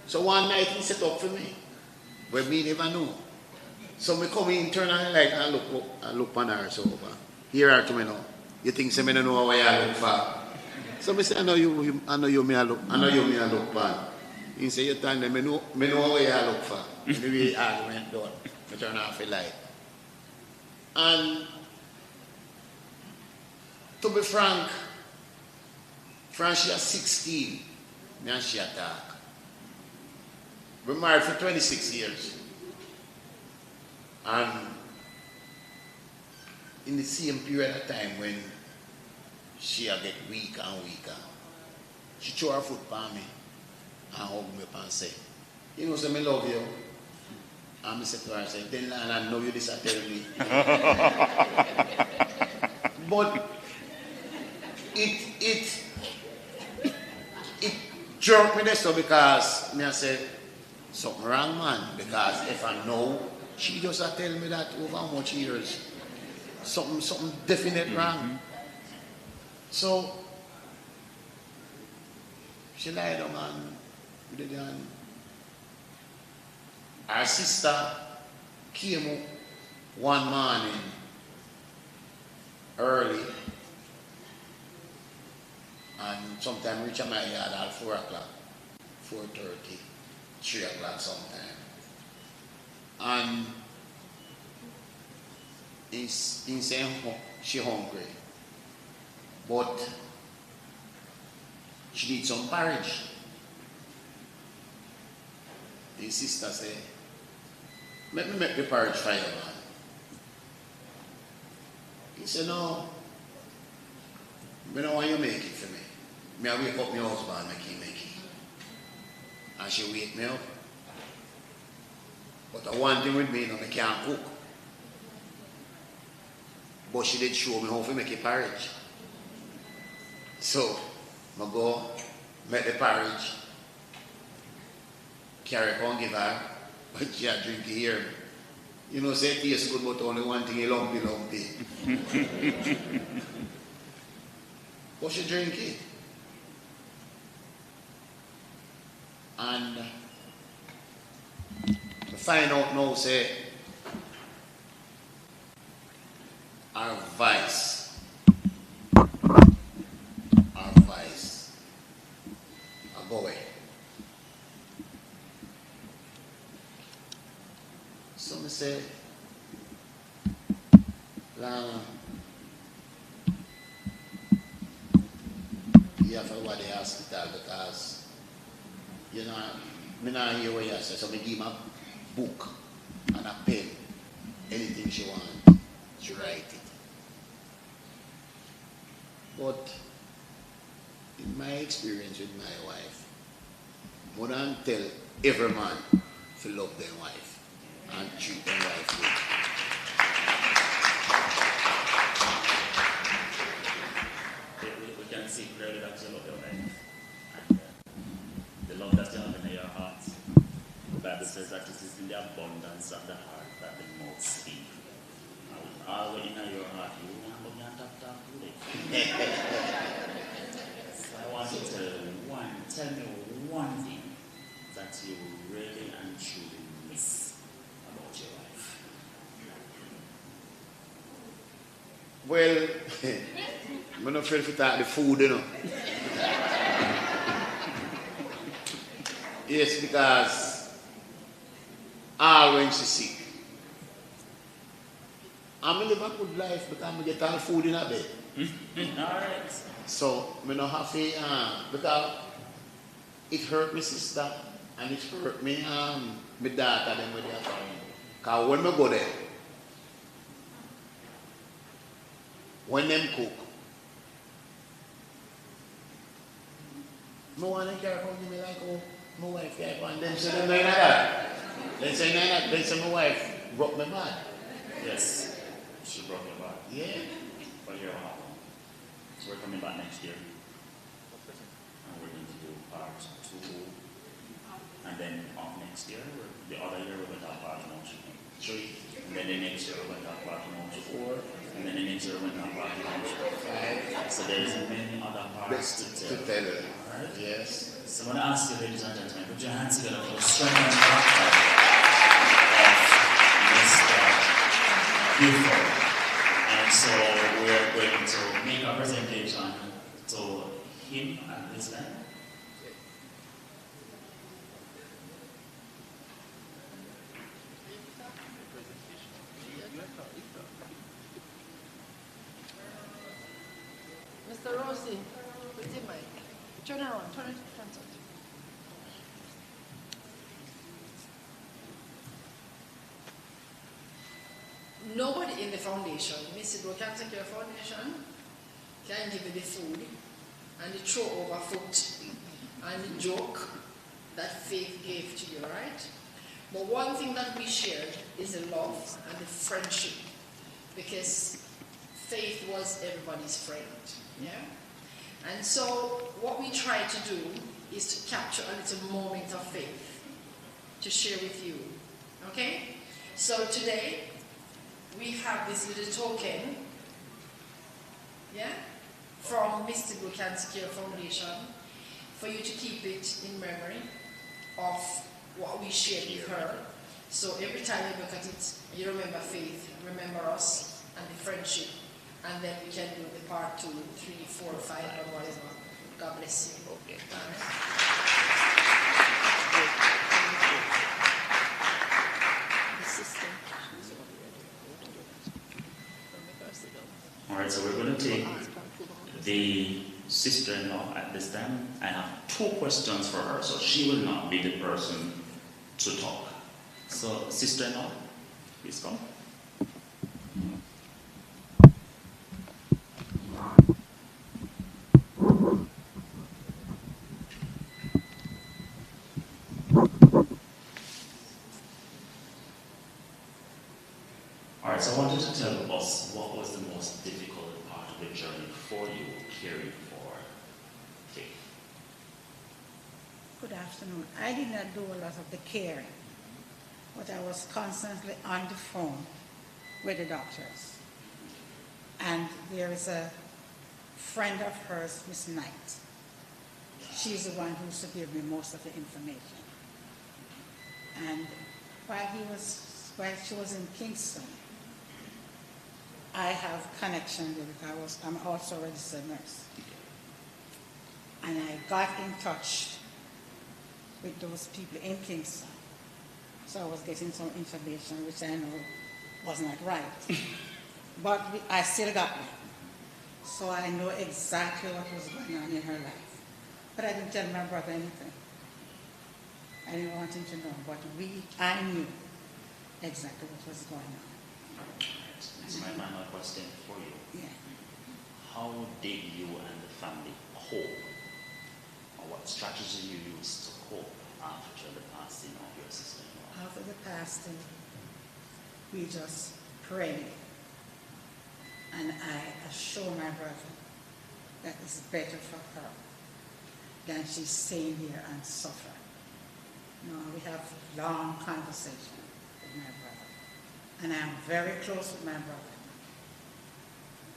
So one night he set up for me, but me never know. So we come in, turn on the light and look up and look upon her so over. Here are to me now. You think so me don't know what I look for? So I say, I know you me look for. He say, you tell them, me know what you look for. Anyway, argument done. I turn off the light. And to be frank, she is 16. Me and she talk. We married for 26 years. And in the same period of time when she get weaker and weaker, she threw her foot on me and hug me up and say, you know, say, I love you. And I said to her, I said, then I know you this are telling me. But it jerked me there so because I said, something wrong, man. Because if I know, she just tell me that over how much years. Something definite wrong. So she lied down and we did and our sister came one morning early and sometime reach my yard at 4 o'clock, 4:30, 3 o'clock sometime. And he saying she hungry, but she needs some porridge. The sister said, let me make the porridge for you, man. He said, no, I don't want you to make it for me. I wake up my husband, make it. And she wake me up. But the one thing with me, I can't cook. But she did show me how to make a porridge. So, I go, make the porridge, carry it and give her, but she had drink it here. You know, say it tastes good, but only one thing, lumpy. But she drink it. And I find out now, say, our vice, I go away. So I say, you have to go to the hospital because, you know, I don't hear what you say. So I give him a book and a pen. Anything she wants, she write it. But in my experience with my wife, more than tell every man to love their wife and treat their wife good. We can see clearly that you love your wife. And the love that you have in your heart. The Bible says that it is in the abundance of the heart that the mouth speaks. All in your heart, you want to talk to it. So I want you to tell me one thing that you really and truly miss about your wife. Well, I'm not afraid to talk the food, you know. Yes, because all when she's sick. I'm live a good life because I get all food in a bed. Alright. So I don't have to, because it hurt my sister and it hurt me, my daughter them when they are coming. Because when I go there, when them cook, no one care about me like, oh, my wife care about them. Say them like that. Then say my wife broke my bad. Yes. She broke your back. Yeah. But you're happy. So we're coming back next year. And we're going to do part 2. And then off next year, the other year we're going to have part 1, 3. And then the next year we're going to have part 1, 4. And then the next year we're going to have part 1, 5. So there's many other parts to tell. Alright? Yes. So I'm going to ask you, ladies and gentlemen, put your hands together for the strength and character of Mr. Gifford. And so we're going to make a presentation to him at this time. Mr. Rossi, with the mic. Turn around, turn it to the front side. Nobody in the foundation, Mistyblue Cancer Care Foundation, can give you the food and the throw over foot and the joke that faith gave to you, right? But one thing that we shared is the love and the friendship, because faith was everybody's friend, yeah? And so what we try to do is to capture a little moment of faith to share with you, okay? So today, we have this little token, yeah, from Mistyblue Cancer Care Foundation for you to keep it in memory of what we shared with her. So every time you look at it, you remember faith, remember us, and the friendship. And then we can do the part 2, 3, 4, 5, or whatever. God bless you. Okay. All right, so we're going to take the sister-in-law at this time. I have 2 questions for her, so she will not be the person to talk. So, sister-in-law, please come. Alright, so I want you to tell us what was the most difficult part of the journey for you caring for faith. Good afternoon. I did not do a lot of the caring, but I was constantly on the phone with the doctors. And there is a friend of hers, Miss Knight. She's the one who used to give me most of the information. And while she was in Kingston, I have connection with it. I'm also a registered nurse. And I got in touch with those people in Kingston. So I was getting some information which I know was not right. But I still got it. So I know exactly what was going on in her life. But I didn't tell my brother anything. I didn't want him to know, but I knew exactly what was going on. So my final question for you. Yeah. How did you and the family cope? Or what strategy you used to cope after the passing of your sister-in-law? After the passing, we just prayed. And I assure my brother that it's better for her than she's staying here and suffer. No, we have long conversation with my brother. And I'm very close with my brother.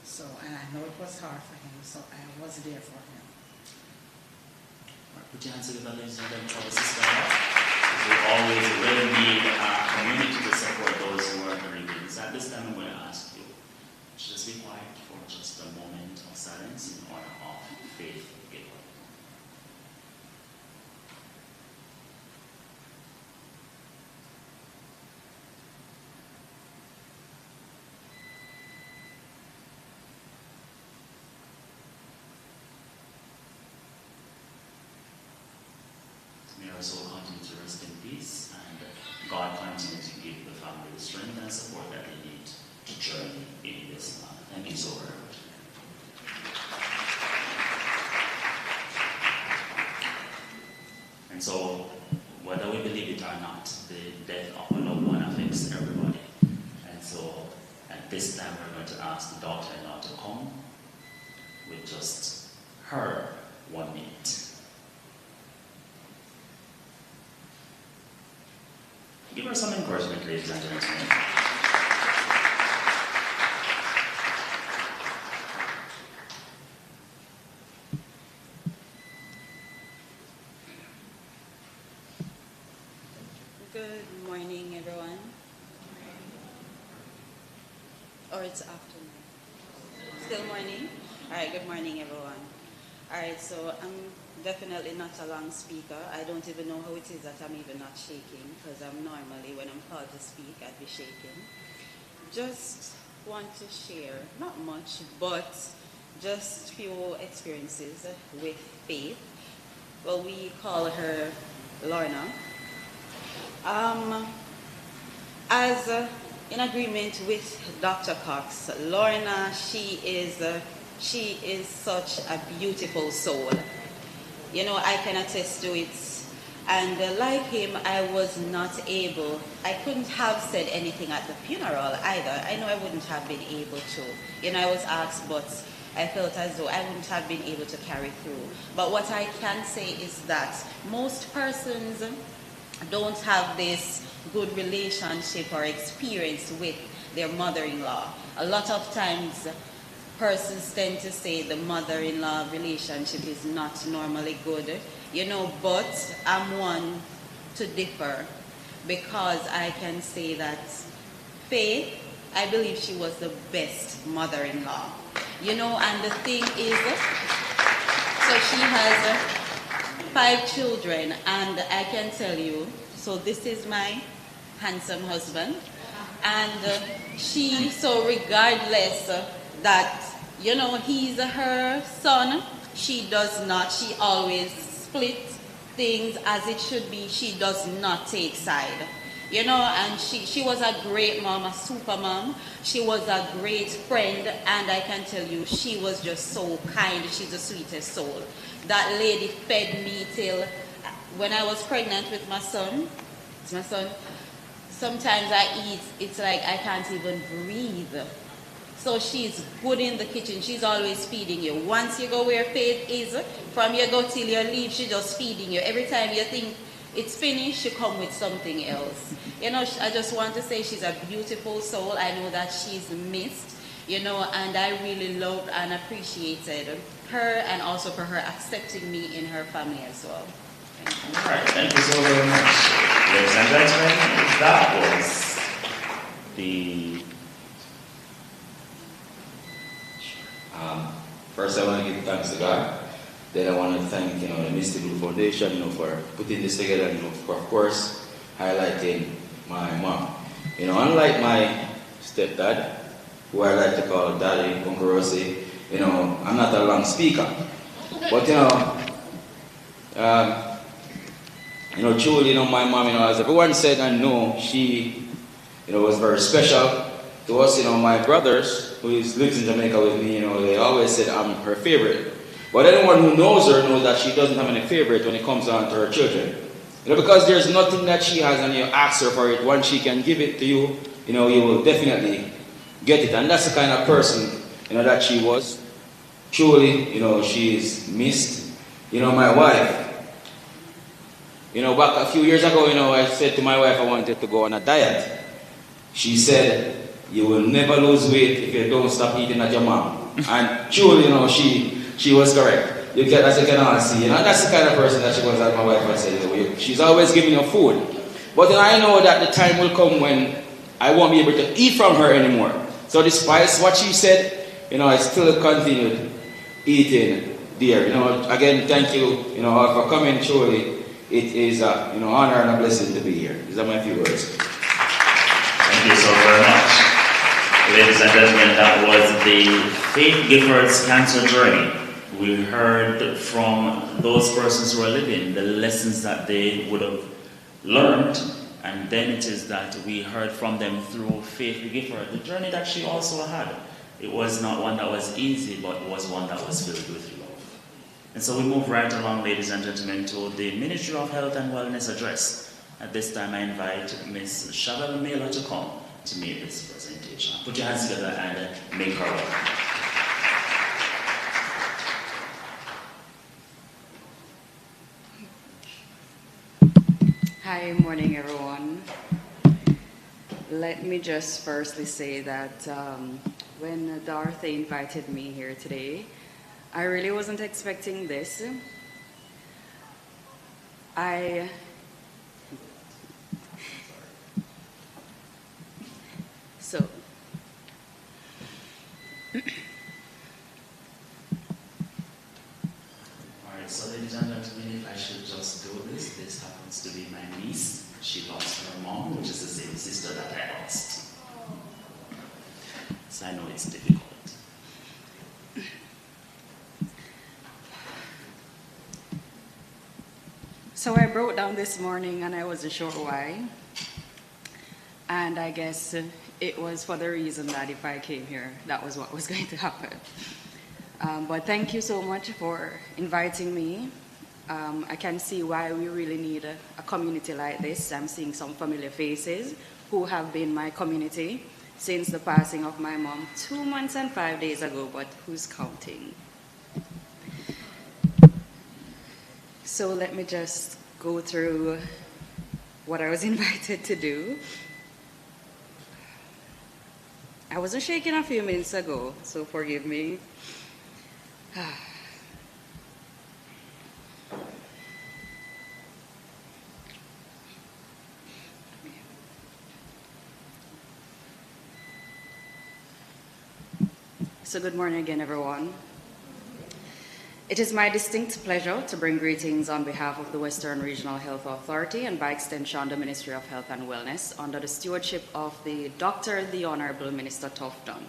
So, and I know it was hard for him, so I was there for him. Put your hands together, ladies and gentlemen, for the sister. We always really need our community to support those who are bereaved. So at this time, I'm going to ask you to just be quiet for just a moment of silence in honor of Faith Gifford. May our soul continue to rest in peace, and God continue to give the family the strength and support that they need to journey in this life. Thank you so very much. And so, whether we believe it or not, the death of a loved one affects everybody. And so, at this time, we're going to ask the daughter-in-law to come with just her 1 minute. Give her some encouragement, ladies and gentlemen. Good morning, everyone. Or it's afternoon. Still morning? All right, good morning, everyone. All right, so I'm definitely not a long speaker. I don't even know how it is that I'm even not shaking, because I'm normally, when I'm called to speak, I'd be shaking. Just want to share, not much, but just few experiences with Faith. Well, we call her Lorna. As in agreement with Dr. Cox, Lorna, she is such a beautiful soul. You know, I can attest to it. And like him, I couldn't have said anything at the funeral either. I know I wouldn't have been able to. You know, I was asked, but I felt as though I wouldn't have been able to carry through. But what I can say is that most persons don't have this good relationship or experience with their mother-in-law. A lot of times, persons tend to say the mother-in-law relationship is not normally good, you know, but I'm one to differ, because I can say that Faith, I believe she was the best mother-in-law, you know. And the thing is, so she has 5 children, and I can tell you, so this is my handsome husband, and so regardless that, you know, he's her son, she does not. She always split things as it should be. She does not take side. You know, and she was a great mom, a super mom. She was a great friend, and I can tell you, she was just so kind. She's the sweetest soul. That lady fed me till, when I was pregnant with my son, sometimes I eat, it's like I can't even breathe. So she's good in the kitchen. She's always feeding you. Once you go where Faith is, from you go till you leave, she's just feeding you. Every time you think it's finished, she come with something else. You know, I just want to say she's a beautiful soul. I know that she's missed, you know, and I really loved and appreciated her, and also for her accepting me in her family as well. Thank you. All right, thank you so very much. Ladies and gentlemen, that was the... First, I want to give thanks to God. Then I want to thank, the Mistyblue Foundation, for putting this together, for, of course, highlighting my mom. Unlike my stepdad, who I like to call Daddy, Uncle Rosie, I'm not a long speaker. But, truly, my mom, as everyone said, I know she, was very special to us. My brothers, who lives in Jamaica with me, they always said I'm her favorite. But anyone who knows her knows that she doesn't have any favorite when it comes down to her children. Because there's nothing that she has and you ask her for it. Once she can give it to you, you will definitely get it. And that's the kind of person, that she was. truly, she is missed. My wife, back a few years ago, I said to my wife I wanted to go on a diet. She said, you will never lose weight if you don't stop eating at your mom. And truly, she was correct. As you can all see, that's the kind of person that she was, as my wife has said. She's always giving you food. But I know that the time will come when I won't be able to eat from her anymore. So despite what she said, I still continued eating there. Again, thank you, all for coming. Truly, it is an honor and a blessing to be here. These are my few words. Thank you so very much. Ladies and gentlemen, that was the Faith Gifford's cancer journey. We heard from those persons who are living the lessons that they would have learned, and then it is that we heard from them through Faith Gifford, the journey that she also had. It was not one that was easy, but it was one that was filled with love. And so we move right along, ladies and gentlemen, to the Ministry of Health and Wellness address. At this time, I invite Ms. Shabelle Mela to come to make this presentation. Put your hands together and make her welcome. Hi, morning everyone. Let me just firstly say that when Dorothy invited me here today, I really wasn't expecting this. So ladies and gentlemen, if I should just do this, this happens to be my niece. She lost her mom, which is the same sister that I lost. So I know it's difficult. So I broke down this morning and I wasn't sure why. And I guess it was for the reason that if I came here, that was what was going to happen. But thank you so much for inviting me. I can see why we really need a community like this. I'm seeing some familiar faces who have been my community since the passing of my mom 2 months and 5 days ago, but who's counting? So let me just go through what I was invited to do. I wasn't shaking a few minutes ago, so forgive me. So good morning again, everyone. It is my distinct pleasure to bring greetings on behalf of the Western Regional Health Authority and by extension the Ministry of Health and Wellness under the stewardship of the Honorable Minister Tufton.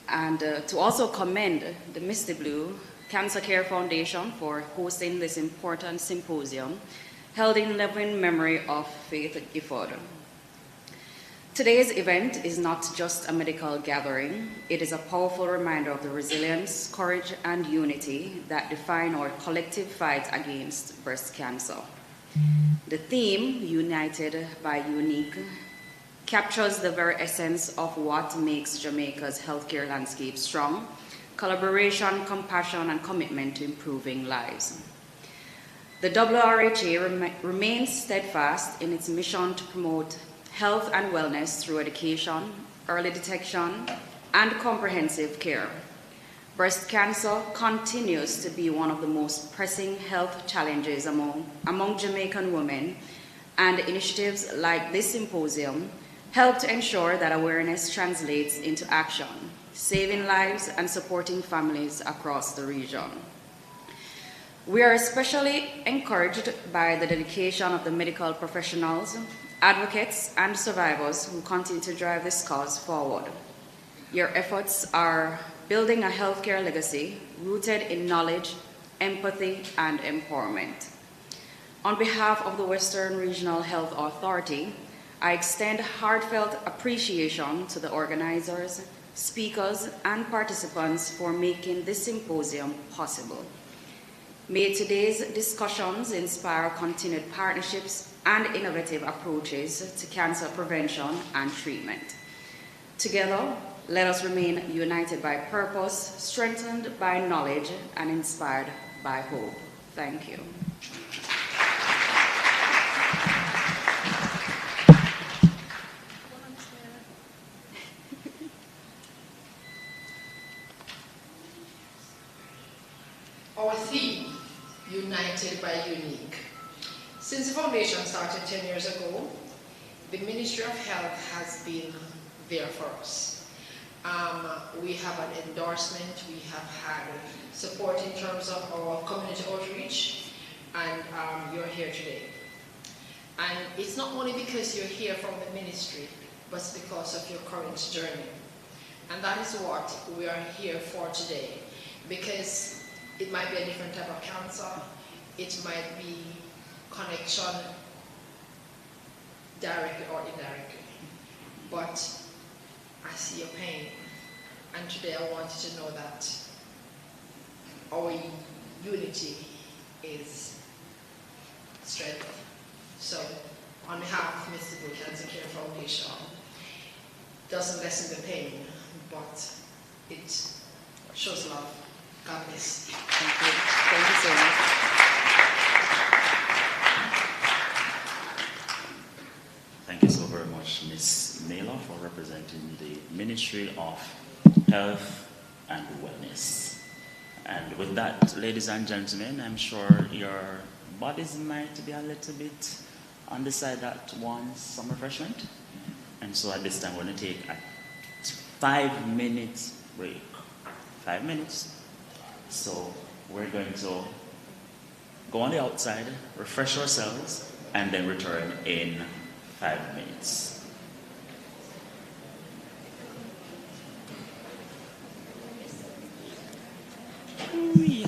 And to also commend the Mistyblue Cancer Care Foundation for hosting this important symposium held in loving memory of Faith Gifford. Today's event is not just a medical gathering, it is a powerful reminder of the resilience, courage, and unity that define our collective fight against breast cancer. The theme, United by Unique, captures the very essence of what makes Jamaica's healthcare landscape strong: collaboration, compassion, and commitment to improving lives. The WRHA remains steadfast in its mission to promote health and wellness through education, early detection, and comprehensive care. Breast cancer continues to be one of the most pressing health challenges among Jamaican women, and initiatives like this symposium help to ensure that awareness translates into action, saving lives and supporting families across the region. We are especially encouraged by the dedication of the medical professionals, advocates, and survivors who continue to drive this cause forward. Your efforts are building a healthcare legacy rooted in knowledge, empathy, and empowerment. On behalf of the Western Regional Health Authority, I extend heartfelt appreciation to the organizers, speakers, and participants for making this symposium possible. May today's discussions inspire continued partnerships and innovative approaches to cancer prevention and treatment. Together, Let us remain united by purpose, strengthened by knowledge, and inspired by hope. Thank you. Our theme, United by Unique. Since the foundation started 10 years ago, the Ministry of Health has been there for us. We have an endorsement, we have had support in terms of our community outreach, and you're here today. And it's not only because you're here from the ministry, but it's because of your current journey. And that is what we are here for today, because it might be a different type of cancer, it might be connection directly or indirectly, but I see your pain, and today I want you to know that our unity is strength. So, on behalf of Mistyblue Cancer Care Foundation, doesn't lessen the pain, but it shows love. God bless. Thank you. Thank you so much. Thank you so very much, Ms. Naylor, for representing the Ministry of Health and Wellness. And with that, ladies and gentlemen, I'm sure your bodies might be a little bit on the side that wants some refreshment. And so at this time, we're going to take a 5-minute break. 5 minutes. So we're going to go on the outside, refresh ourselves, and then return in 5 minutes. Ooh, yeah.